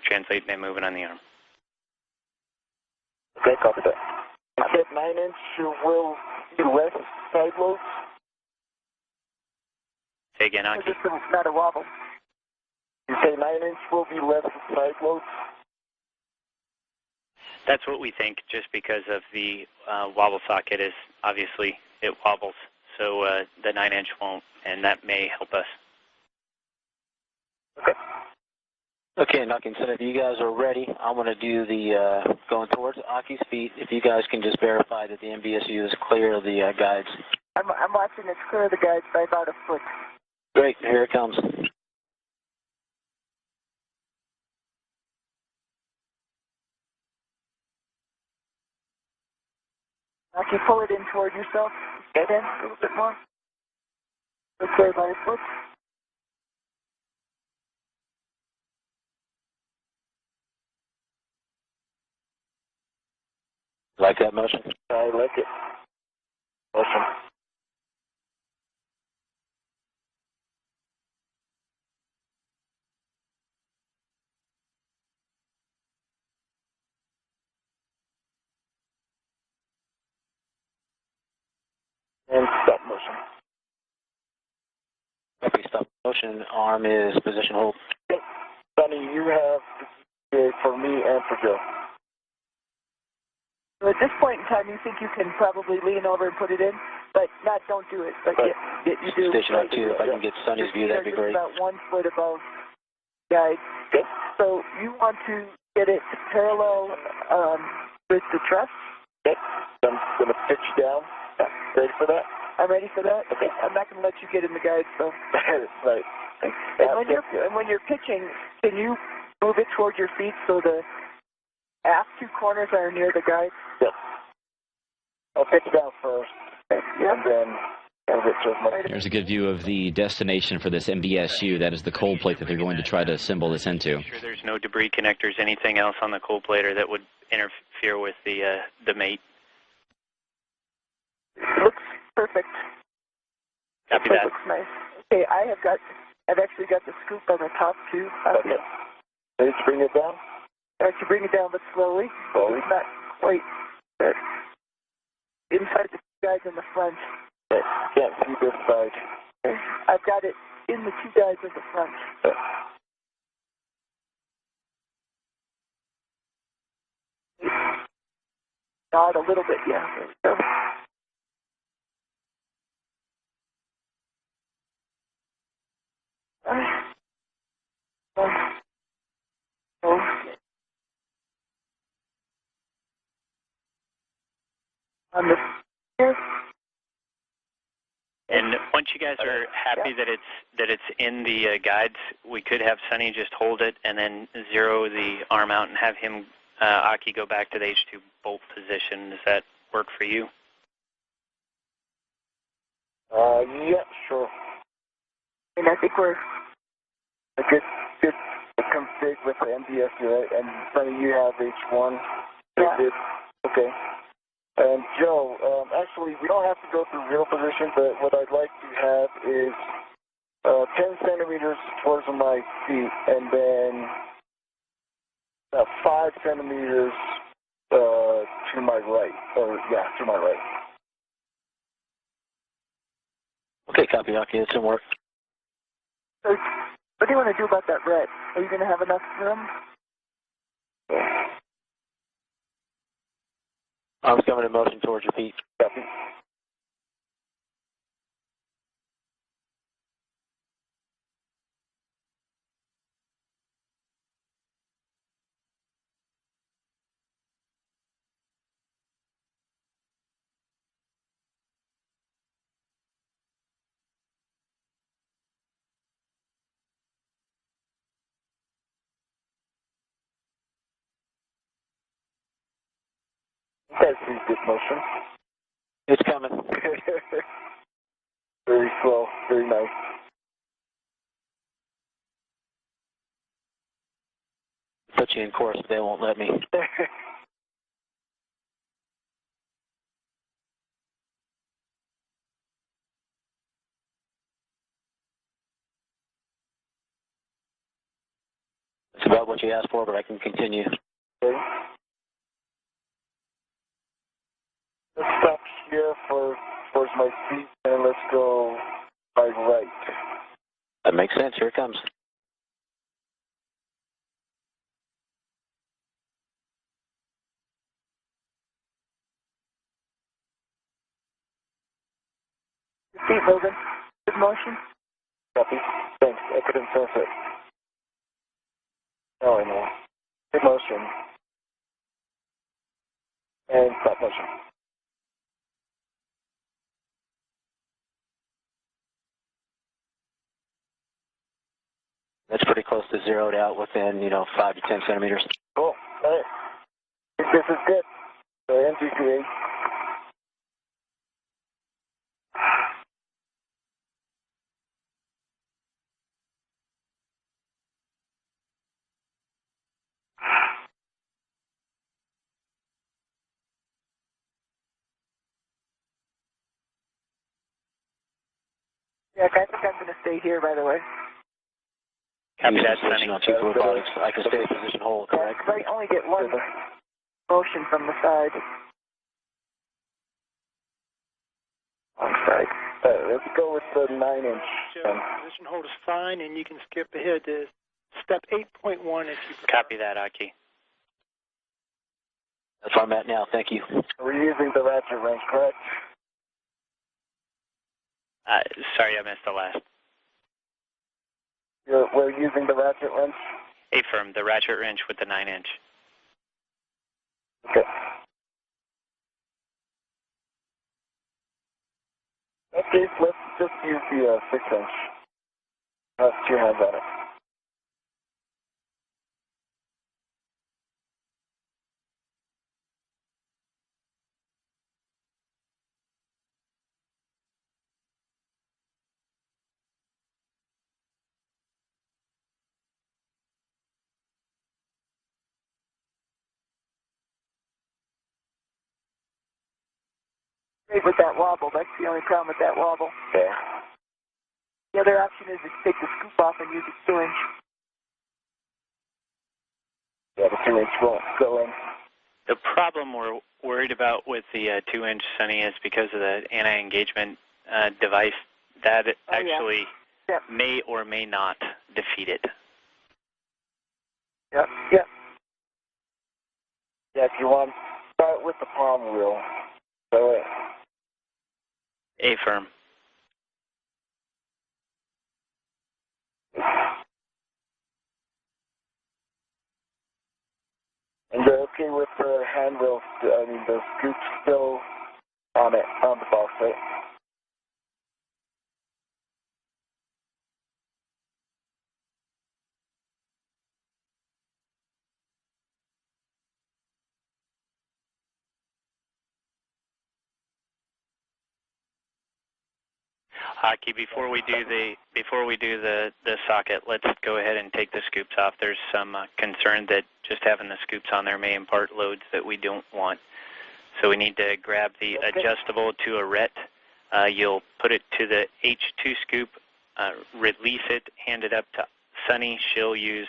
translating and moving on the arm. Okay, copy that. You said 9-inch will be less side loads? Say again, Aki. It's not a wobble. You say 9-inch will be less side loads? That's what we think, just because of the wobble socket is obviously it wobbles. So the 9-inch won't, and that may help us. Okay, Nuckins, so if you guys are ready, I'm going to do the going towards Aki's feet. If you guys can just verify that the MBSU is clear of the guides. I'm watching it's clear of the guides by about a foot. Great, here it comes. Aki, pull it in toward yourself. Get in a little bit more. It's clear by a foot. Like that motion? I like it. Motion. And stop motion. Copy, stop motion. Arm is position hold. Okay. Sonny, you have the for me and for Joe. So at this point in time, you think you can probably lean over and put it in, but don't do it. But right. you do. Station on 2, if I can get Sonny's view, that'd be great. About 1 foot above guide. Okay. So you want to get it parallel with the truss? Okay. So I'm going to pitch down. Ready for that? I'm ready for that? Okay. I'm not going to let you get in the guide, so. Right. And when you're pitching, can you move it towards your feet so the aft 2 corners are near the guide? Yep. I'll pitch down first, and then Here's a good view of the destination for this MBSU. That is the cold plate that they're going to try to assemble this into. Make sure there's no debris connectors, anything else on the cold plater that would interfere with the mate. Looks perfect. Copy that. Looks nice. Okay, I've actually got the scoop on the top too. Okay. Ready to bring it down? I have to bring it down, but slowly. Slowly. It's not quite there. Inside the guides in the front. Okay. Can't see this side. Okay. I've got it in the 2 guides in the front. Okay. Nod a little bit, yeah. There we go. On the here. And once you guys are happy that it's in the guides, we could have Sonny just hold it and then zero the arm out and have him, Aki, go back to the H2 bolt position. Does that work for you? Yeah, sure. And I think we're a good config with the MBS, right? And Sonny, you have H1. Yeah. Okay. And Joe, actually, we don't have to go through real position, but what I'd like to have is 10 centimeters towards my feet, and then 5 centimeters to my right, to my right. Okay, copy, Aki, it's in work. So, what do you want to do about that red? Are you going to have enough room? Arms coming in motion towards your feet. Copy. You guys see good motion. It's coming. Very slow, very nice. Put you in course, but they won't let me. It's about what you asked for, but I can continue. Okay. Let's stop here towards my feet, and let's go by right. That makes sense. Here it comes. Feet moving. Good motion. Copy. Thanks. I couldn't sense it. Now I know. Good motion. And stop motion. That's pretty close to zeroed out within, 5 to 10 centimeters. Cool. All right. This is good. So NGCA. Yeah, I think I'm going to stay here, by the way. Copy that, Sonny. On cheap robotics. I can stay in position hold, correct? Yeah, I only get one motion from the side. On site. Let's go with the 9-inch. Joe, position hold is fine, and you can skip ahead to step 8.1 if you prefer. Copy that, Aki. That's where I'm at now. Thank you. We're using the ratchet wrench, correct? Sorry, I missed the last. We're using the ratchet wrench? Affirm, the ratchet wrench with the 9-inch. Okay. Okay, let's just use the 6-inch. That's 2 hands on it. With that wobble, that's the only problem with that wobble. Yeah. The other option is to take the scoop off and use the 2-inch. Yeah, the 2-inch won't go in. The problem we're worried about with the 2-inch, Sonny, is because of the anti-engagement device that actually may or may not defeat it. Yep, yep. Yeah, if you want, start with the palm wheel. So Affirm. And you're okay with the handrail, the scoop still on it, on the box, right? Aki, before we do the socket, let's go ahead and take the scoops off. There's some concern that just having the scoops on there may impart loads that we don't want. So we need to grab the adjustable to a ret. You'll put it to the H2 scoop, release it, hand it up to Sunny. She'll use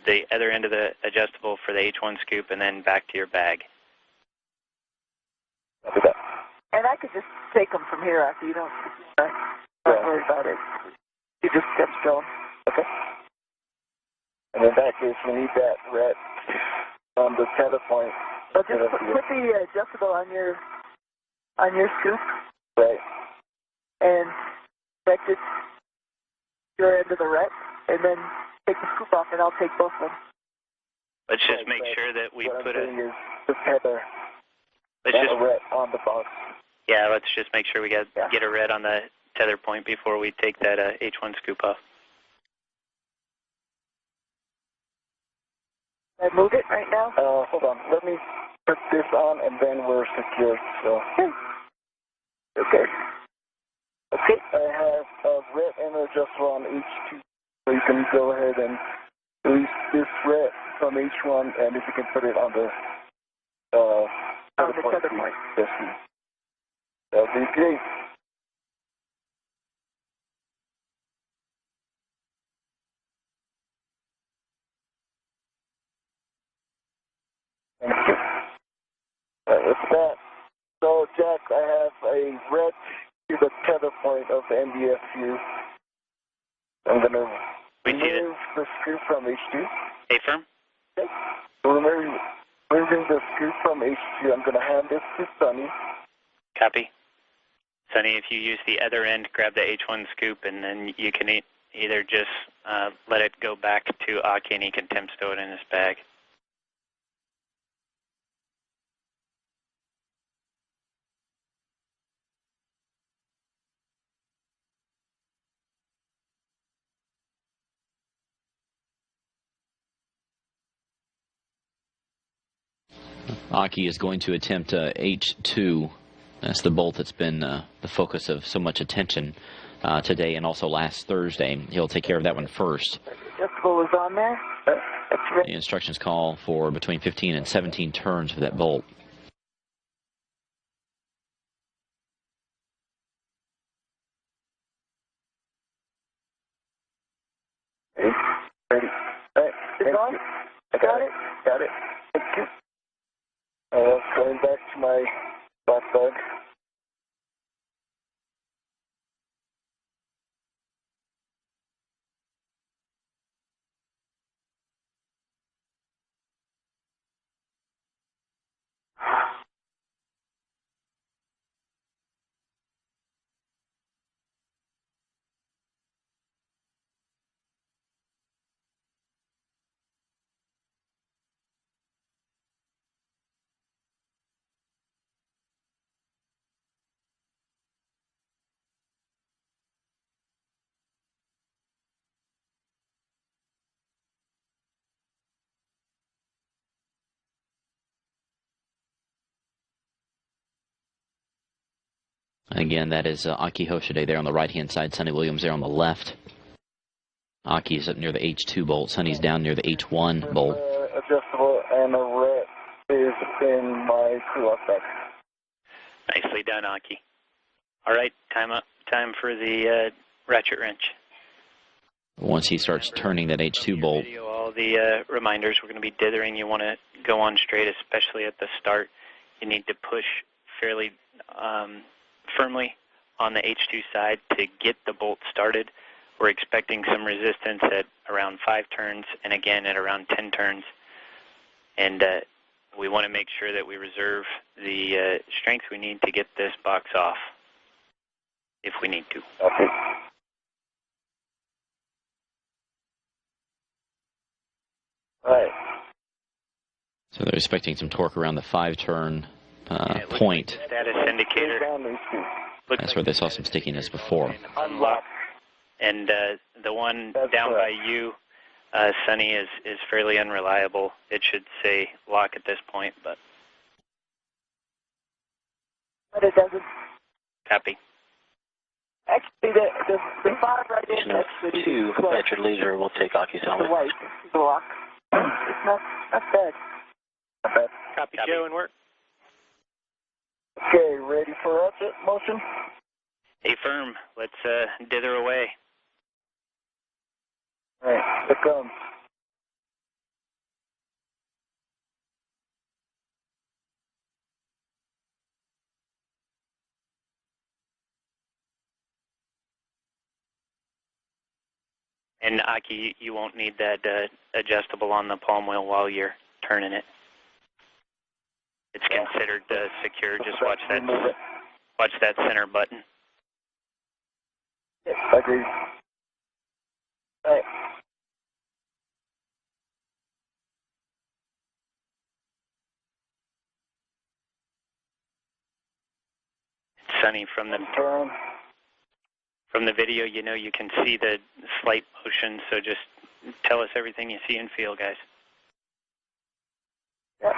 the other end of the adjustable for the H1 scoop, and then back to your bag. And I could just take them from here after you don't worry about it. You just kept going. Okay. And in that case, we need that ret on the tether point. So just put the adjustable on your scoop. Right. And connect it to your end of the ret, and then take the scoop off, and I'll take both of them. Let's just make sure that we put the tether. Let's just a ret on the box. Yeah, let's just make sure we get a red on the tether point before we take that H1 scoop off. Can I move it right now? Hold on. Let me put this on, and then we're secure. So. Okay. Okay. I have a red and adjustable on H2, so you can go ahead and release this red from H1, and if you can put it on the tether point. Yes, that'll be great. Thank you. With that, so Jack, I have a red to the tether point of the NDFU. I'm going to remove the screw from H2. Affirm. Okay. So removing the screw from H2, I'm going to hand this to Sunny. Copy. Sunny, if you use the other end, grab the H1 scoop, and then you can either just let it go back to Aki, and he can temp stow it in his bag. Aki is going to attempt H2. That's the bolt that's been the focus of so much attention today and also last Thursday. He'll take care of that one first. Adjustable is on there. The instructions call for between 15 and 17 turns for that bolt. Ready? All right. It's on? I got it. Got it. Thank you. Going back to my black bug. Again, that is Aki Hoshide there on the right-hand side, Sonny Williams there on the left. Aki's up near the H2 bolt, Sonny's down near the H1 bolt. Adjustable, and the red is in my crew lock back. Nicely done, Aki. All right, time up. Time for the ratchet wrench. Once he starts turning that H2 bolt. All the reminders, we're going to be dithering. You want to go on straight, especially at the start. You need to push fairly firmly on the H2 side to get the bolt started. We're expecting some resistance at around 5 turns and again at around 10 turns. And we want to make sure that we reserve the strength we need to get this box off if we need to. Okay. All right. So they're expecting some torque around the 5-turn point. Status indicator. That's where they saw some stickiness before. Unlock. And the one down by you, Sonny, is fairly unreliable. It should say lock at this point, but it doesn't. Copy. Actually, the 5 right in next to the 2 Ratchet Laser will take Aki's helmet. The white block. It's not bad. Not bad. Copy, Joe, and work. Okay, ready for ratchet motion? Hey, firm. Let's dither away. All right, here it comes. And Aki, you won't need that adjustable on the palm wheel while you're turning it. It's considered secure. Just watch that center button. Yes, I agree. All right. Sonny, from the video, you know you can see the slight motion, so just tell us everything you see and feel, guys. Yeah.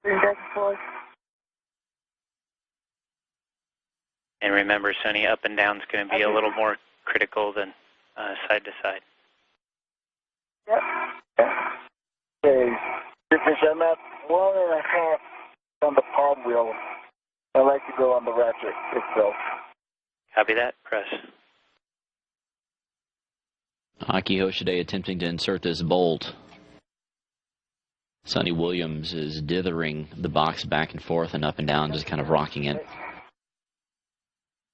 Back and forth. And remember, Sonny, up and down is going to be a little more critical than side to side. Yep. Okay, I'm at 1.5 on the palm wheel. I like to go on the ratchet itself. Copy that. Press. Aki Hoshide attempting to insert this bolt. Sonny Williams is dithering the box back and forth and up and down, just kind of rocking it.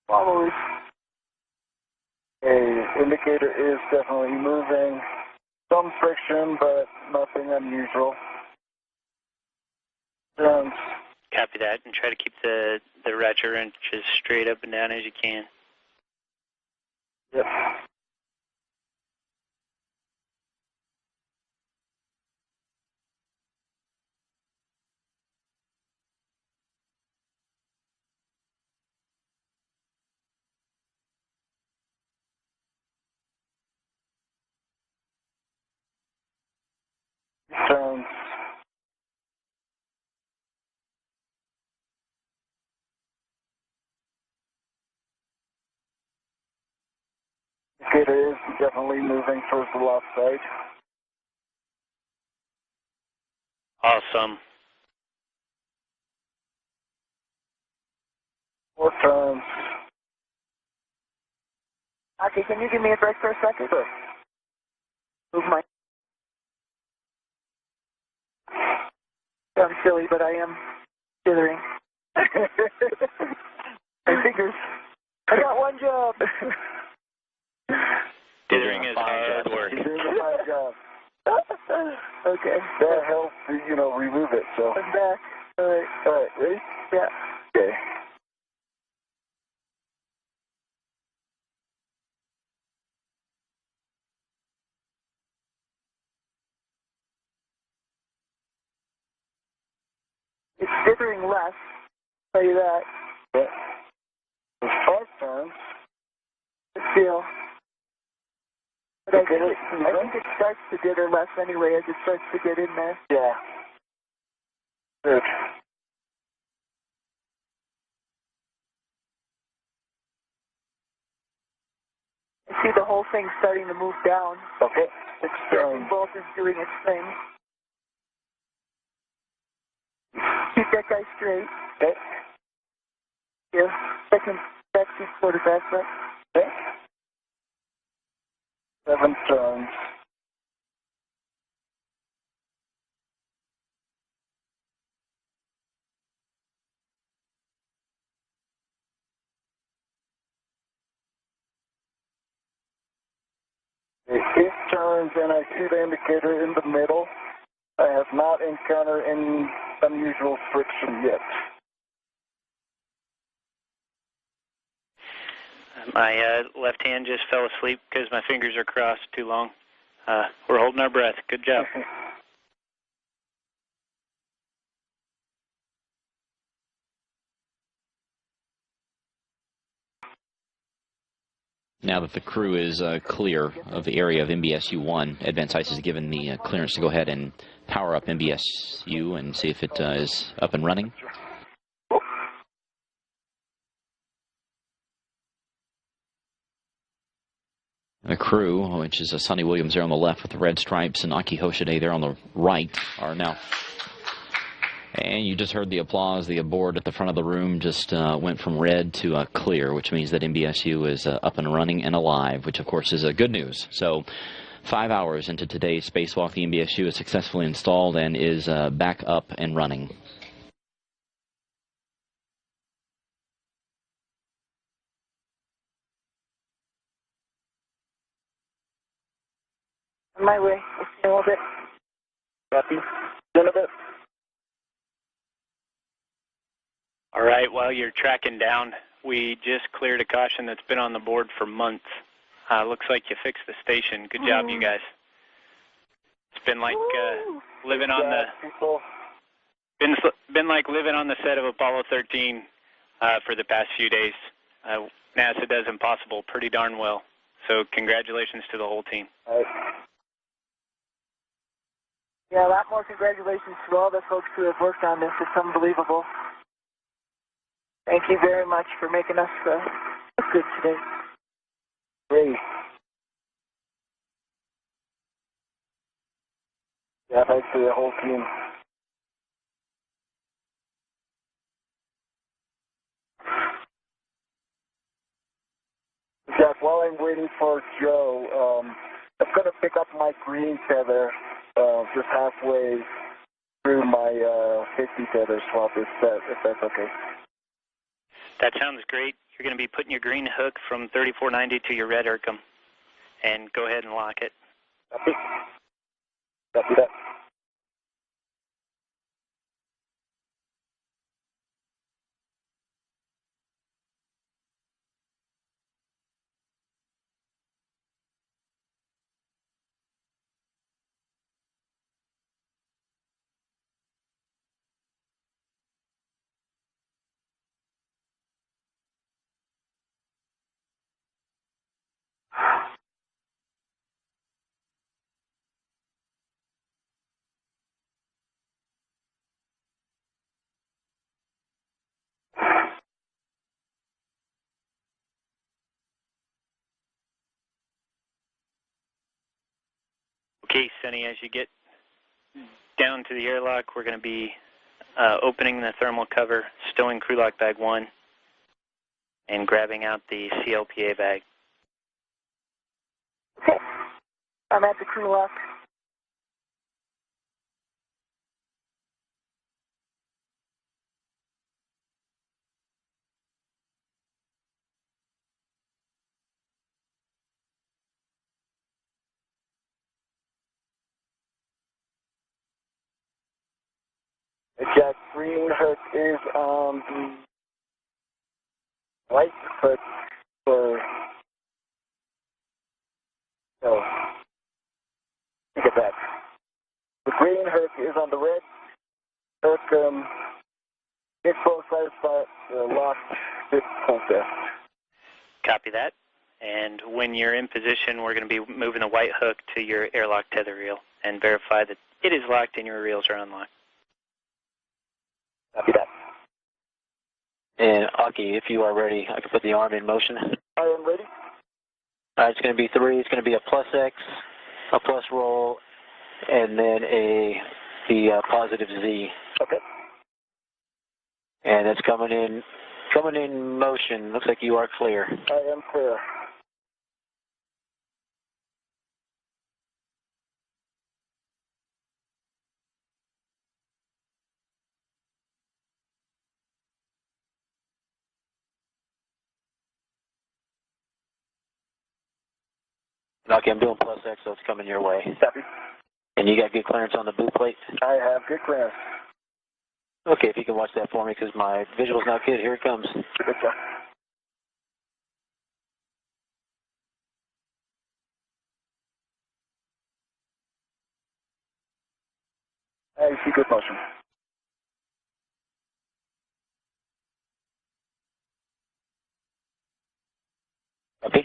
Follow. Okay, indicator is definitely moving. Some friction, but nothing unusual. Copy that, and try to keep the ratchet wrench as straight up and down as you can. Yep. Turns. Indicator is definitely moving towards the left side. Awesome. 4 turns. Okay, can you give me a break for a second? Sure. Move my... I'm silly, but I am dithering. My fingers. I got one job. Dithering is hard work. You're doing a fine job. Okay. That helps, remove it, so. I'm back. All right. All right, ready? Yeah. Okay. It's dithering less. I'll tell you that. Yeah. There's 5 turns. Good feel. But I think it starts to dither less anyway as it starts to get in there. Yeah. Good. see the whole thing starting to move down. Okay. The steering bolt is doing its thing. Keep that guy straight. Okay. Here, second backseat port advancement. Okay. 7 turns. Okay, 8 turns, and I see the indicator in the middle. I have not encountered any unusual friction yet. My left hand just fell asleep because my fingers are crossed too long. We're holding our breath. Good job. Now that the crew is clear of the area of MBSU-1, Advanced Ice is given the clearance to go ahead and power up MBSU and see if it is up and running. The crew, which is Sonny Williams there on the left with the red stripes and Aki Hoshide there on the right, are now. And you just heard the applause. The board at the front of the room just went from red to clear, which means that MBSU is up and running and alive, which of course is good news. So 5 hours into today's spacewalk, the MBSU is successfully installed and is back up and running. On my way. We'll see you in a little bit. Copy. In a bit. All right, while you're tracking down, we just cleared a caution that's been on the board for months. Looks like you fixed the station. Good job, you guys. It's been like living on been like living on the set of Apollo 13 for the past few days. NASA does impossible pretty darn well. So congratulations to the whole team. Yeah, a lot more congratulations to all the folks who have worked on this. It's unbelievable. Thank you very much for making us look good today. Great. Yeah, thanks to the whole team. Jack, while I'm waiting for Joe, I'm going to pick up my green tether just halfway through my 50 tether swap, if that's okay. That sounds great. You're going to be putting your green hook from 3490 to your red Ircum. And go ahead and lock it. Copy. Copy that. Okay, Sonny, as you get down to the airlock, we're going to be opening the thermal cover, stowing crew lock bag 1, and grabbing out the CLPA bag. Okay. I'm at the crew lock. Jack, green hook is on the right hook for, no, look at that. The green hook is on the red hook, it's both sides, but locked with full test. Copy that. And when you're in position, we're going to be moving the white hook to your airlock tether reel and verify that it is locked and your reels are unlocked. Copy that. And Aki, if you are ready, I can put the arm in motion. I am ready. It's going to be 3. It's going to be a plus X, a plus roll, and then the positive Z. Okay. And it's coming in motion. Looks like you are clear. I am clear. Okay, I'm doing plus X, so it's coming your way. Copy. And you got good clearance on the boot plate? I have good clearance. Okay, if you can watch that for me, because my visual's not good. Here it comes. Good job. I see good motion. Okay.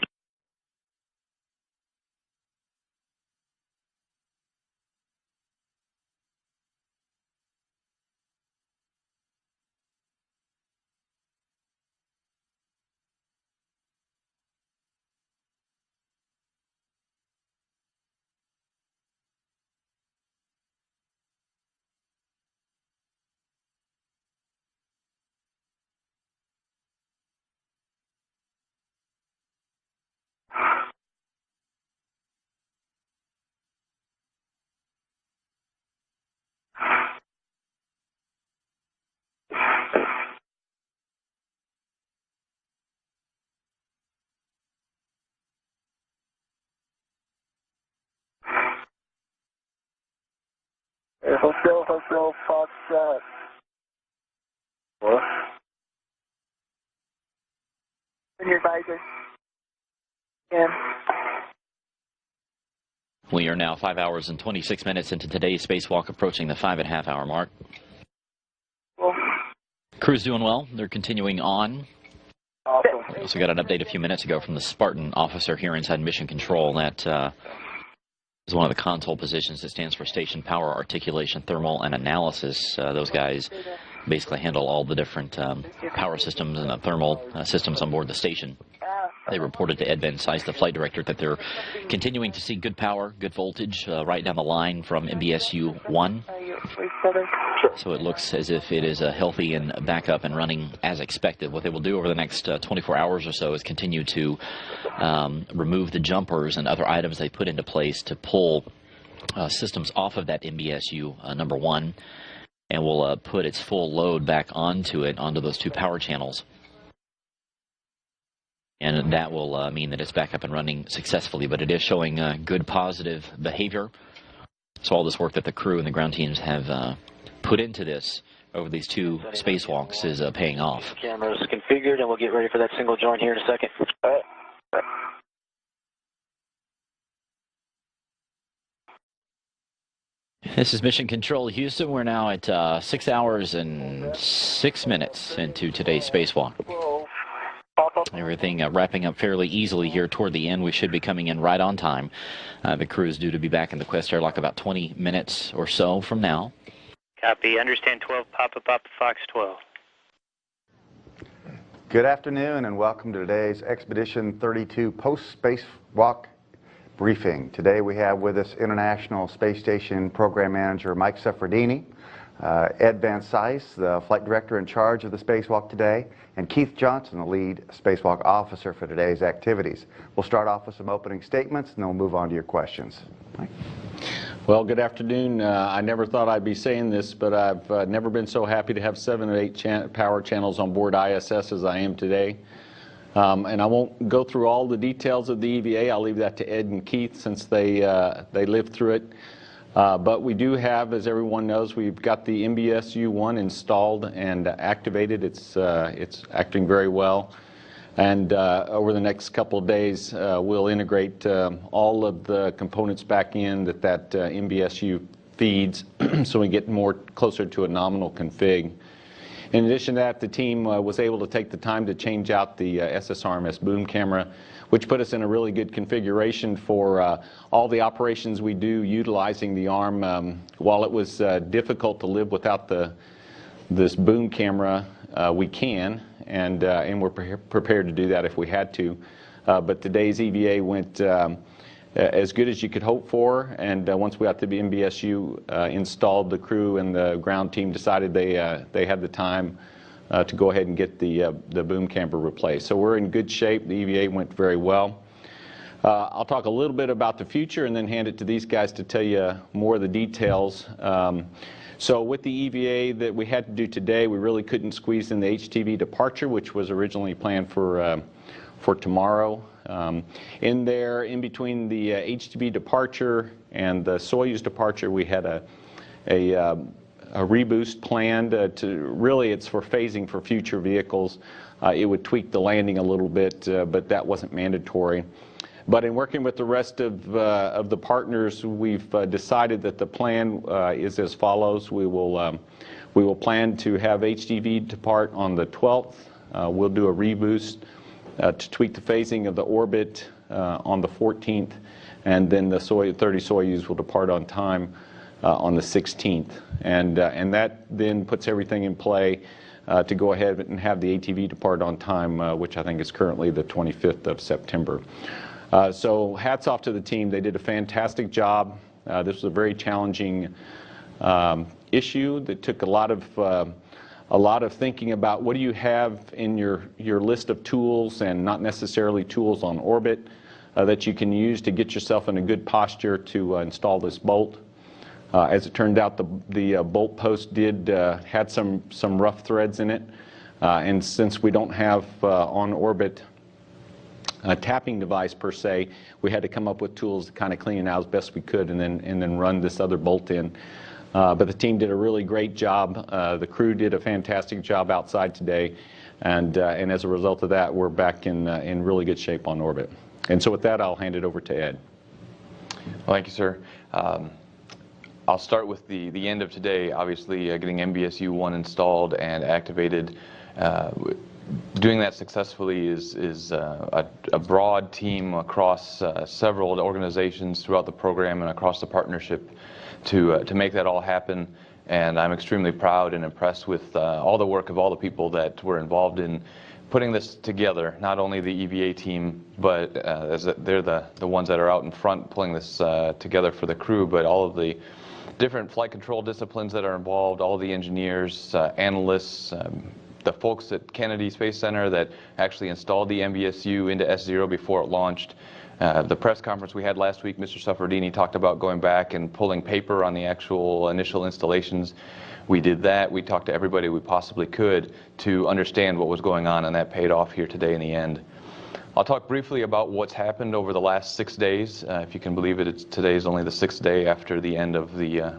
Hotel, Fox, what? In your visor. Yeah. We are now 5 hours and 26 minutes into today's spacewalk, approaching the 5.5-hour mark. Well, Crew's doing well. They're continuing on. Awesome. We also got an update a few minutes ago from the Spartan officer here inside Mission Control. That is one of the console positions that stands for Station Power Articulation, Thermal, and Analysis. Those guys basically handle all the different power systems and the thermal systems on board the station. They reported to Ed Van Sice, the flight director, that they're continuing to see good power, good voltage right down the line from MBSU-1. So it looks as if it is healthy and back up and running as expected. What they will do over the next 24 hours or so is continue to remove the jumpers and other items they put into place to pull systems off of that MBSU number 1, and will put its full load back onto it, onto those 2 power channels. And that will mean that it's back up and running successfully, but it is showing good positive behavior. So all this work that the crew and the ground teams have put into this over these 2 spacewalks is paying off. Camera's configured, and we'll get ready for that single join here in a second. All right. This is Mission Control Houston. We're now at 6 hours and 6 minutes into today's spacewalk. Everything wrapping up fairly easily here toward the end. We should be coming in right on time. The crew is due to be back in the Quest airlock about 20 minutes or so from now. Copy. Understand 12, Papa Fox 12. Good afternoon and welcome to today's Expedition 32 post-spacewalk briefing. Today we have with us International Space Station Program Manager Mike Seferdini, Ed Van Sice, the flight director in charge of the spacewalk today, and Keith Johnson, the lead spacewalk officer for today's activities. We'll start off with some opening statements and then we'll move on to your questions. Mike. Well, good afternoon. I never thought I'd be saying this, but I've never been so happy to have 7 or 8 power channels on board ISS as I am today. And I won't go through all the details of the EVA. I'll leave that to Ed and Keith since they lived through it. But we do have, as everyone knows, we've got the MBSU-1 installed and activated. It's acting very well. And over the next couple of days, we'll integrate all of the components back in that MBSU feeds so we get more closer to a nominal config. In addition to that, the team was able to take the time to change out the SSRMS boom camera, which put us in a really good configuration for all the operations we do utilizing the arm. While it was difficult to live without this boom camera, we can, and we're prepared to do that if we had to. but today's EVA went as good as you could hope for, and once we got to the MBSU installed, the crew and the ground team decided they had the time to go ahead and get the boom camber replaced. So we're in good shape. The EVA went very well. I'll talk a little bit about the future and then hand it to these guys to tell you more of the details. So with the EVA that we had to do today, we really couldn't squeeze in the HTV departure, which was originally planned for tomorrow. In there, in between the HTV departure and the Soyuz departure, we had a reboost planned really it's for phasing for future vehicles. It would tweak the landing a little bit, but that wasn't mandatory. But in working with the rest of the partners, we've decided that the plan is as follows. We will plan to have HTV depart on the 12th. We'll do a reboost to tweak the phasing of the orbit on the 14th, and then the 30 Soyuz will depart on time on the 16th. And that then puts everything in play to go ahead and have the ATV depart on time, which I think is currently the 25th of September. So hats off to the team. They did a fantastic job. This was a very challenging issue that took a lot of thinking about what do you have in your list of tools, and not necessarily tools on orbit, that you can use to get yourself in a good posture to install this bolt. As it turned out, the bolt post had some rough threads in it, and since we don't have on orbit a tapping device per se, we had to come up with tools to kind of clean it out as best we could, and then run this other bolt in. But the team did a really great job. The crew did a fantastic job outside today, and as a result of that, we're back in really good shape on orbit. And so with that, I'll hand it over to Ed. Well, thank you, sir. I'll start with the end of today. Obviously, getting MBSU-1 installed and activated. Doing that successfully is a broad team across several organizations throughout the program and across the partnership to make that all happen. And I'm extremely proud and impressed with all the work of all the people that were involved in putting this together. Not only the EVA team, but as they're the ones that are out in front pulling this together for the crew, but all of the different flight control disciplines that are involved, all the engineers, analysts, the folks at Kennedy Space Center that actually installed the MBSU into S0 before it launched. The press conference we had last week, Mr. Suffredini talked about going back and pulling paper on the actual initial installations. We did that. We talked to everybody we possibly could to understand what was going on, and that paid off here today in the end. I'll talk briefly about what's happened over the last 6 days. If you can believe it, today is only the 6th day after the end of the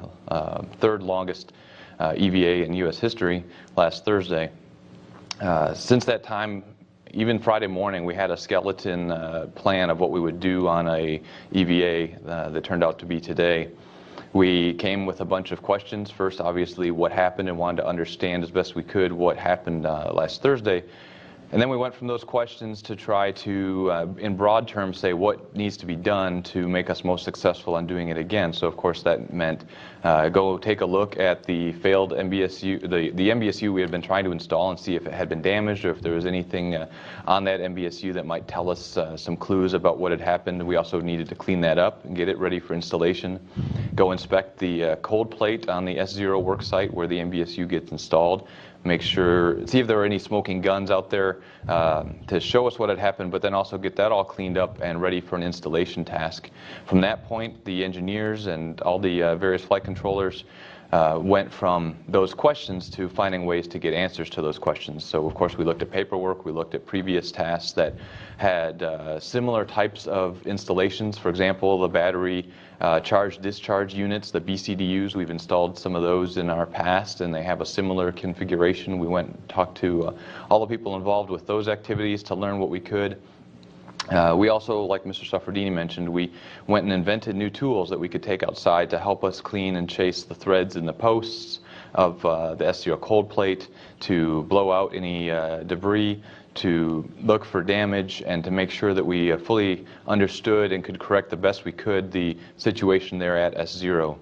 third longest EVA in U.S. history last Thursday. Since that time, even Friday morning, we had a skeleton plan of what we would do on a EVA that turned out to be today. We came with a bunch of questions. First, obviously, what happened, and wanted to understand as best we could what happened last Thursday. And then we went from those questions to try to, in broad terms, say what needs to be done to make us most successful on doing it again. So, of course, that meant go take a look at the failed MBSU, the MBSU we had been trying to install, and see if it had been damaged or if there was anything on that MBSU that might tell us some clues about what had happened. We also needed to clean that up and get it ready for installation. Go inspect the cold plate on the S0 work site where the MBSU gets installed. Make sure, see if there are any smoking guns out there to show us what had happened, but then also get that all cleaned up and ready for an installation task. From that point, the engineers and all the various flight controllers went from those questions to finding ways to get answers to those questions. So, of course, we looked at paperwork, we looked at previous tasks that had similar types of installations. For example, the battery charge-discharge units, the BCDUs, we've installed some of those in our past, and they have a similar configuration. We went and talked to all the people involved with those activities to learn what we could. We also, like Mr. Suffredini mentioned, we went and invented new tools that we could take outside to help us clean and chase the threads in the posts of the S0 cold plate, to blow out any debris, to look for damage, and to make sure that we fully understood and could correct the best we could the situation there at S0.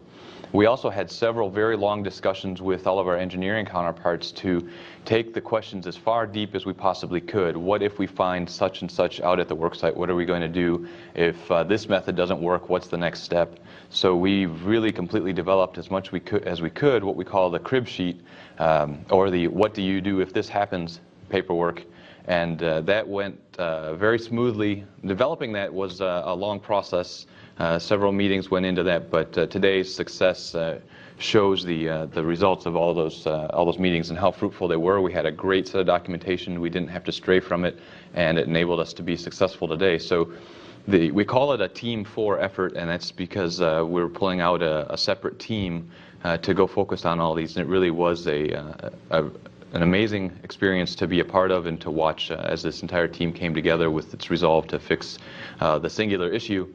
We also had several very long discussions with all of our engineering counterparts to take the questions as far deep as we possibly could. What if we find such and such out at the worksite? What are we going to do? If this method doesn't work, what's the next step? So we really completely developed as much as we could what we call the crib sheet, or the what do you do if this happens paperwork. And that went very smoothly. Developing that was a long process. Several meetings went into that, but today's success shows the results of all those meetings and how fruitful they were. We had a great set of documentation. We didn't have to stray from it, and it enabled us to be successful today. So we call it a Team 4 effort, and that's because we're pulling out a separate team to go focus on all these. And it really was an amazing experience to be a part of and to watch as this entire team came together with its resolve to fix the singular issue.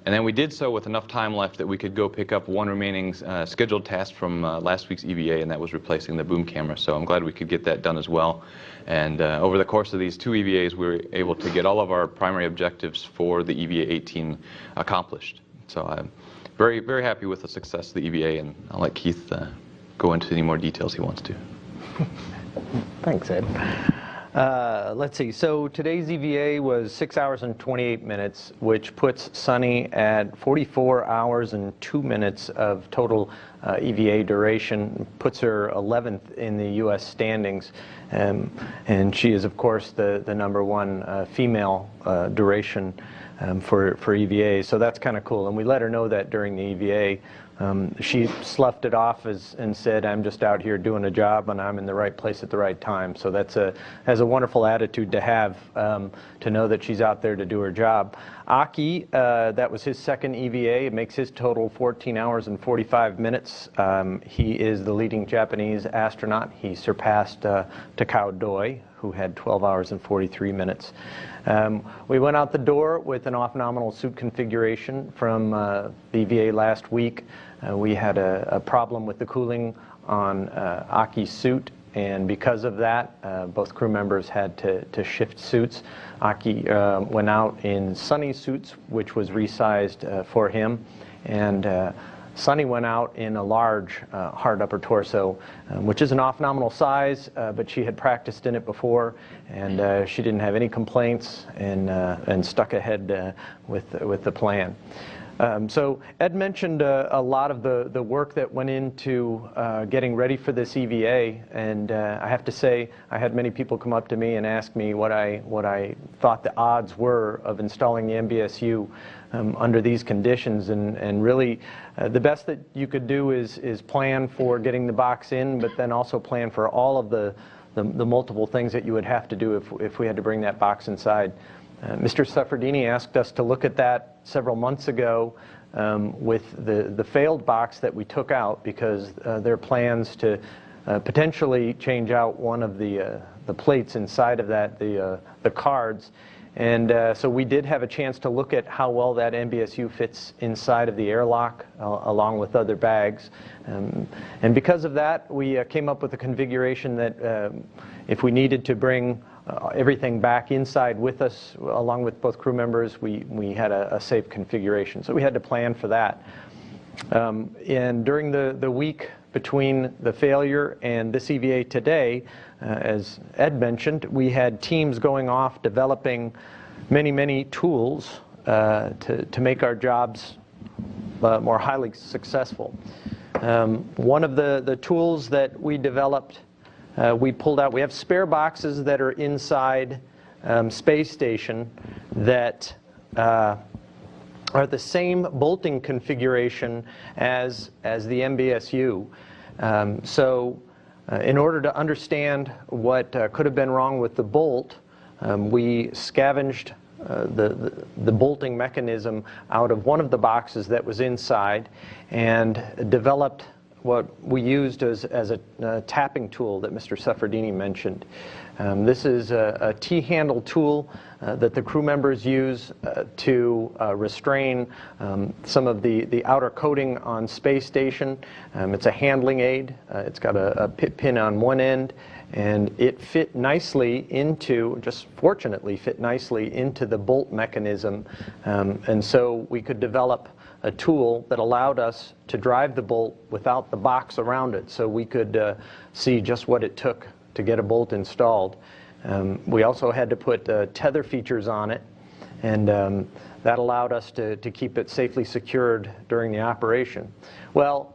And then we did so with enough time left that we could go pick up one remaining scheduled task from last week's EVA, and that was replacing the boom camera. So I'm glad we could get that done as well. And over the course of these 2 EVAs, we were able to get all of our primary objectives for the EVA 18 accomplished. So I'm very, very happy with the success of the EVA, and I'll let Keith go into any more details he wants to. Thanks, Ed. Let's see, so today's EVA was 6 hours and 28 minutes, which puts Sunny at 44 hours and 2 minutes of total EVA duration, puts her 11th in the U.S. standings, and she is, of course, the #1 female duration for EVA, so that's kind of cool. And we let her know that during the EVA. She sloughed it off and said, I'm just out here doing a job and I'm in the right place at the right time. So has a wonderful attitude to have, to know that she's out there to do her job. Aki, that was his second EVA. It makes his total 14 hours and 45 minutes. He is the leading Japanese astronaut. He surpassed Takao Doi, who had 12 hours and 43 minutes. We went out the door with an off-nominal suit configuration from the EVA last week. We had a problem with the cooling on Aki's suit, and because of that, both crew members had to shift suits. Aki went out in Sunny suits, which was resized for him, and Sunny went out in a large hard upper torso, which is an off-nominal size, but she had practiced in it before, and she didn't have any complaints and stuck ahead with the plan. So Ed mentioned a lot of the work that went into getting ready for this EVA, and I have to say I had many people come up to me and ask me what I thought the odds were of installing the MBSU under these conditions, and really the best that you could do is plan for getting the box in, but then also plan for all of the multiple things that you would have to do if we had to bring that box inside. Mr. Sefferdini asked us to look at that several months ago with the failed box that we took out, because there are plans to potentially change out one of the plates inside of that, the cards. And so we did have a chance to look at how well that MBSU fits inside of the airlock along with other bags. And because of that, we came up with a configuration that if we needed to bring everything back inside with us, along with both crew members, we had a safe configuration. So we had to plan for that. And during the week between the failure and this EVA today, as Ed mentioned, we had teams going off developing many tools to make our jobs more highly successful. One of the tools that we developed, we pulled out, we have spare boxes that are inside space station that are the same bolting configuration as the MBSU. So in order to understand what could have been wrong with the bolt, we scavenged the bolting mechanism out of one of the boxes that was inside and developed what we used as a tapping tool that Mr. Sefferdini mentioned. This is a T-handle tool that the crew members use to restrain some of the outer coating on space station. It's a handling aid. It's got a pin on one end, and it fit nicely into, just fortunately fit nicely into the bolt mechanism, and so we could develop a tool that allowed us to drive the bolt without the box around it, so we could see just what it took to get a bolt installed. We also had to put tether features on it, and that allowed us to keep it safely secured during the operation. Well,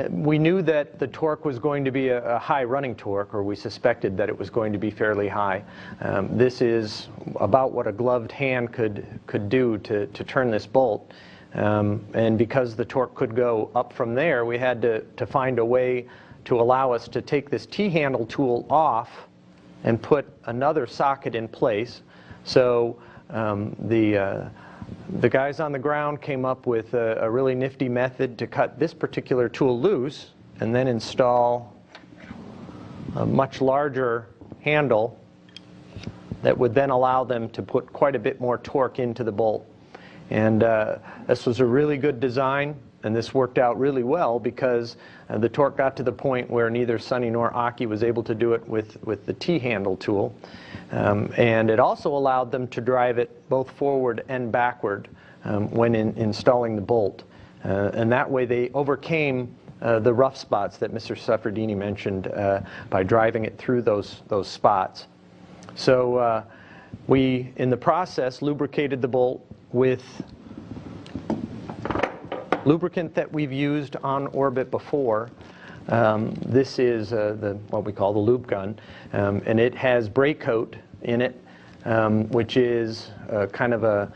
we knew that the torque was going to be a high running torque, or we suspected that it was going to be fairly high. This is about what a gloved hand could do to turn this bolt. And because the torque could go up from there, we had to find a way to allow us to take this T-handle tool off and put another socket in place. So the guys on the ground came up with a really nifty method to cut this particular tool loose and then install a much larger handle that would then allow them to put quite a bit more torque into the bolt. And this was a really good design, and this worked out really well because the torque got to the point where neither Sonny nor Aki was able to do it with the T-handle tool. And it also allowed them to drive it both forward and backward when installing the bolt. And that way they overcame the rough spots that Mr. Safradini mentioned by driving it through those spots. So we, in the process, lubricated the bolt with lubricant that we've used on orbit before. This is what we call the lube gun, and it has brake coat in it, which is kind of a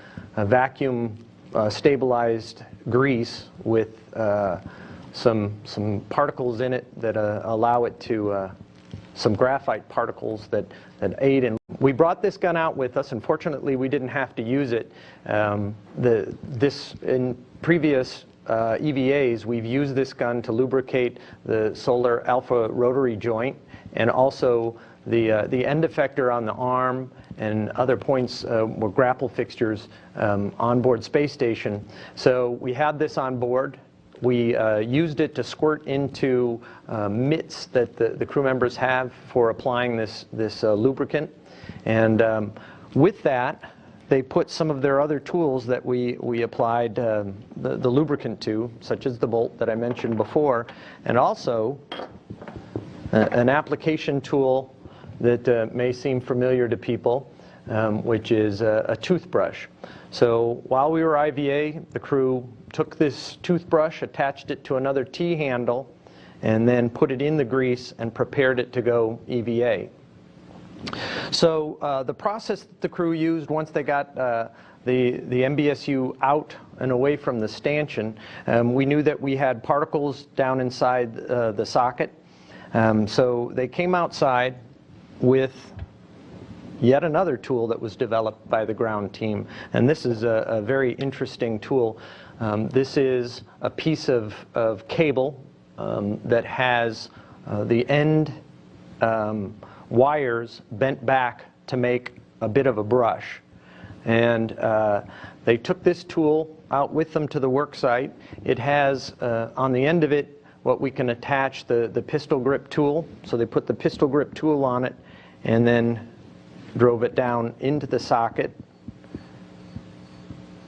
vacuum stabilized grease with some particles in it that allow it to, some graphite particles that aid in. We brought this gun out with us. Unfortunately, we didn't have to use it. In previous EVAs, we've used this gun to lubricate the solar alpha rotary joint, and also the end effector on the arm and other points were grapple fixtures on board space station. So we had this on board. We used it to squirt into mitts that the crew members have for applying this lubricant. And with that, they put some of their other tools that we applied the lubricant to, such as the bolt that I mentioned before, and also an application tool that may seem familiar to people, which is a toothbrush. So while we were IVA, the crew took this toothbrush, attached it to another T-handle, and then put it in the grease and prepared it to go EVA. So the process that the crew used once they got the MBSU out and away from the stanchion, we knew that we had particles down inside the socket. So they came outside with yet another tool that was developed by the ground team. And this is a very interesting tool. This is a piece of cable that has the end wires bent back to make a bit of a brush. And they took this tool out with them to the work site. It has on the end of it what we can attach the pistol grip tool. So they put the pistol grip tool on it and then drove it down into the socket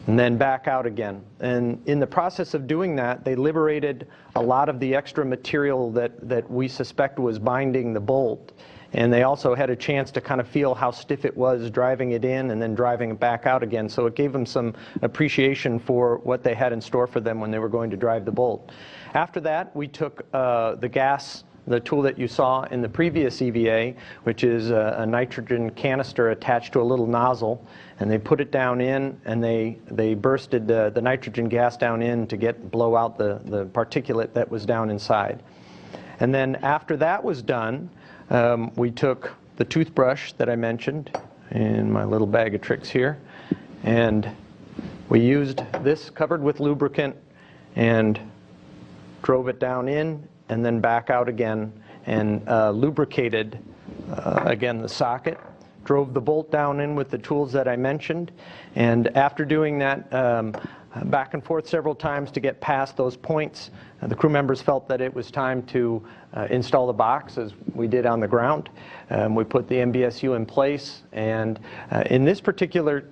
and then back out again. And in the process of doing that, they liberated a lot of the extra material that we suspect was binding the bolt. And they also had a chance to kind of feel how stiff it was driving it in and then driving it back out again. So it gave them some appreciation for what they had in store for them when they were going to drive the bolt. After that, we took the tool that you saw in the previous EVA, which is a nitrogen canister attached to a little nozzle, and they put it down in, and they bursted the nitrogen gas down in to blow out the particulate that was down inside. And then after that was done, we took the toothbrush that I mentioned in my little bag of tricks here, and we used this covered with lubricant and drove it down in and then back out again and lubricated again the socket, drove the bolt down in with the tools that I mentioned, and after doing that back and forth several times to get past those points, the crew members felt that it was time to install the box, as we did on the ground. We put the MBSU in place, and in this particular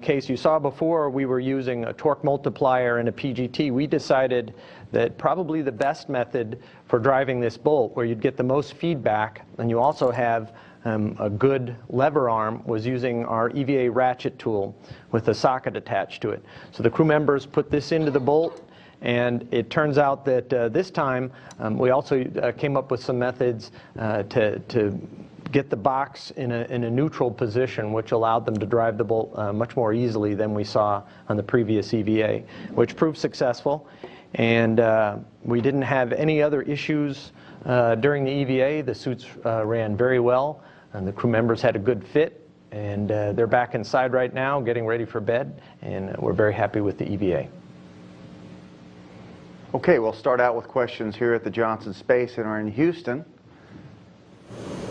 case, you saw before we were using a torque multiplier and a PGT. We decided that probably the best method for driving this bolt, where you'd get the most feedback and you also have a good lever arm, was using our EVA ratchet tool with a socket attached to it. So the crew members put this into the bolt, and it turns out that this time we also came up with some methods to get the box in a neutral position, which allowed them to drive the bolt much more easily than we saw on the previous EVA, which proved successful. And we didn't have any other issues during the EVA. The suits ran very well, and the crew members had a good fit, and they're back inside right now getting ready for bed, and we're very happy with the EVA. Okay, we'll start out with questions here at the Johnson Space Center in Houston.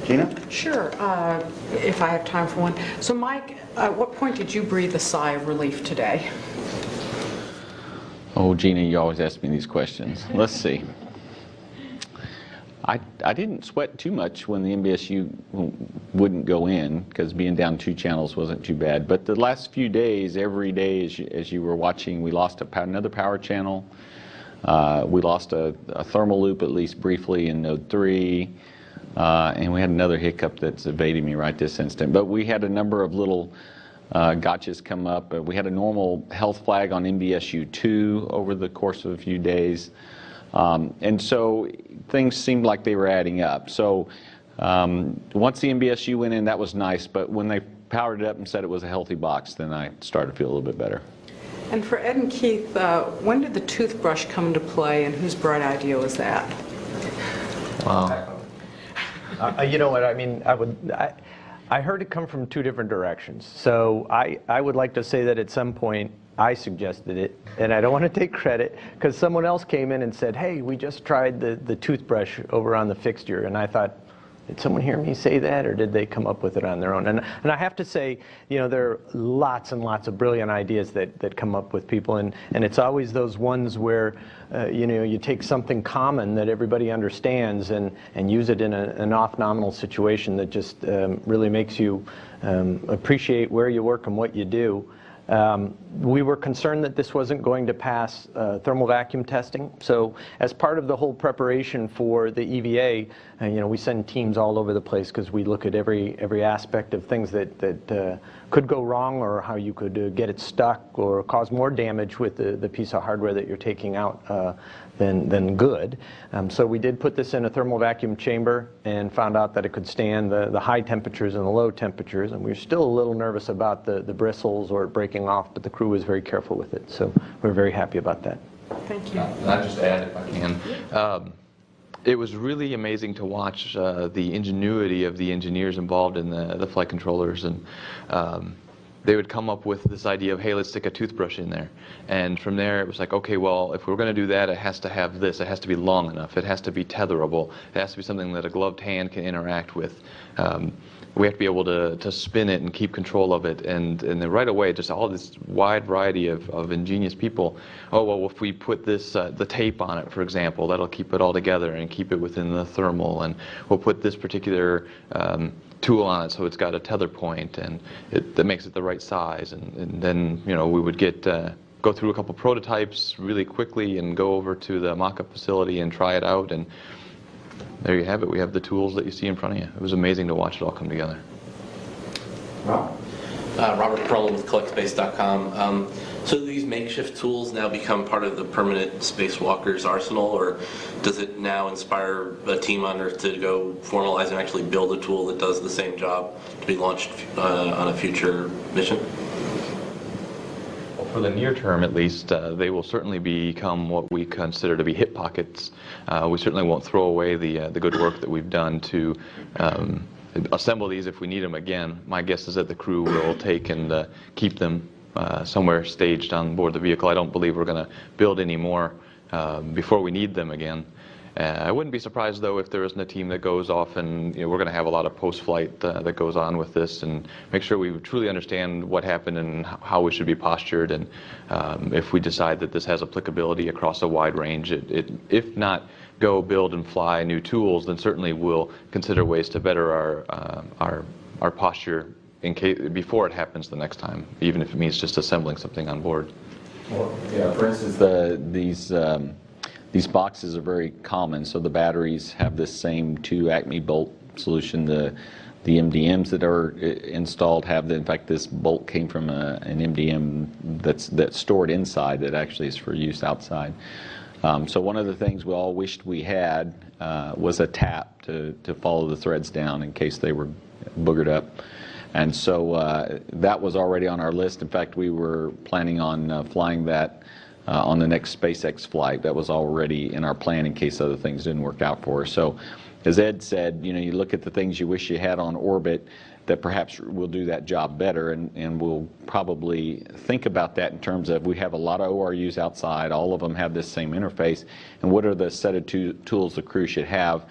Gina? Sure, if I have time for one. So Mike, at what point did you breathe a sigh of relief today? Oh, Gina, you always ask me these questions. Let's see. I didn't sweat too much when the NBSU wouldn't go in, because being down 2 channels wasn't too bad. But the last few days, every day as you were watching, we lost another power channel. We lost a thermal loop, at least briefly, in node 3. And we had another hiccup that's evading me right this instant. But we had a number of little gotchas come up. We had a normal health flag on NBSU 2 over the course of a few days. And so things seemed like they were adding up. So once the NBSU went in, that was nice. But when they powered it up and said it was a healthy box, then I started to feel a little bit better. And for Ed and Keith, when did the toothbrush come into play, and whose bright idea was that? Wow. You know what, I mean, I heard it come from 2 different directions. So I would like to say that at some point I suggested it, and I don't want to take credit, because someone else came in and said, hey, we just tried the toothbrush over on the fixture, and I thought, did someone hear me say that, or did they come up with it on their own? And I have to say, you know, there are lots and lots of brilliant ideas that come up with people, and it's always those ones where, you know, you take something common that everybody understands and use it in an off-nominal situation that just really makes you appreciate where you work and what you do. We were concerned that this wasn't going to pass thermal vacuum testing. So as part of the whole preparation for the EVA, you know, we send teams all over the place because we look at every aspect of things that could go wrong, or how you could get it stuck or cause more damage with the piece of hardware that you're taking out than good. So we did put this in a thermal vacuum chamber and found out that it could stand the high temperatures and the low temperatures, and we were still a little nervous about the bristles or it breaking off, but the crew was very careful with it, so we're very happy about that. Thank you. I'll just add, if I can. It was really amazing to watch the ingenuity of the engineers involved in the flight controllers, and they would come up with this idea of, hey, let's stick a toothbrush in there. And from there, it was like, okay, well, if we're going to do that, it has to have this. It has to be long enough. It has to be tetherable. It has to be something that a gloved hand can interact with. We have to be able to spin it and keep control of it. And then right away, just all this wide variety of ingenious people. Oh, well, if we put this, the tape on it, for example, that'll keep it all together and keep it within the thermal. And we'll put this particular tool on it so it's got a tether point, and that makes it the right size. And then, you know, we would go through a couple prototypes really quickly and go over to the mock-up facility and try it out. And there you have it. We have the tools that you see in front of you. It was amazing to watch it all come together. Robert Perlin with collectspace.com. So do these makeshift tools now become part of the permanent spacewalker's arsenal, or does it now inspire a team on Earth to go formalize and actually build a tool that does the same job to be launched on a future mission? For the near term, at least, they will certainly become what we consider to be hip pockets. We certainly won't throw away the good work that we've done to assemble these if we need them again. My guess is that the crew will take and keep them somewhere staged on board the vehicle. I don't believe we're going to build any more before we need them again. I wouldn't be surprised, though, if there isn't a team that goes off, and we're going to have a lot of post-flight that goes on with this, and make sure we truly understand what happened and how we should be postured. And if we decide that this has applicability across a wide range, if not go build and fly new tools, then certainly we'll consider ways to better our posture before it happens the next time, even if it means just assembling something on board. Well, yeah, for instance, these boxes are very common, so the batteries have this same 2 Acme bolt solution. The MDMs that are installed have, in fact, this bolt came from an MDM that's stored inside that actually is for use outside. So one of the things we all wished we had was a tap to follow the threads down in case they were boogered up. And so that was already on our list. In fact, we were planning on flying that on the next SpaceX flight. That was already in our plan in case other things didn't work out for us. So as Ed said, you know, you look at the things you wish you had on orbit that perhaps will do that job better, and we'll probably think about that in terms of we have a lot of ORUs outside, all of them have this same interface, and what are the set of tools the crew should have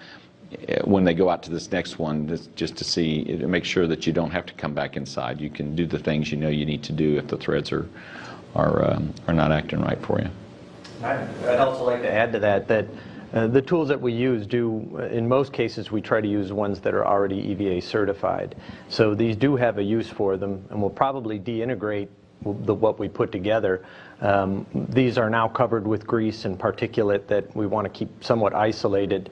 when they go out to this next one, just to see, to make sure that you don't have to come back inside. You can do the things you know you need to do if the threads are not acting right for you. I'd also like to add to that the tools that we use do, in most cases, we try to use ones that are already EVA certified. So these do have a use for them, and we'll probably deintegrate what we put together. These are now covered with grease and particulate that we want to keep somewhat isolated.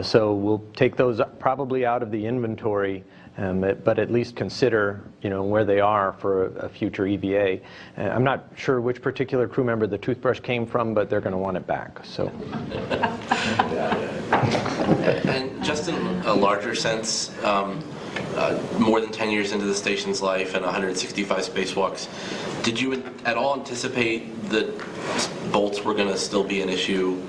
So we'll take those probably out of the inventory, but at least consider, you know, where they are for a future EVA. I'm not sure which particular crew member the toothbrush came from, but they're going to want it back. So. And just in a larger sense, more than 10 years into the station's life and 165 spacewalks, did you at all anticipate that bolts were going to still be an issue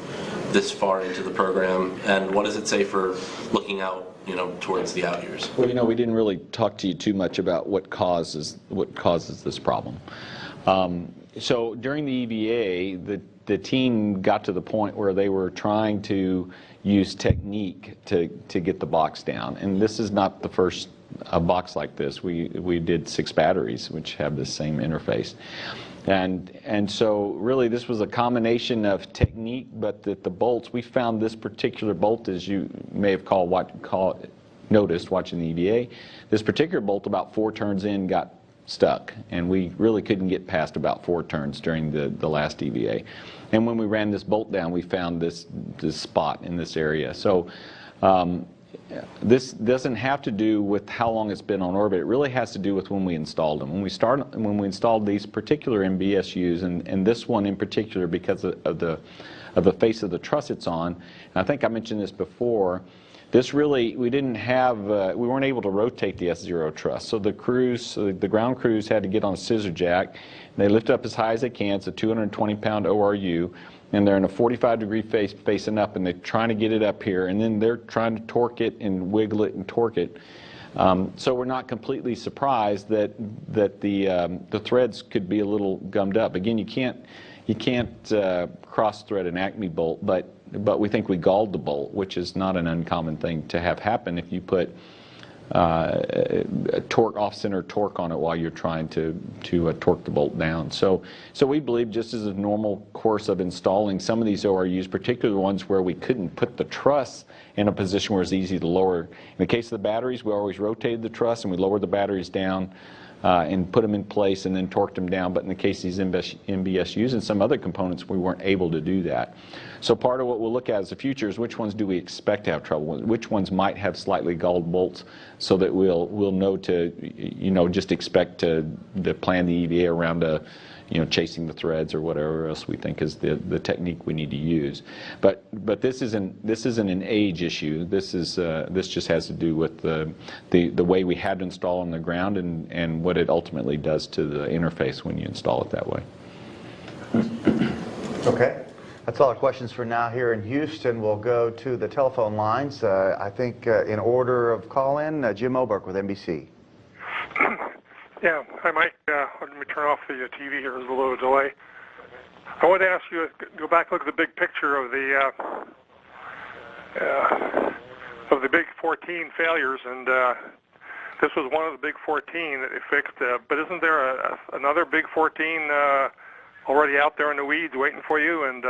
this far into the program? And what does it say for looking out, you know, towards the out years? Well, you know, we didn't really talk to you too much about what causes this problem. So during the EVA, the team got to the point where they were trying to use technique to get the box down, and this is not the first box like this. We did 6 batteries which have the same interface, and so really this was a combination of technique, but that the bolts, we found this particular bolt, as you may have noticed watching the EVA, this particular bolt about 4 turns in got stuck, and we really couldn't get past about 4 turns during the last EVA. And when we ran this bolt down, we found this spot in this area. So this doesn't have to do with how long it's been on orbit. It really has to do with when we installed them. When we installed these particular MBSUs, and this one in particular because of the face of the truss it's on, and I think I mentioned this before, this really, we weren't able to rotate the S0 truss. So the ground crews had to get on a scissor jack, and they lift up as high as they can. It's a 220-pound ORU, and they're in a 45-degree face facing up, and they're trying to get it up here, and then they're trying to torque it and wiggle it and torque it. So we're not completely surprised that the threads could be a little gummed up. Again, you can't cross-thread an Acme bolt, but we think we galled the bolt, which is not an uncommon thing to have happen if you put off-center torque on it while you're trying to torque the bolt down. So we believe, just as a normal course of installing some of these ORUs, particularly the ones where we couldn't put the truss in a position where it's easy to lower. In the case of the batteries, we always rotated the truss and we lowered the batteries down and put them in place and then torqued them down. But in the case of these MBSUs and some other components, we weren't able to do that. So part of what we'll look at as the future is which ones do we expect to have trouble with, which ones might have slightly galled bolts, so that we'll know to, you know, just expect to plan the EVA around chasing the threads or whatever else we think is the technique we need to use. But this isn't an age issue. This just has to do with the way we had to install on the ground and what it ultimately does to the interface when you install it that way. Okay. That's all our questions for now here in Houston. We'll go to the telephone lines. I think in order of call-in, Jim Oberk with NBC. Yeah, hi Mike. Let me turn off the TV here. There's a little delay. I wanted to ask you, go back and look at the big picture of the big 14 failures, and this was one of the big 14 that they fixed. But isn't there another big 14 already out there in the weeds waiting for you? And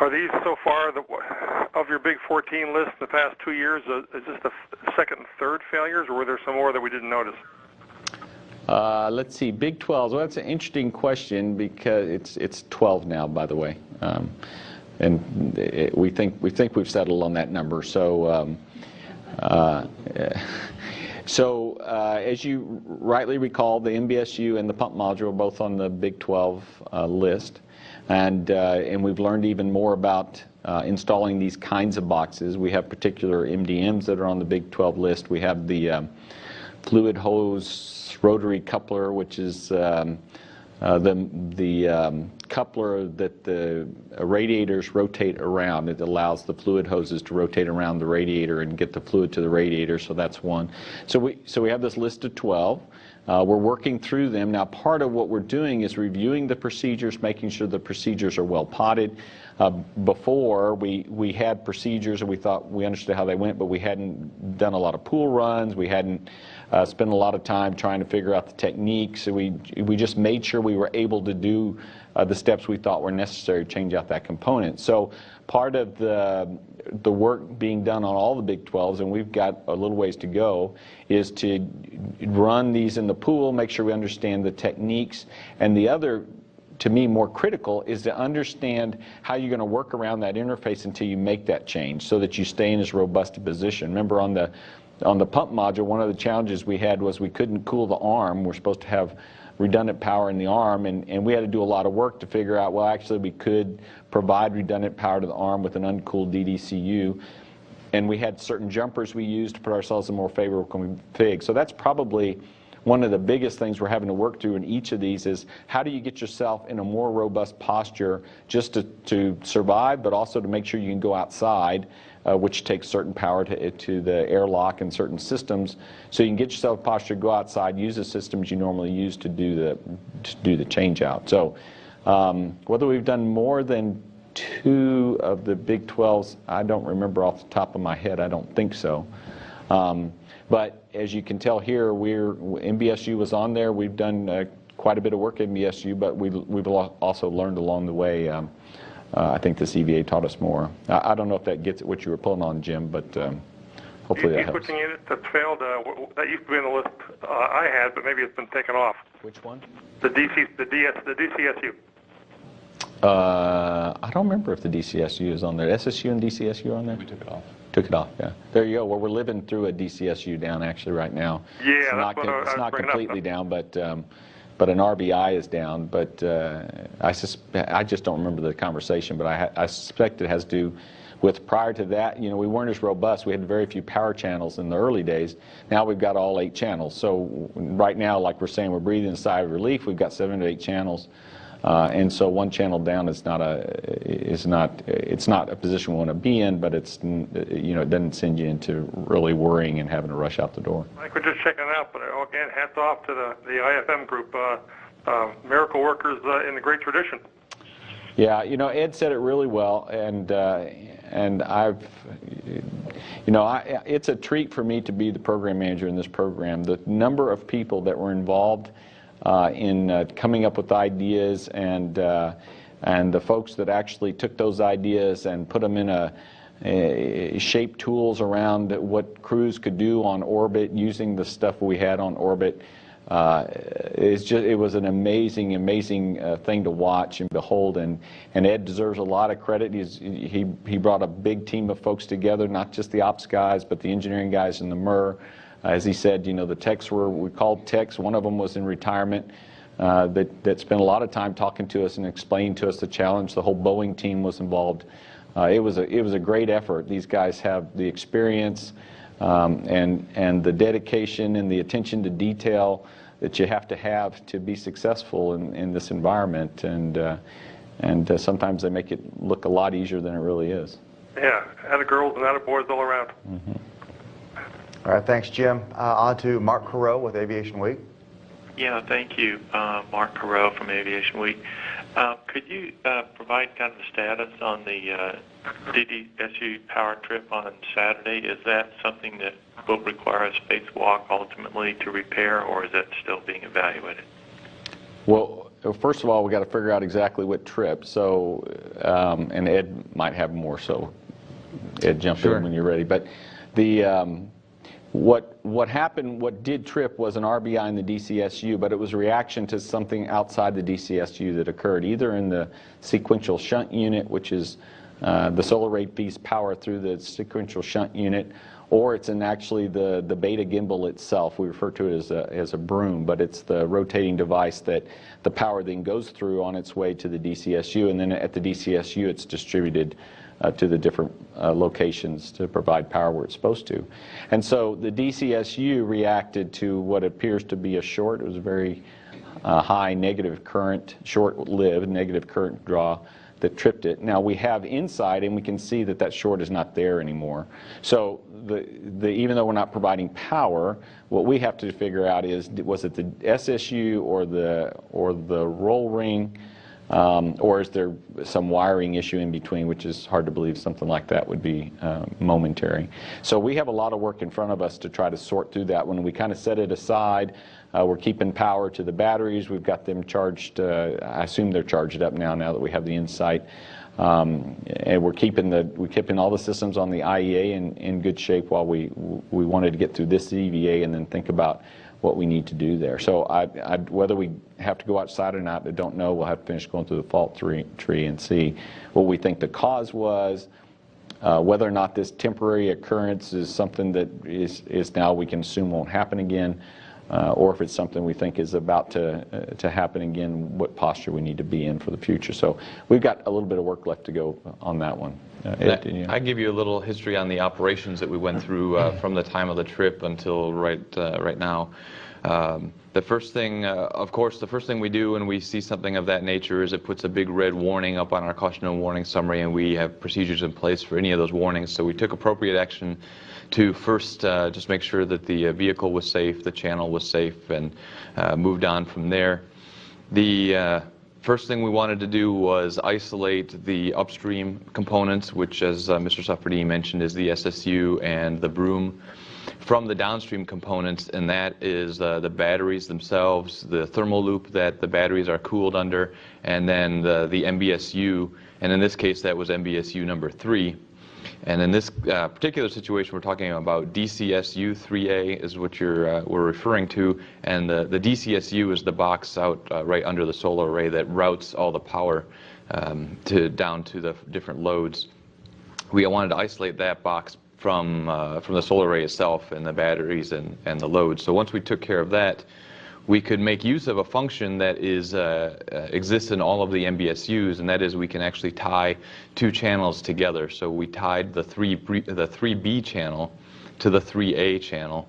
Are these so far, of your big 14 list in the past 2 years, is this the second and third failures, or were there some more that we didn't notice? Let's see, Big 12s. Well, that's an interesting question because it's 12 now, by the way, and we think we've settled on that number. So, as you rightly recall, the MBSU and the pump module are both on the Big 12 list, and we've learned even more about installing these kinds of boxes. We have particular MDMs that are on the Big 12 list. We have the fluid hose rotary coupler, which is the coupler that the radiators rotate around. It allows the fluid hoses to rotate around the radiator and get the fluid to the radiator, so that's one. So we have this list of 12. We're working through them. Now, part of what we're doing is reviewing the procedures, making sure the procedures are well potted. Before, we had procedures and we thought we understood how they went, but we hadn't done a lot of pool runs. We hadn't spent a lot of time trying to figure out the techniques. So we just made sure we were able to do the steps we thought were necessary to change out that component. So part of the work being done on all the Big 12s, and we've got a little ways to go, is to run these in the pool, make sure we understand the techniques, and the other, to me, more critical is to understand how you're going to work around that interface until you make that change so that you stay in as robust a position. Remember, on the pump module, one of the challenges we had was we couldn't cool the arm. We're supposed to have redundant power in the arm, and we had to do a lot of work to figure out, well, actually we could provide redundant power to the arm with an uncooled DDCU, and we had certain jumpers we used to put ourselves in a more favorable config. So that's probably one of the biggest things we're having to work through in each of these is how do you get yourself in a more robust posture just to survive, but also to make sure you can go outside, which takes certain power to the airlock and certain systems. So you can get yourself a posture, go outside, use the systems you normally use to do the change out. So whether we've done more than 2 of the Big 12s, I don't remember off the top of my head. I don't think so. But as you can tell here, MBSU was on there. We've done quite a bit of work at MBSU, but we've also learned along the way. I think this EVA taught us more. I don't know if that gets at what you were pulling on, Jim, but hopefully that helps. Switching unit that's failed, that used to be on the list I had, but maybe it's been taken off. Which one? The DCSU. I don't remember if the DCSU is on there. SSU and DCSU are on there? We took it off. Took it off, yeah. There you go. Well, we're living through a DCSU down actually right now. Yeah, it's not completely down, but an RBI is down. But I just don't remember the conversation. But I suspect it has to do with prior to that. You know, we weren't as robust. We had very few power channels in the early days. Now we've got all 8 channels. So right now, like we're saying, we're breathing a sigh of relief. We've got 7 to 8 channels. And so one channel down is not a position we want to be in, but it's, you know, it doesn't send you into really worrying and having to rush out the door. Mike, we're just checking it out, but again, hats off to the IFM group, miracle workers in the great tradition. Yeah, you know, Ed said it really well, and I've, you know, it's a treat for me to be the program manager in this program. The number of people that were involved in coming up with ideas, and the folks that actually took those ideas and put them in shape tools around what crews could do on orbit using the stuff we had on orbit. It was an amazing thing to watch and behold, and Ed deserves a lot of credit. He brought a big team of folks together, not just the ops guys, but the engineering guys in the MER. As he said, you know, the techs we called techs. One of them was in retirement that spent a lot of time talking to us and explaining to us the challenge. The whole Boeing team was involved. It was a great effort. These guys have the experience and the dedication and the attention to detail that you have to be successful in this environment. And sometimes they make it look a lot easier than it really is. Yeah, atta girls and atta boys all around. Mm-hmm. All right, thanks, Jim. On to Mark Carreau with Aviation Week. Yeah, thank you, Mark Carreau from Aviation Week. Could you provide kind of the status on the DDSU power trip on Saturday? Is that something that will require a spacewalk ultimately to repair, or is that still being evaluated? Well, first of all, we got to figure out exactly what trip. So and Ed might have more, so Ed, jump in when you're ready. But the what happened, what did trip was an RBI in the DCSU, but it was a reaction to something outside the DCSU that occurred, either in the sequential shunt unit, which is the solar array feeds power through the sequential shunt unit, or it's in actually the beta gimbal itself. We refer to it as a broom, but it's the rotating device that the power then goes through on its way to the DCSU, and then at the DCSU it's distributed to the different locations to provide power where it's supposed to. And so the DCSU reacted to what appears to be a short. It was a very high negative current, short-lived negative current draw that tripped it. Now we have inside, and we can see that that short is not there anymore. So even though we're not providing power, what we have to figure out is, was it the SSU or the roll ring, or is there some wiring issue in between, which is hard to believe something like that would be momentary. So we have a lot of work in front of us to try to sort through that. When we kind of set it aside, we're keeping power to the batteries. We've got them charged. I assume they're charged up now that we have the insight. And we're keeping all the systems on the IEA in good shape while we wanted to get through this EVA and then think about what we need to do there. So whether we have to go outside or not, I don't know. We'll have to finish going through the fault tree and see what we think the cause was, whether or not this temporary occurrence is something that is now we can assume won't happen again, or if it's something we think is about to happen again, what posture we need to be in for the future. So we've got a little bit of work left to go on that one. Ed, I give you a little history on the operations that we went through from the time of the trip until right now. The first thing, of course, the first thing we do when we see something of that nature is it puts a big red warning up on our caution and warning summary, and we have procedures in place for any of those warnings. So we took appropriate action to first just make sure that the vehicle was safe, the channel was safe, and moved on from there. The first thing we wanted to do was isolate the upstream components, which, as Mr. Safardini mentioned, is the SSU and the broom, from the downstream components, and that is the batteries themselves, the thermal loop that the batteries are cooled under, and then the MBSU, and in this case that was MBSU number 3. And in this particular situation, we're talking about DCSU 3A is what we're referring to, and the DCSU is the box out right under the solar array that routes all the power down to the different loads. We wanted to isolate that box from the solar array itself and the batteries and the loads. So once we took care of that, we could make use of a function that exists in all of the MBSUs, and that is we can actually tie two channels together. So we tied the 3B channel to the 3A channel,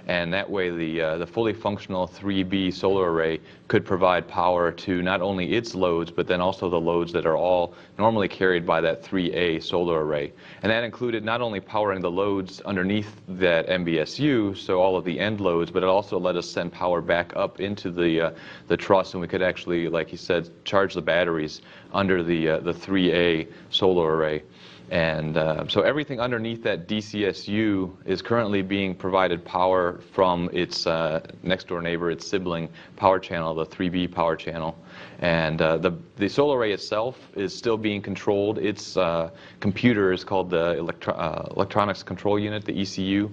and that way the fully functional 3B solar array could provide power to not only its loads, but then also the loads that are all normally carried by that 3A solar array. And that included not only powering the loads underneath that MBSU, so all of the end loads, but it also let us send power back up into the truss, and we could actually, like he said, charge the batteries under the 3A solar array. And so everything underneath that DCSU is currently being provided power from its next door neighbor, its sibling power channel, the 3B power channel. And the solar array itself is still being controlled. Its computer is called the Electronics Control Unit, the ECU.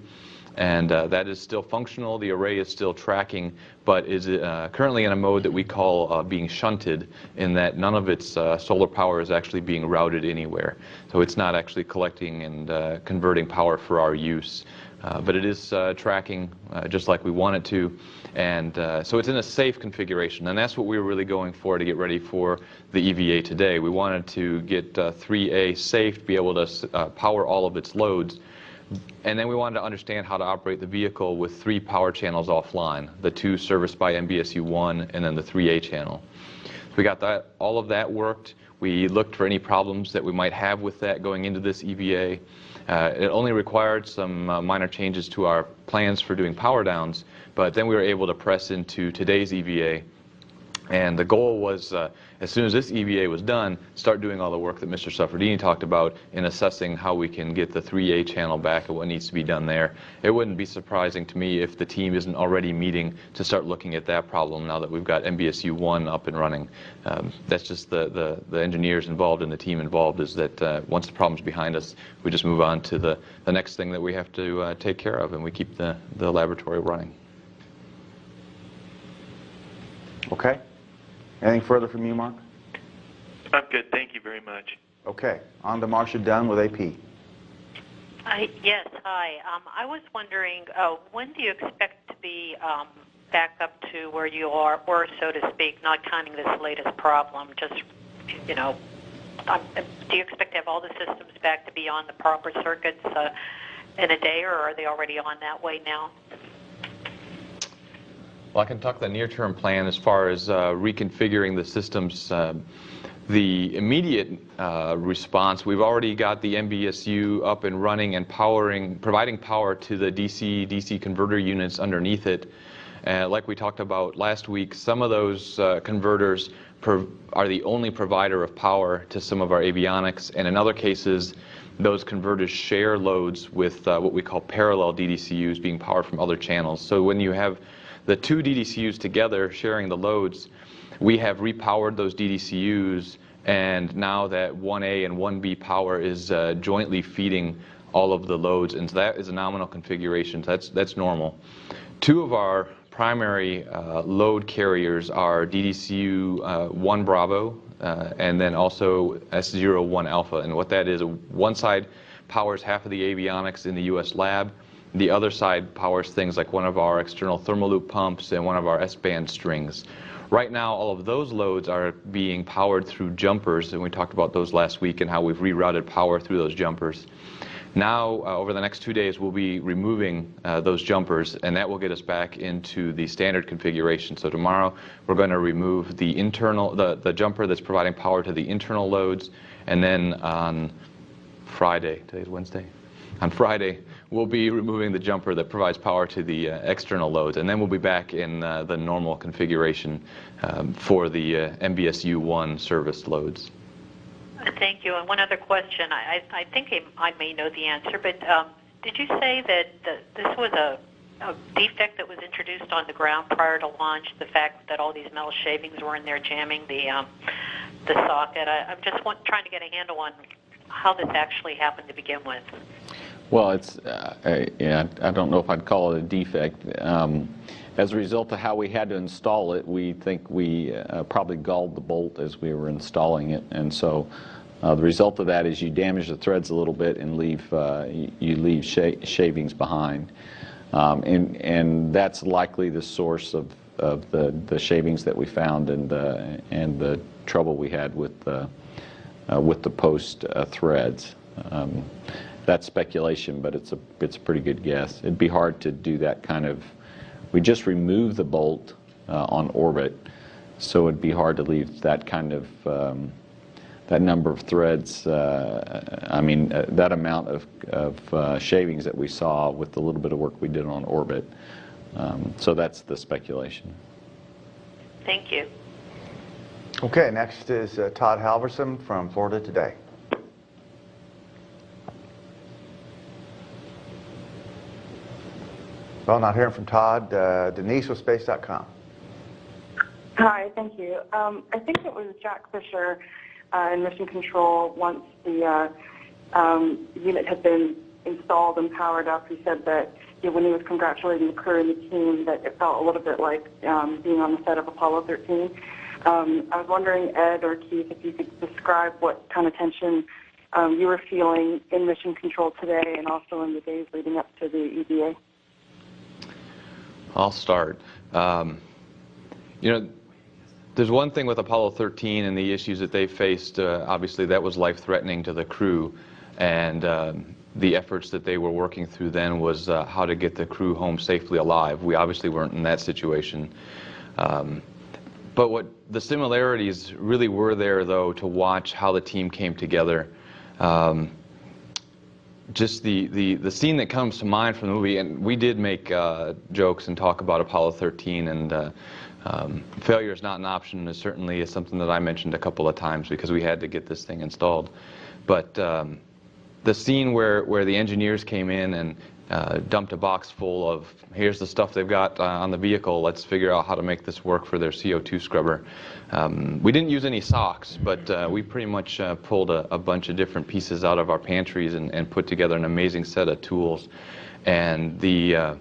And that is still functional. The array is still tracking, but is currently in a mode that we call being shunted, in that none of its solar power is actually being routed anywhere. So it's not actually collecting and converting power for our use. But it is tracking just like we want it to. And so it's in a safe configuration. And that's what we were really going for to get ready for the EVA today. We wanted to get 3A safe, to be able to power all of its loads. And then we wanted to understand how to operate the vehicle with 3 power channels offline, the 2 serviced by MBSU 1 and then the 3A channel. So we got all of that worked. We looked for any problems that we might have with that going into this EVA. It only required some minor changes to our plans for doing power downs, but then we were able to press into today's EVA. And the goal was, as soon as this EVA was done, start doing all the work that Mr. Suffredini talked about in assessing how we can get the 3A channel back and what needs to be done there. It wouldn't be surprising to me if the team isn't already meeting to start looking at that problem now that we've got MBSU 1 up and running. That's just the engineers involved and the team involved, is that once the problem's behind us, we just move on to the next thing that we have to take care of, and we keep the laboratory running. Okay. Anything further from you, Mark? I'm good. Thank you very much. Okay. On to Marcia Dunn with AP. Yes, hi. I was wondering, when do you expect to be back up to where you were, so to speak, not counting this latest problem? Just, you know, do you expect to have all the systems back to be on the proper circuits in a day, or are they already on that way now? Well, I can talk the near-term plan as far as reconfiguring the systems. The immediate response, we've already got the MBSU up and running and providing power to the DC converter units underneath it. Like we talked about last week, some of those converters are the only provider of power to some of our avionics, and in other cases, those converters share loads with what we call parallel DDCUs being powered from other channels. So when you have the two DDCUs together sharing the loads, we have repowered those DDCUs, and now that 1A and 1B power is jointly feeding all of the loads, and so that is a nominal configuration. That's normal. Two of our primary load carriers are DDCU 1 Bravo and then also S0 1 Alpha, and what that is, one side powers half of the avionics in the US lab. The other side powers things like one of our external thermal loop pumps and one of our S-band strings. Right now, all of those loads are being powered through jumpers, and we talked about those last week and how we've rerouted power through those jumpers. Now, over the next 2 days, we'll be removing those jumpers, and that will get us back into the standard configuration. So tomorrow, we're going to remove the jumper that's providing power to the internal loads, and then on Friday, today's Wednesday, on Friday, we'll be removing the jumper that provides power to the external loads, and then we'll be back in the normal configuration for the MBSU 1 service loads. Thank you. And one other question. I think I may know the answer, but did you say that this was a defect that was introduced on the ground prior to launch, the fact that all these metal shavings were in there jamming the socket? I'm just trying to get a handle on how this actually happened to begin with. Well, it's I don't know if I'd call it a defect. As a result of how we had to install it, we think we probably galled the bolt as we were installing it, and so the result of that is you damage the threads a little bit and you leave shavings behind, and that's likely the source of the shavings that we found and the trouble we had with the post threads. That's speculation, but it's a pretty good guess. It'd be hard to do that kind of. We just removed the bolt on orbit, so it'd be hard to leave that kind of that number of threads. I mean, that amount of shavings that we saw with the little bit of work we did on orbit. So that's the speculation. Thank you. Okay, next is Todd Halverson from Florida Today. Well, not hearing from Todd. Denise with Space.com. Hi, thank you. I think it was Jack Fisher in Mission Control, once the unit had been installed and powered up, he said that when he was congratulating the crew and the team, that it felt a little bit like being on the set of Apollo 13. I was wondering, Ed or Keith, if you could describe what kind of tension you were feeling in Mission Control today and also in the days leading up to the EVA. I'll start. You know, there's one thing with Apollo 13 and the issues that they faced. Obviously, that was life-threatening to the crew, and the efforts that they were working through then was how to get the crew home safely alive. We obviously weren't in that situation. But what the similarities really were there, though, to watch how the team came together. Just the scene that comes to mind from the movie, and we did make jokes and talk about Apollo 13 and Failure is not an option. It certainly is something that I mentioned a couple of times because we had to get this thing installed. But the scene where the engineers came in and dumped a box full of, here's the stuff they've got on the vehicle, let's figure out how to make this work for their CO2 scrubber. We didn't use any socks, but we pretty much pulled a bunch of different pieces out of our pantries and put together an amazing set of tools. And the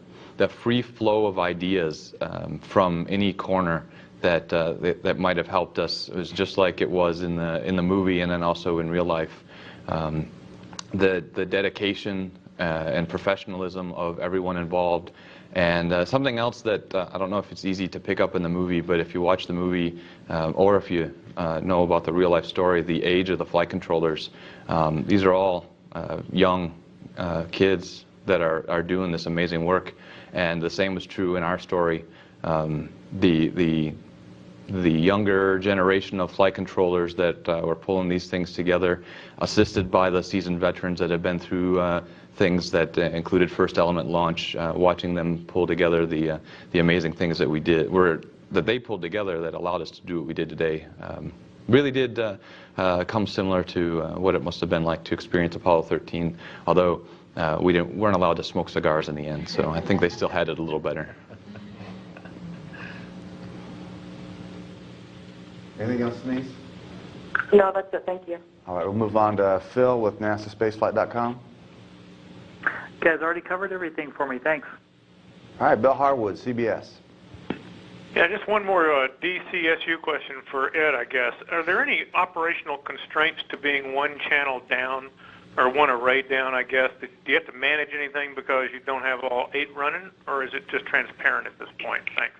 free flow of ideas from any corner that might have helped us, it was just like it was in the movie and then also in real life. The dedication and professionalism of everyone involved. And something else that I don't know if it's easy to pick up in the movie, but if you watch the movie or if you know about the real life story, the age of the flight controllers, these are all young kids that are doing this amazing work. And the same was true in our story. The younger generation of flight controllers that were pulling these things together, assisted by the seasoned veterans that have been through things that included first element launch, watching them pull together the amazing things that we did, that they pulled together that allowed us to do what we did today. Really did come similar to what it must have been like to experience Apollo 13, although we weren't allowed to smoke cigars in the end, so I think they still had it a little better. Anything else, Denise? No, that's it. Thank you. All right, we'll move on to Phil with NASASpaceflight.com. You guys already covered everything for me. Thanks. All right, Bill Harwood, CBS. Yeah, just one more DCSU question for Ed, I guess. Are there any operational constraints to being one channel down or one array down, I guess? Do you have to manage anything because you don't have all 8 running, or is it just transparent at this point? Thanks.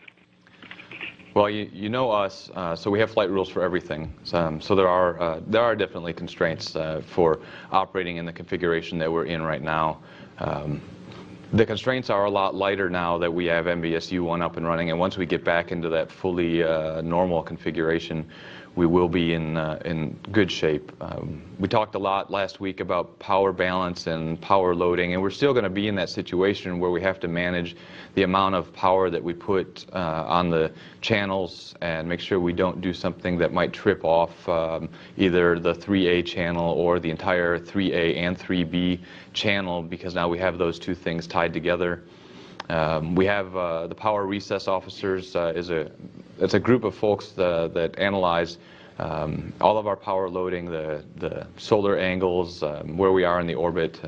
Well, you know us, so we have flight rules for everything. So there are definitely constraints for operating in the configuration that we're in right now. The constraints are a lot lighter now that we have MBSU-1 up and running, and once we get back into that fully normal configuration, we will be in good shape. We talked a lot last week about power balance and power loading, and we're still going to be in that situation where we have to manage the amount of power that we put on the channels and make sure we don't do something that might trip off either the 3A channel or the entire 3A and 3B channel, because now we have those two things tied together. We have the power recess officers. It's a group of folks that analyze all of our power loading, the solar angles, where we are in the orbit,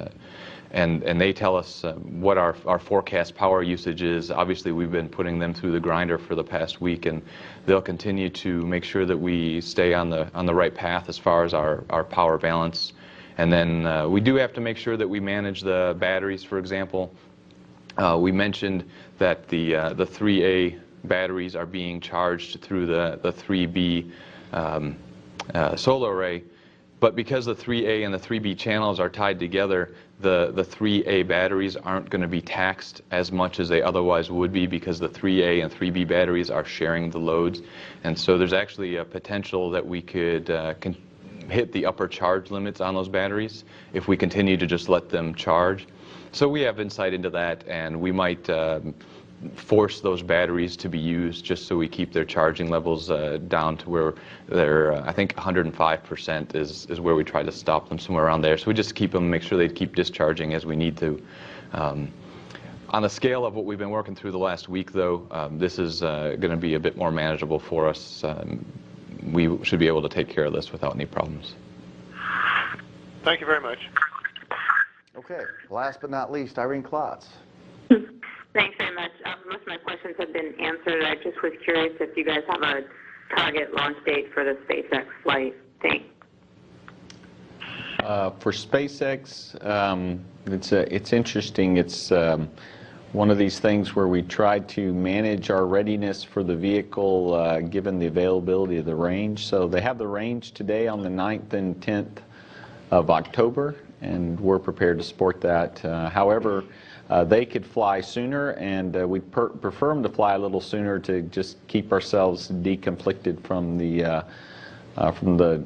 and they tell us what our forecast power usage is. Obviously, we've been putting them through the grinder for the past week, and they'll continue to make sure that we stay on the right path as far as our power balance. And then we do have to make sure that we manage the batteries, for example. We mentioned that the 3A batteries are being charged through the 3B solar array, but because the 3A and the 3B channels are tied together, the 3A batteries aren't going to be taxed as much as they otherwise would be, because the 3A and 3B batteries are sharing the loads. And so there's actually a potential that we could hit the upper charge limits on those batteries if we continue to just let them charge. So we have insight into that, and we might force those batteries to be used just so we keep their charging levels down to where they're, I think 105% is where we try to stop them, somewhere around there. So we just keep them, make sure they keep discharging as we need to. On the scale of what we've been working through the last week, though, this is going to be a bit more manageable for us. We should be able to take care of this without any problems. Thank you very much. Okay, last but not least, Irene Klotz. Thanks very much. Most of my questions have been answered. I just was curious if you guys have a target launch date for the SpaceX flight. Thanks. For SpaceX, it's interesting. It's one of these things where we tried to manage our readiness for the vehicle given the availability of the range. So they have the range today on the 9th and 10th of October, and we're prepared to support that. However, they could fly sooner, and we'd prefer them to fly a little sooner to just keep ourselves deconflicted from the from the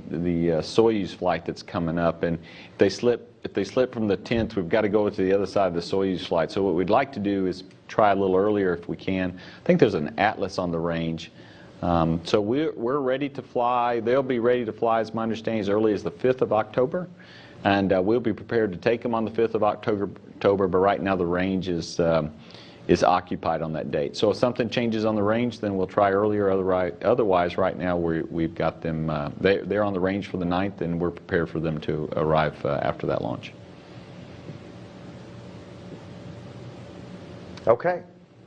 Soyuz flight that's coming up, and if they slip from the 10th, we've got to go to the other side of the Soyuz flight. So what we'd like to do is try a little earlier if we can. I think there's an Atlas on the range. So we're ready to fly. They'll be ready to fly, as my understanding, as early as the 5th of October. And we'll be prepared to take them on the 5th of October, but right now the range is occupied on that date. So if something changes on the range, then we'll try earlier. Otherwise, right now we've got them, they're on the range for the 9th, and we're prepared for them to arrive after that launch. Okay.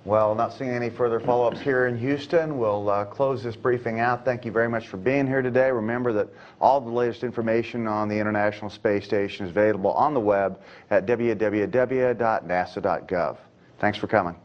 Well, not seeing any further follow-ups here in Houston. We'll close this briefing out. Thank you very much for being here today. Remember that all the latest information on the International Space Station is available on the web at www.nasa.gov. Thanks for coming.